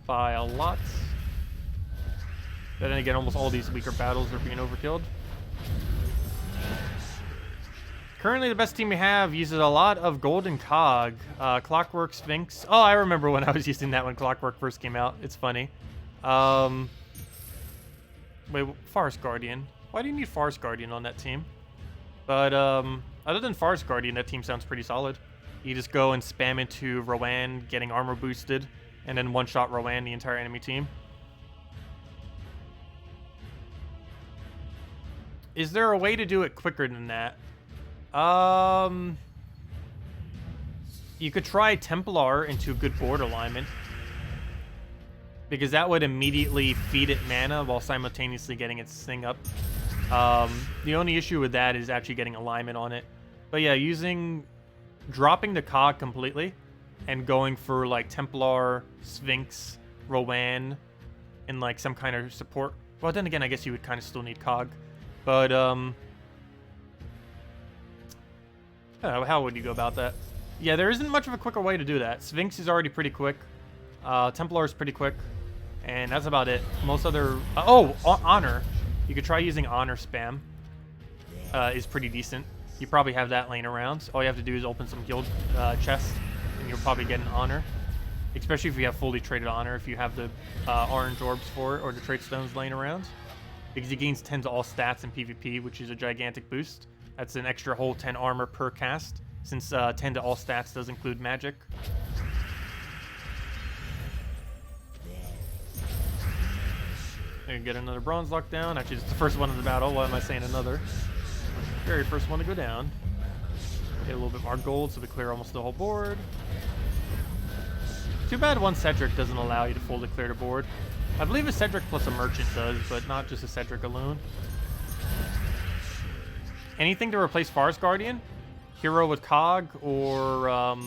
by a lot. But then again, almost all these weaker battles are being overkilled. Currently, the best team we have uses a lot of Golden Cog. Clockwork Sphinx. Oh, I remember when I was using that when Clockwork first came out. It's funny. Wait, Forest Guardian. Why do you need Forest Guardian on that team? But other than Forest Guardian, that team sounds pretty solid. You just go and spam into Rowan, getting armor boosted, and then one-shot Rowan the entire enemy team. Is there a way to do it quicker than that? You could try Templar into good board alignment, because that would immediately feed it mana while simultaneously getting its thing up. The only issue with that is actually getting alignment on it. But yeah, dropping the cog completely and going for like Templar, Sphinx, Rowan, and like some kind of support. Well, then again, I guess you would kind of still need cog. But how would you go about that? Yeah, there isn't much of a quicker way to do that. Sphinx is already pretty quick. Templar is pretty quick. And that's about it. Most other... Honor. You could try using Honor spam. Is pretty decent. You probably have that laying around. All you have to do is open some guild chests, and you'll probably get an Honor. Especially if you have fully traded Honor, if you have the orange orbs for it, or the trade stones laying around. Because he gains 10 to all stats in PvP, which is a gigantic boost. That's an extra whole 10 armor per cast, since 10 to all stats does include magic. You can get another bronze lockdown. Actually, it's the first one in the battle. Why am I saying another? Very first one to go down. Get a little bit more gold so we clear almost the whole board. Too bad one Cedric doesn't allow you to fully clear the board. I believe a Cedric plus a Merchant does, but not just a Cedric alone. Anything to replace Forest Guardian? Hero with Cog, or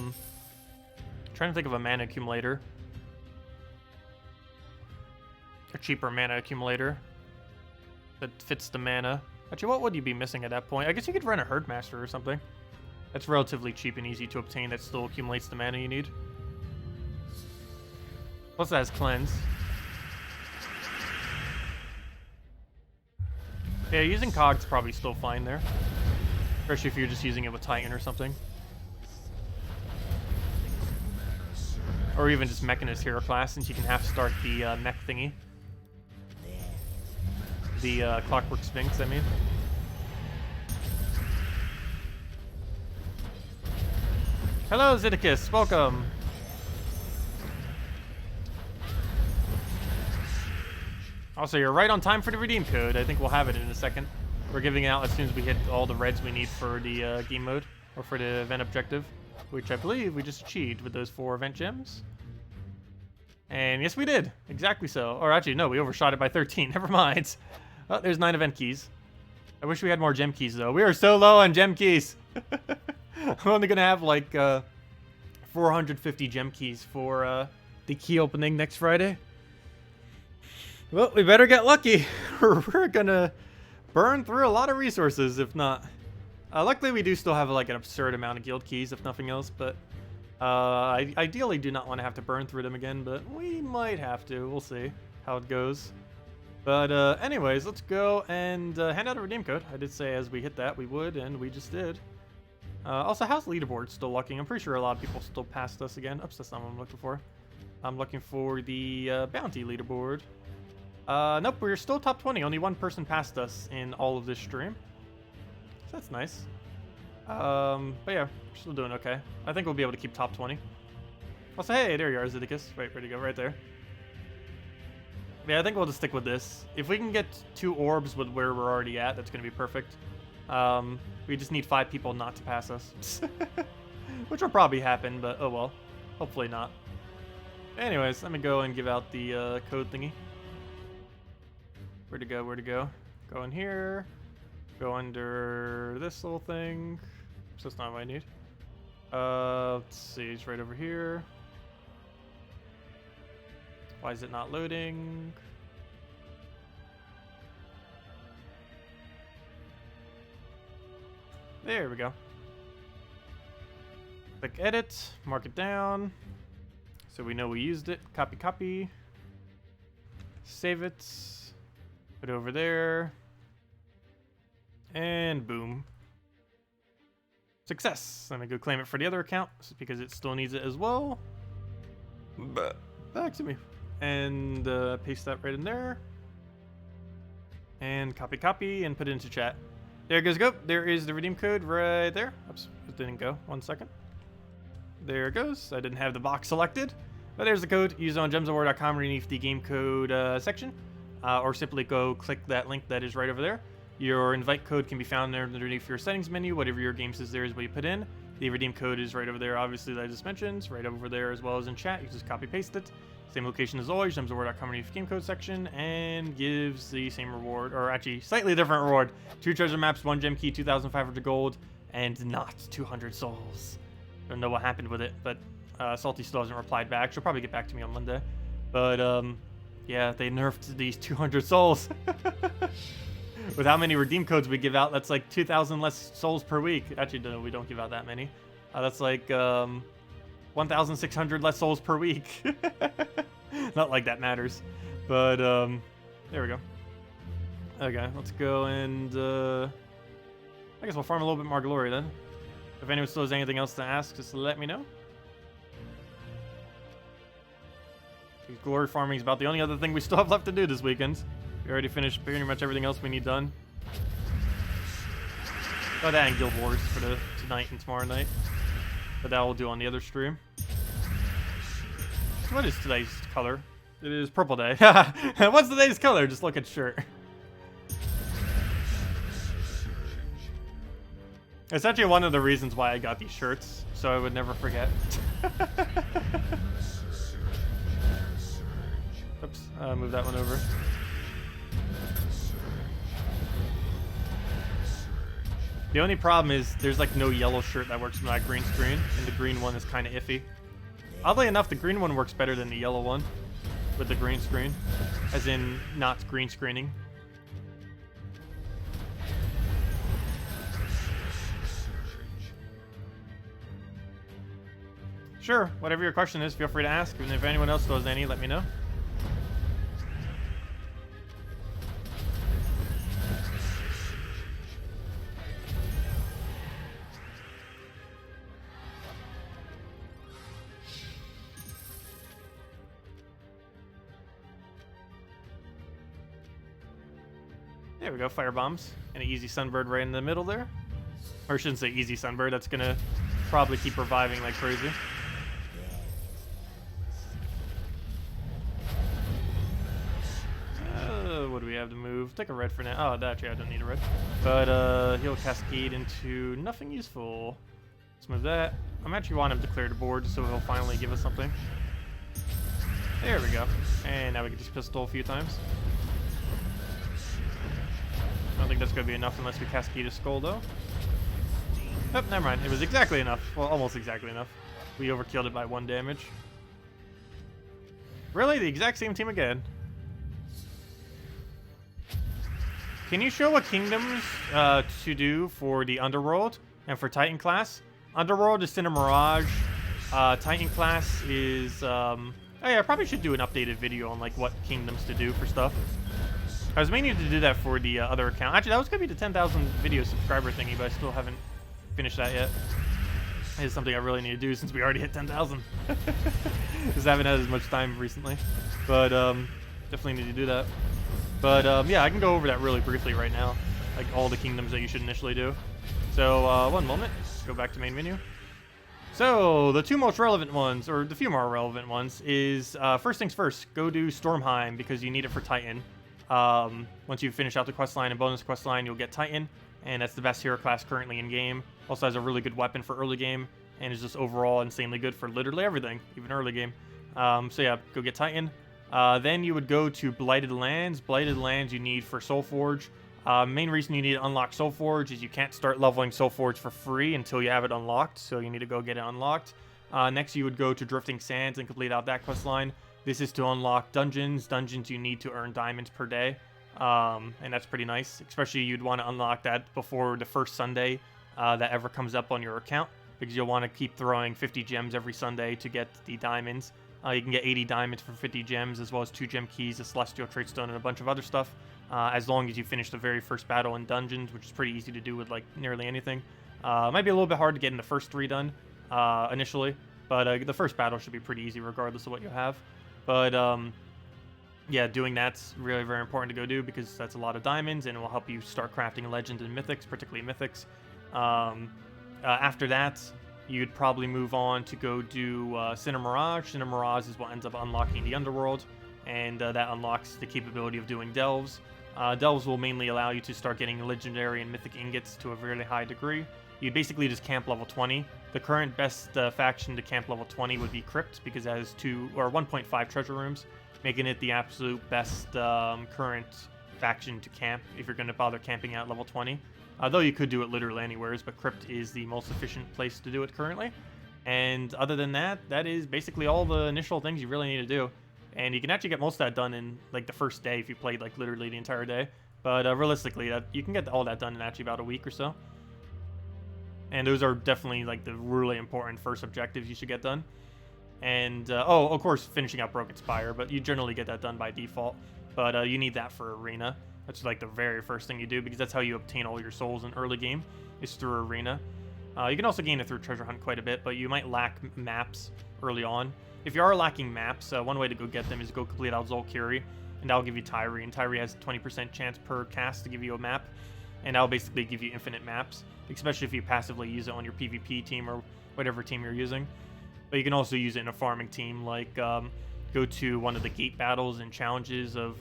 trying to think of a mana accumulator. A cheaper mana accumulator that fits the mana. Actually, what would you be missing at that point? I guess you could run a Herdmaster or something. That's relatively cheap and easy to obtain. That still accumulates the mana you need. Plus that has Cleanse. Yeah, using Cog's probably still fine there. Especially if you're just using it with Titan or something. Or even just Mechanist hero class, since you can half-start the mech thingy. The Clockwork Sphinx, I mean. Hello, Zeddicus. Welcome. Also, you're right on time for the redeem code. I think we'll have it in a second. We're giving it out as soon as we hit all the reds we need for the game mode, or for the event objective, which I believe we just achieved with those 4 event gems. And yes, we did. Exactly so. Or actually, no, we overshot it by 13. Never mind. Oh, there's 9 event keys. I wish we had more gem keys, though. We are so low on gem keys. I'm only going to have, like, 450 gem keys for the key opening next Friday. Well, we better get lucky. We're going to burn through a lot of resources, if not. Luckily, we do still have, like, an absurd amount of guild keys, if nothing else, but... I ideally do not want to have to burn through them again, but we might have to. We'll see how it goes. But anyways, let's go and hand out a redeem code. I did say as we hit that we would, and we just did. Also, how's leaderboard still looking? I'm pretty sure a lot of people still passed us again. Oops, that's not what I'm looking for. I'm looking for the bounty leaderboard. Nope, we're still top 20. Only one person passed us in all of this stream. So that's nice. But yeah, we're still doing okay. I think we'll be able to keep top 20. Also, hey, there you are, Zeddicus. Wait, where'd you go? Right there. Yeah, I think we'll just stick with this. If we can get 2 orbs with where we're already at, that's going to be perfect. We just need 5 people not to pass us. Which will probably happen, but oh well. Hopefully not. Anyways, let me go and give out the code thingy. Where to go? Where to go? Go in here. Go under this little thing. So that's not what I need. Let's see, it's right over here. Why is it not loading? There we go. Click edit, mark it down. So we know we used it. Copy, copy. Save it. Put it over there. And boom. Success. Let me go claim it for the other account because it still needs it as well. Back to me. And paste that right in there. And copy, copy, and put it into chat. There it goes. Go. There is the redeem code right there. Oops, it didn't go. 1 second. There it goes. I didn't have the box selected. But there's the code. Use it on gemsofwar.com underneath the game code section. Or simply go click that link that is right over there. Your invite code can be found there underneath your settings menu. Whatever your game says there is what you put in. The redeem code is right over there, obviously, that I just mentioned. Right over there as well as in chat. You just copy paste it. Same location as always, gemsofwar.com underneath game code section. And gives the same reward, or actually slightly different reward. 2 treasure maps, 1 gem key, 2,500 gold, and not 200 souls. Don't know what happened with it, but Salty still hasn't replied back. She'll probably get back to me on Monday. But yeah, they nerfed these 200 souls. With how many redeem codes we give out, that's like 2,000 less souls per week. Actually, no, we don't give out that many. That's like 1,600 less souls per week. Not like that matters. But there we go. Okay, let's go and I guess we'll farm a little bit more glory then. If anyone still has anything else to ask, just let me know. Glory farming is about the only other thing we still have left to do this weekend. We already finished pretty much everything else we need done. Oh, that and Guild Wars for tonight and tomorrow night. But that we'll do on the other stream. What is today's color? It is Purple Day. What's today's color? Just look at shirt. It's actually one of the reasons why I got these shirts, so I would never forget. Oops, move that one over. The only problem is there's like no yellow shirt that works with that green screen, and the green one is kind of iffy. Oddly enough, the green one works better than the yellow one with the green screen, as in not green screening. Sure, whatever your question is, feel free to ask, and if anyone else knows any, let me know. There we go, fire bombs. And an easy sunbird right in the middle there. Or I shouldn't say easy sunbird, that's gonna probably keep reviving like crazy. What do we have to move? Take a red for now. Oh, actually I don't need a red. But he'll cascade into nothing useful. Let's move that. I'm actually want him to clear the board so he'll finally give us something. There we go. And now we can just pistol a few times. I don't think that's going to be enough unless we cascade a skull, though. Oh, never mind. It was exactly enough. Well, almost exactly enough. We overkilled it by 1 damage. Really? The exact same team again? Can you show what kingdoms to do for the Underworld and for Titan class? Underworld is Cinder Mirage. Titan class is... oh yeah, I probably should do an updated video on like what kingdoms to do for stuff. I was meaning to do that for the other account. Actually, that was going to be the 10,000 video subscriber thingy, but I still haven't finished that yet. It's something I really need to do since we already hit 10,000. Because I haven't had as much time recently. But definitely need to do that. But yeah, I can go over that really briefly right now. Like all the kingdoms that you should initially do. So 1 moment. Let's go back to main menu. So the 2 most relevant ones, or the few more relevant ones, is first things first. Go do Stormheim because you need it for Titan. Once you finish out the quest line and bonus quest line, you'll get Titan, and that's the best hero class currently in game. Also has a really good weapon for early game, and is just overall insanely good for literally everything, even early game. So yeah, go get Titan. Then you would go to Blighted Lands. Blighted Lands you need for Soulforge. Main reason you need to unlock Soulforge is you can't start leveling Soulforge for free until you have it unlocked, so you need to go get it unlocked. Next you would go to Drifting Sands and complete out that quest line. This is to unlock dungeons. Dungeons you need to earn diamonds per day. And that's pretty nice. Especially you'd want to unlock that before the first Sunday that ever comes up on your account. Because you'll want to keep throwing 50 gems every Sunday to get the diamonds. You can get 80 diamonds for 50 gems, as well as 2 gem keys, a celestial trait stone, and a bunch of other stuff, as long as you finish the very first battle in dungeons, which is pretty easy to do with like nearly anything. It might be a little bit hard to get in the first 3 done initially, but the first battle should be pretty easy regardless of what you have. But yeah, doing that's really very important to go do, because that's a lot of diamonds, and it will help you start crafting legends and mythics, particularly mythics. After that, you'd probably move on to go do Cinder Mirage. Cinder Mirage is what ends up unlocking the underworld, and that unlocks the capability of doing delves. Delves will mainly allow you to start getting legendary and mythic ingots to a really high degree. You basically just camp level 20. The current best faction to camp level 20 would be Crypt, because it has 1.5 treasure rooms, making it the absolute best current faction to camp if you're going to bother camping at level 20. Though you could do it literally anywhere, but Crypt is the most efficient place to do it currently. And other than that, that is basically all the initial things you really need to do. And you can actually get most of that done in like the first day if you played like literally the entire day. But realistically, you can get all that done in actually about a week or so. And those are definitely like the really important first objectives you should get done. And oh, of course, finishing out Broken Spire, but you generally get that done by default. But you need that for Arena. That's like the very first thing you do, because that's how you obtain all your souls in early game, is through Arena. You can also gain it through Treasure Hunt quite a bit, but you might lack maps early on. If you are lacking maps, one way to go get them is go complete out Zolkiri, and that'll give you Tyree. And Tyree has a 20% chance per cast to give you a map, and that'll basically give you infinite maps, especially if you passively use it on your PvP team or whatever team you're using. But you can also use it in a farming team, like go to one of the gate battles and challenges of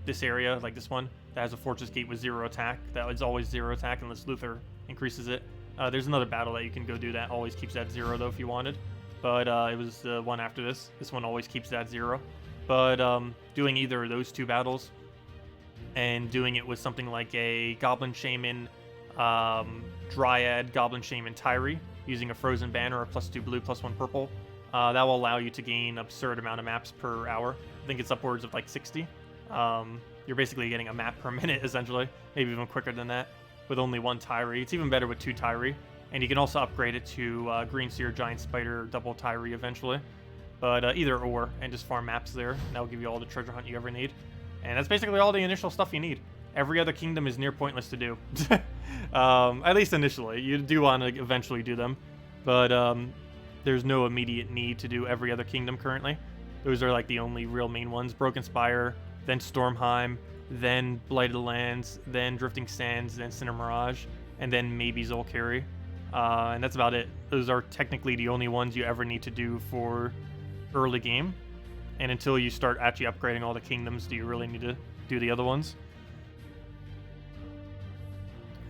this area, like this one, that has a fortress gate with 0 attack. That is always 0 attack unless Luther increases it. There's another battle that you can go do that always keeps that 0 though if you wanted. But it was the one after this. This one always keeps that 0. But doing either of those 2 battles and doing it with something like a Goblin Shaman, Dryad, Goblin Shaman, Tyree, using a Frozen Banner, a +2 blue, +1 purple, that will allow you to gain absurd amount of maps per hour. I think it's upwards of like 60. You're basically getting a map per minute, essentially. Maybe even quicker than that, with only 1 Tyree. It's even better with 2 Tyree. And you can also upgrade it to Green Seer, Giant Spider, double Tyree eventually. But either or, and just farm maps there. And that will give you all the treasure hunt you ever need. And that's basically all the initial stuff you need. Every other kingdom is near pointless to do. At least initially. You do want to eventually do them. But there's no immediate need to do every other kingdom currently. Those are like the only real main ones. Broken Spire, then Stormheim, then Blighted Lands, then Drifting Sands, then Cinder Mirage, and then maybe Zolkiri. And that's about it. Those are technically the only ones you ever need to do for early game. And until you start actually upgrading all the kingdoms, do you really need to do the other ones?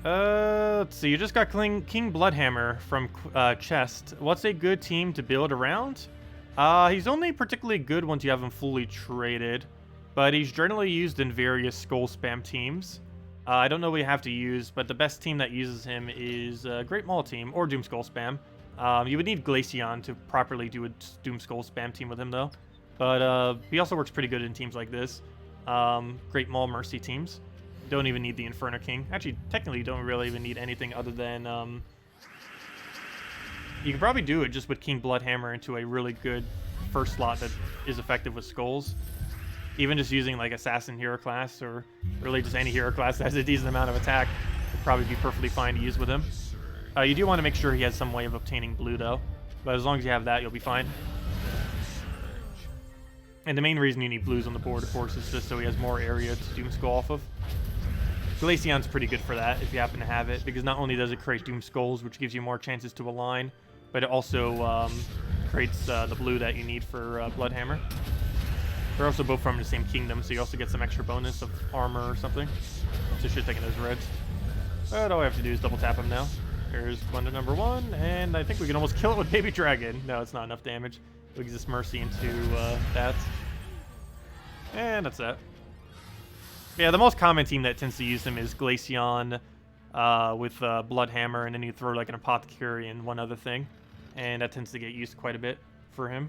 Let's see. You just got King Bloodhammer from Chest. What's a good team to build around? He's only particularly good once you have him fully traded, but he's generally used in various Skull Spam teams. I don't know what you have to use, but the best team that uses him is Great Maul team or Doom Skull Spam. You would need Glaceon to properly do a Doom Skull Spam team with him, though. But he also works pretty good in teams like this. Great Maul Mercy teams. Don't even need the Inferno King. Actually, technically, you don't really even need anything other than... you can probably do it just with King Bloodhammer into a really good first slot that is effective with skulls. Even just using like Assassin hero class, or really just any hero class that has a decent amount of attack, would probably be perfectly fine to use with him. You do want to make sure he has some way of obtaining blue though, but as long as you have that, you'll be fine. And the main reason you need blues on the board, of course, is just so he has more area to Doom Skull off of. Glaceon's pretty good for that if you happen to have it, because not only does it create Doom Skulls, which gives you more chances to align, but it also creates the blue that you need for Bloodhammer. They're also both from the same kingdom, so you also get some extra bonus of armor or something. So should taking those reds. But all we have to do is double tap him now. Here's Blunder number 1, and I think we can almost kill it with Baby Dragon. No, it's not enough damage. We can just Mercy into that. And that's that. Yeah, the most common team that tends to use him is Glaceon with Bloodhammer, and then you throw like an Apothecary and one other thing. And that tends to get used quite a bit for him.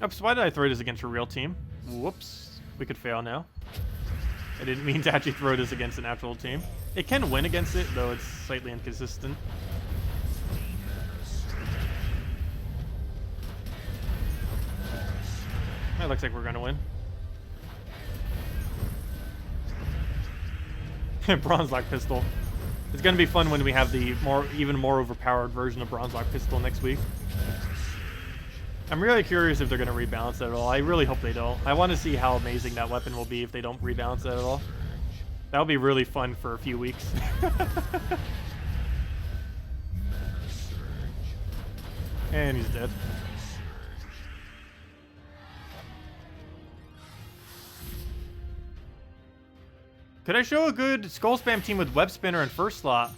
Oops, why did I throw this against a real team? Whoops. We could fail now. I didn't mean to actually throw this against an actual team. It can win against it, though it's slightly inconsistent. It looks like we're gonna win. Bronze Lock Pistol. It's gonna be fun when we have the even more overpowered version of Bronze Lock Pistol next week. I'm really curious if they're gonna rebalance it at all. I really hope they don't. I want to see how amazing that weapon will be if they don't rebalance it at all. That would be really fun for a few weeks. And he's dead. Could I show a good Skull Spam team with Web Spinner and First Slot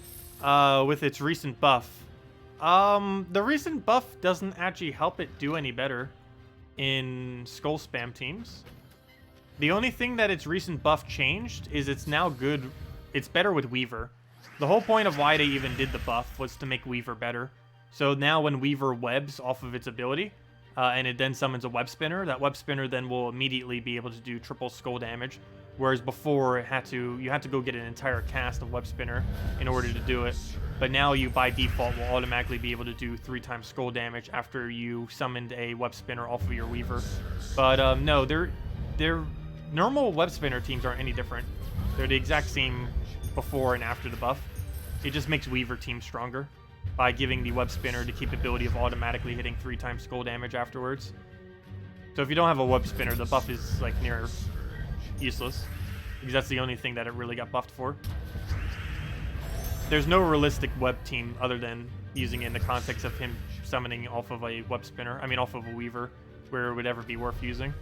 with its recent buff? The recent buff doesn't actually help it do any better in Skull Spam teams. The only thing that its recent buff changed is it's now good. It's better with Weaver. The whole point of why they even did the buff was to make Weaver better. So now when Weaver webs off of its ability, and it then summons a Web Spinner, that Web Spinner then will immediately be able to do triple skull damage. Whereas before, you had to go get an entire cast of Web Spinner in order to do it. But now you, by default, will automatically be able to do 3 times skull damage after you summoned a Web Spinner off of your Weaver. But no, their normal Web Spinner teams aren't any different. They're the exact same before and after the buff. It just makes Weaver teams stronger by giving the Web Spinner the capability of automatically hitting 3 times skull damage afterwards. So if you don't have a Web Spinner, the buff is like near useless, because that's the only thing that it really got buffed for. There's no realistic web team other than using it in the context of him summoning off of a Web Spinner, off of a Weaver, where it would ever be worth using.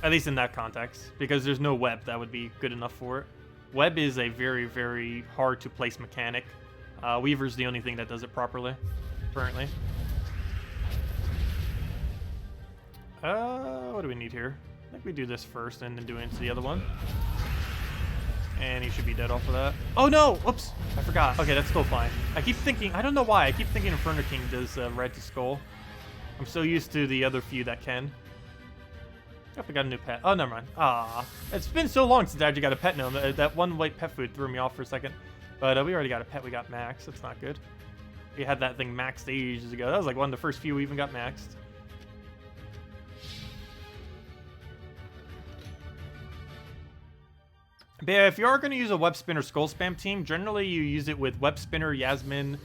At least in that context, because there's no web that would be good enough for it. Web is a very, very hard to place mechanic. Weaver's the only thing that does it properly, currently. What do we need here? I think we do this first and then do into the other one. And he should be dead off of that. Oh no! Whoops! I forgot. Okay, that's still fine. I keep thinking, I don't know why, I keep thinking Inferno King does red to skull. I'm so used to the other few that can. Yep, I got a new pet. Oh, never mind. Ah, it's been so long since I actually got a pet gnome. That one white pet food threw me off for a second. But we already got a pet. We got Max. That's not good. We had that thing maxed ages ago. That was like one of the first few we even got maxed. But yeah, if you are going to use a Web Spinner Skull Spam team, generally you use it with Web Spinner, Yasmin,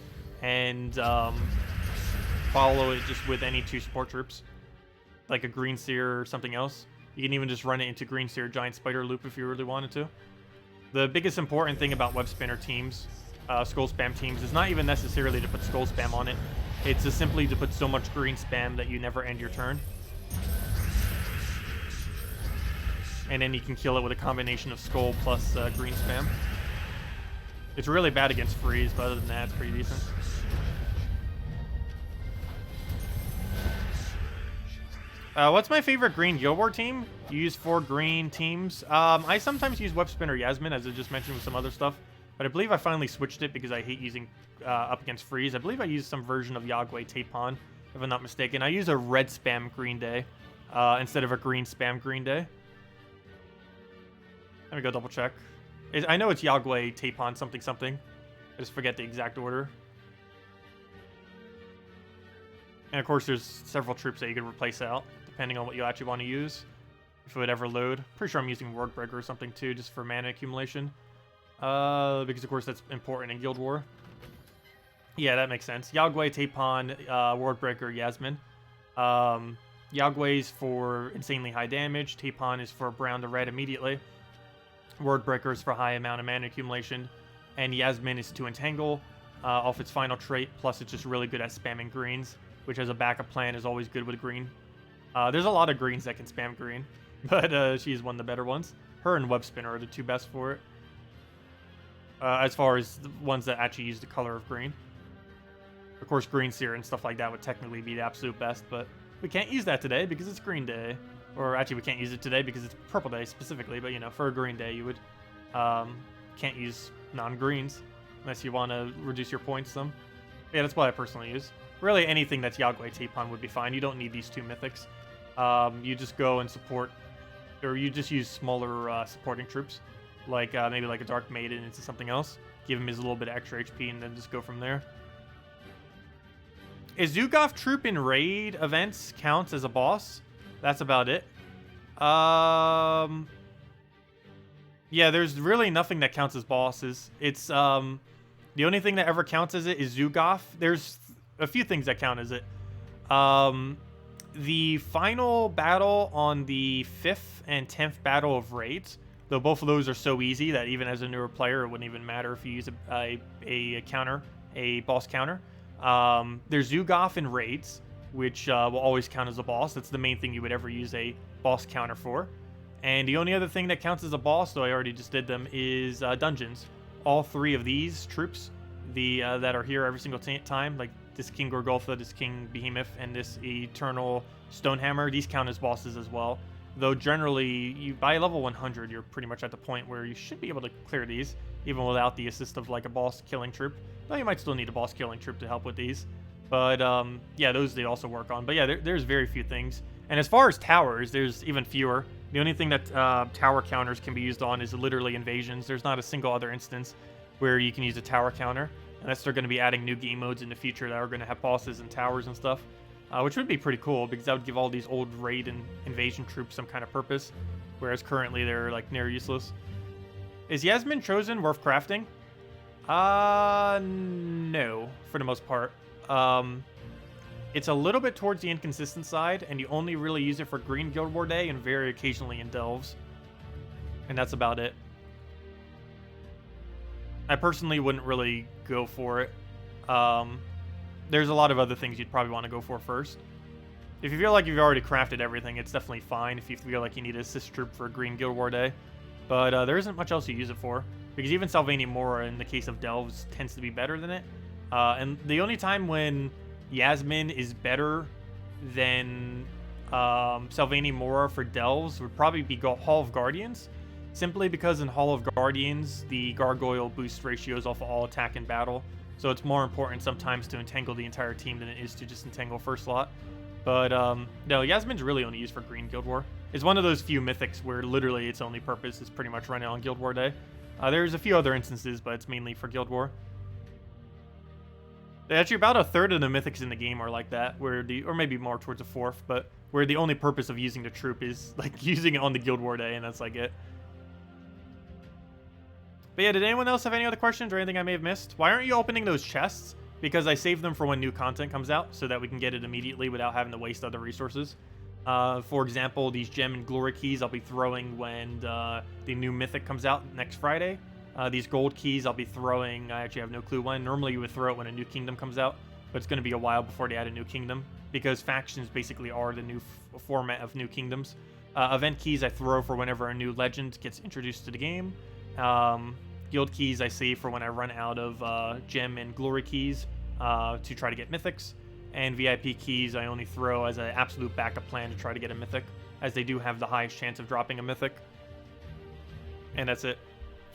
and follow it just with any 2 support troops. Like a Green Seer or something else. You can even just run it into Green Seer Giant Spider Loop if you really wanted to. The biggest important thing about Web Spinner teams, Skull Spam teams, is not even necessarily to put Skull Spam on it. It's just simply to put so much green spam that you never end your turn. And then you can kill it with a combination of Skull plus green spam. It's really bad against freeze, but other than that, it's pretty decent. What's my favorite green Guild War team? You use 4 green teams. I sometimes use Web Spinner Yasmin, as I just mentioned with some other stuff. But I believe I finally switched it because I hate using up against freeze. I believe I used some version of Yagway Tapon, if I'm not mistaken. I use a red spam Green Day instead of a green spam Green Day. Let me go double check. I know it's Yagway Tapon something something. I just forget the exact order. And of course, there's several troops that you can replace out, depending on what you actually want to use. If it would ever load. Pretty sure I'm using Wordbreaker or something too, just for mana accumulation. Because of course that's important in Guild War. Yeah, that makes sense. Yagway, Tapon, Wordbreaker, Yasmin. Yagway's for insanely high damage. Tapon is for brown to red immediately. Wordbreaker is for high amount of mana accumulation. And Yasmin is to entangle off its final trait, plus it's just really good at spamming greens, which as a backup plan is always good with green. There's a lot of greens that can spam green, but she's one of the better ones. Her and Web Spinner are the 2 best for it. As far as the ones that actually use the color of green. Of course, Green Seer and stuff like that would technically be the absolute best, but we can't use that today because it's Green Day. Or actually, we can't use it today because it's Purple Day specifically, but you know, for a Green Day, you would can't use non-greens unless you want to reduce your points some. Yeah, that's what I personally use. Really, anything that's Yagway Tapon would be fine. You don't need these 2 mythics. You just go and support, or you just use smaller supporting troops, like maybe like a Dark Maiden into something else. Give him his little bit of extra HP and then just go from there. A Zugaf troop in raid events counts as a boss. That's about it. Yeah, there's really nothing that counts as bosses. It's, the only thing that ever counts as it is Zugaf. There's a few things that count as it. The final battle on the 5th and 10th battle of raids, though both of those are so easy that even as a newer player, it wouldn't even matter if you use a counter, a boss counter. There's Zugaf in raids, which will always count as a boss. That's the main thing you would ever use a boss counter for. And the only other thing that counts as a boss, though I already just did them, is dungeons. All 3 of these troops, that are here every single time, like this King Gorgolfa, this King Behemoth, and this Eternal Stonehammer, these count as bosses as well. Though generally, by level 100, you're pretty much at the point where you should be able to clear these, even without the assist of like a boss killing troop. Though you might still need a boss killing troop to help with these. But yeah, those they also work on. But yeah, there's very few things. And as far as towers, there's even fewer. The only thing that tower counters can be used on is literally invasions. There's not a single other instance where you can use a tower counter, unless they're going to be adding new game modes in the future that are going to have bosses and towers and stuff, which would be pretty cool because that would give all these old raid and invasion troops some kind of purpose, whereas currently they're like near useless. Is Yasmin chosen worth crafting? No, for the most part. It's a little bit towards the inconsistent side, and you only really use it for Green Guild War Day and very occasionally in Delves. And that's about it. I personally wouldn't really go for it. There's a lot of other things you'd probably want to go for first. If you feel like you've already crafted everything, it's definitely fine if you feel like you need an assist troop for Green Guild War Day. But there isn't much else you use it for. Because even Salvani Mora, in the case of Delves, tends to be better than it. And the only time when Yasmin is better than Salvani Mora for Delves would probably be Hall of Guardians. Simply because in Hall of Guardians, the Gargoyle boost ratio is off of all attack and battle. So it's more important sometimes to entangle the entire team than it is to just entangle first slot. But no, Yasmin's really only used for Green Guild War. It's one of those few mythics where literally its only purpose is pretty much running on Guild War Day. There's a few other instances, but it's mainly for Guild War. Actually, about a third of the mythics in the game are like that, where or maybe more towards a fourth, but where the only purpose of using the troop is like using it on the Guild War Day, and that's like it. But yeah, did anyone else have any other questions or anything I may have missed? Why aren't you opening those chests? Because I saved them for when new content comes out, so that we can get it immediately without having to waste other resources. For example, these gem and glory keys I'll be throwing when the new mythic comes out next Friday. These gold keys I'll be throwing, I actually have no clue when. Normally you would throw it when a new kingdom comes out, but it's going to be a while before they add a new kingdom, because factions basically are the new format of new kingdoms. Event keys I throw for whenever a new legend gets introduced to the game. Guild keys I save for when I run out of gem and glory keys to try to get mythics. And VIP keys I only throw as an absolute backup plan to try to get a mythic, as they do have the highest chance of dropping a mythic. And that's it.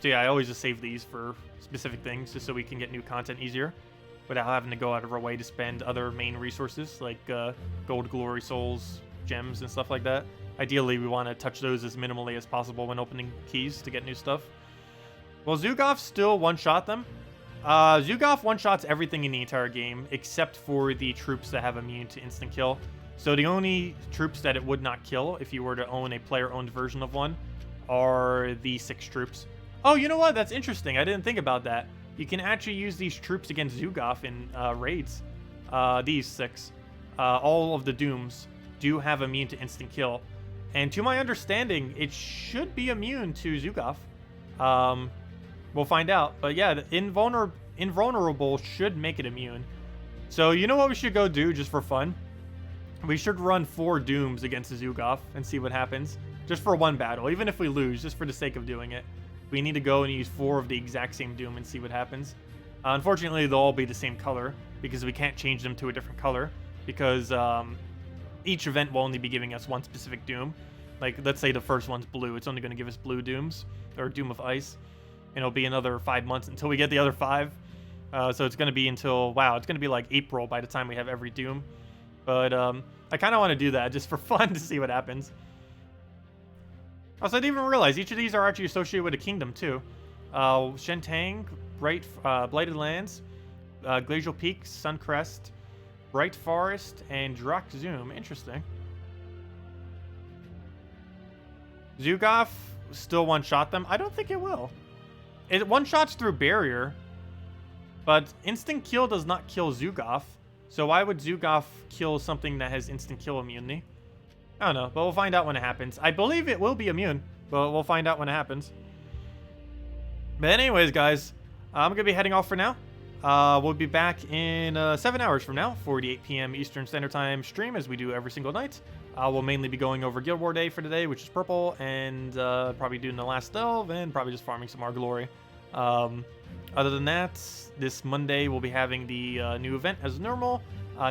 So yeah, I always just save these for specific things, just so we can get new content easier, without having to go out of our way to spend other main resources, like gold, glory, souls, gems, and stuff like that. Ideally, we want to touch those as minimally as possible when opening keys to get new stuff. Well, Zugaf still one-shot them. Zugaf one-shots everything in the entire game, except for the troops that have immune to instant kill. So the only troops that it would not kill, if you were to own a player-owned version of one, are the 6 troops. Oh, you know what? That's interesting. I didn't think about that. You can actually use these troops against Zugaf in raids. These 6. All of the Dooms do have immune to instant kill. And to my understanding, it should be immune to Zugaf. We'll find out. But yeah, the invulnerable should make it immune. So you know what we should go do just for fun? We should run 4 Dooms against Zugaf and see what happens. Just for one battle. Even if we lose, just for the sake of doing it. We need to go and use 4 of the exact same Doom and see what happens. Unfortunately, they'll all be the same color, because we can't change them to a different color. Because each event will only be giving us one specific Doom. Like, let's say the first one's blue. It's only going to give us blue Dooms, or Doom of Ice. And it'll be another 5 months until we get the other 5. So it's going to be until, wow, it's going to be like April by the time we have every Doom. But I kind of want to do that just for fun to see what happens. Also, I didn't even realize each of these are actually associated with a kingdom, too. Shentang, Blighted Lands, Glacial Peaks, Suncrest, Bright Forest and Drak Zoom. Interesting. Zugoff still one-shot them? I don't think it will. It one-shots through barrier, but instant kill does not kill Zugoff. So why would Zugoff kill something that has instant kill immunity? I don't know, but we'll find out when it happens. I believe it will be immune, but we'll find out when it happens. But anyways, guys, I'm going to be heading off for now. We'll be back in 7 hours from now, 48 p.m. Eastern Standard Time stream, as we do every single night. We'll mainly be going over Guild War Day for today, which is purple, and probably doing the last delve, and probably just farming some more glory. Other than that, this Monday we'll be having the new event as normal.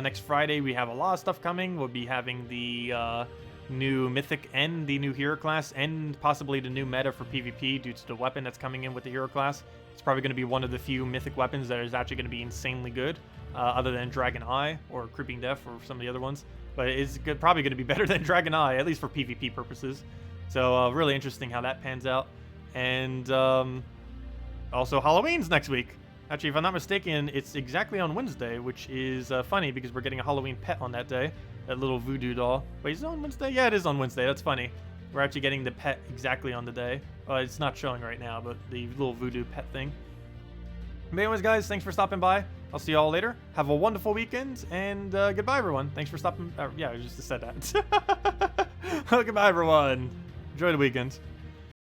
Next Friday we have a lot of stuff coming. We'll be having the new Mythic and the new Hero class, and possibly the new meta for PvP due to the weapon that's coming in with the Hero class. It's probably going to be one of the few Mythic weapons that is actually going to be insanely good, other than Dragon Eye or Creeping Death or some of the other ones. But it's probably going to be better than Dragon Eye, at least for PvP purposes. So really interesting how that pans out. And also Halloween's next week. Actually, if I'm not mistaken, it's exactly on Wednesday, which is funny because we're getting a Halloween pet on that day. That little voodoo doll. Wait, is it on Wednesday? Yeah, it is on Wednesday. That's funny. We're actually getting the pet exactly on the day. It's not showing right now, but the little voodoo pet thing. But anyways, guys, thanks for stopping by. I'll see you all later. Have a wonderful weekend, and goodbye, everyone. Thanks for stopping. Yeah, I just said that. Goodbye, everyone. Enjoy the weekend.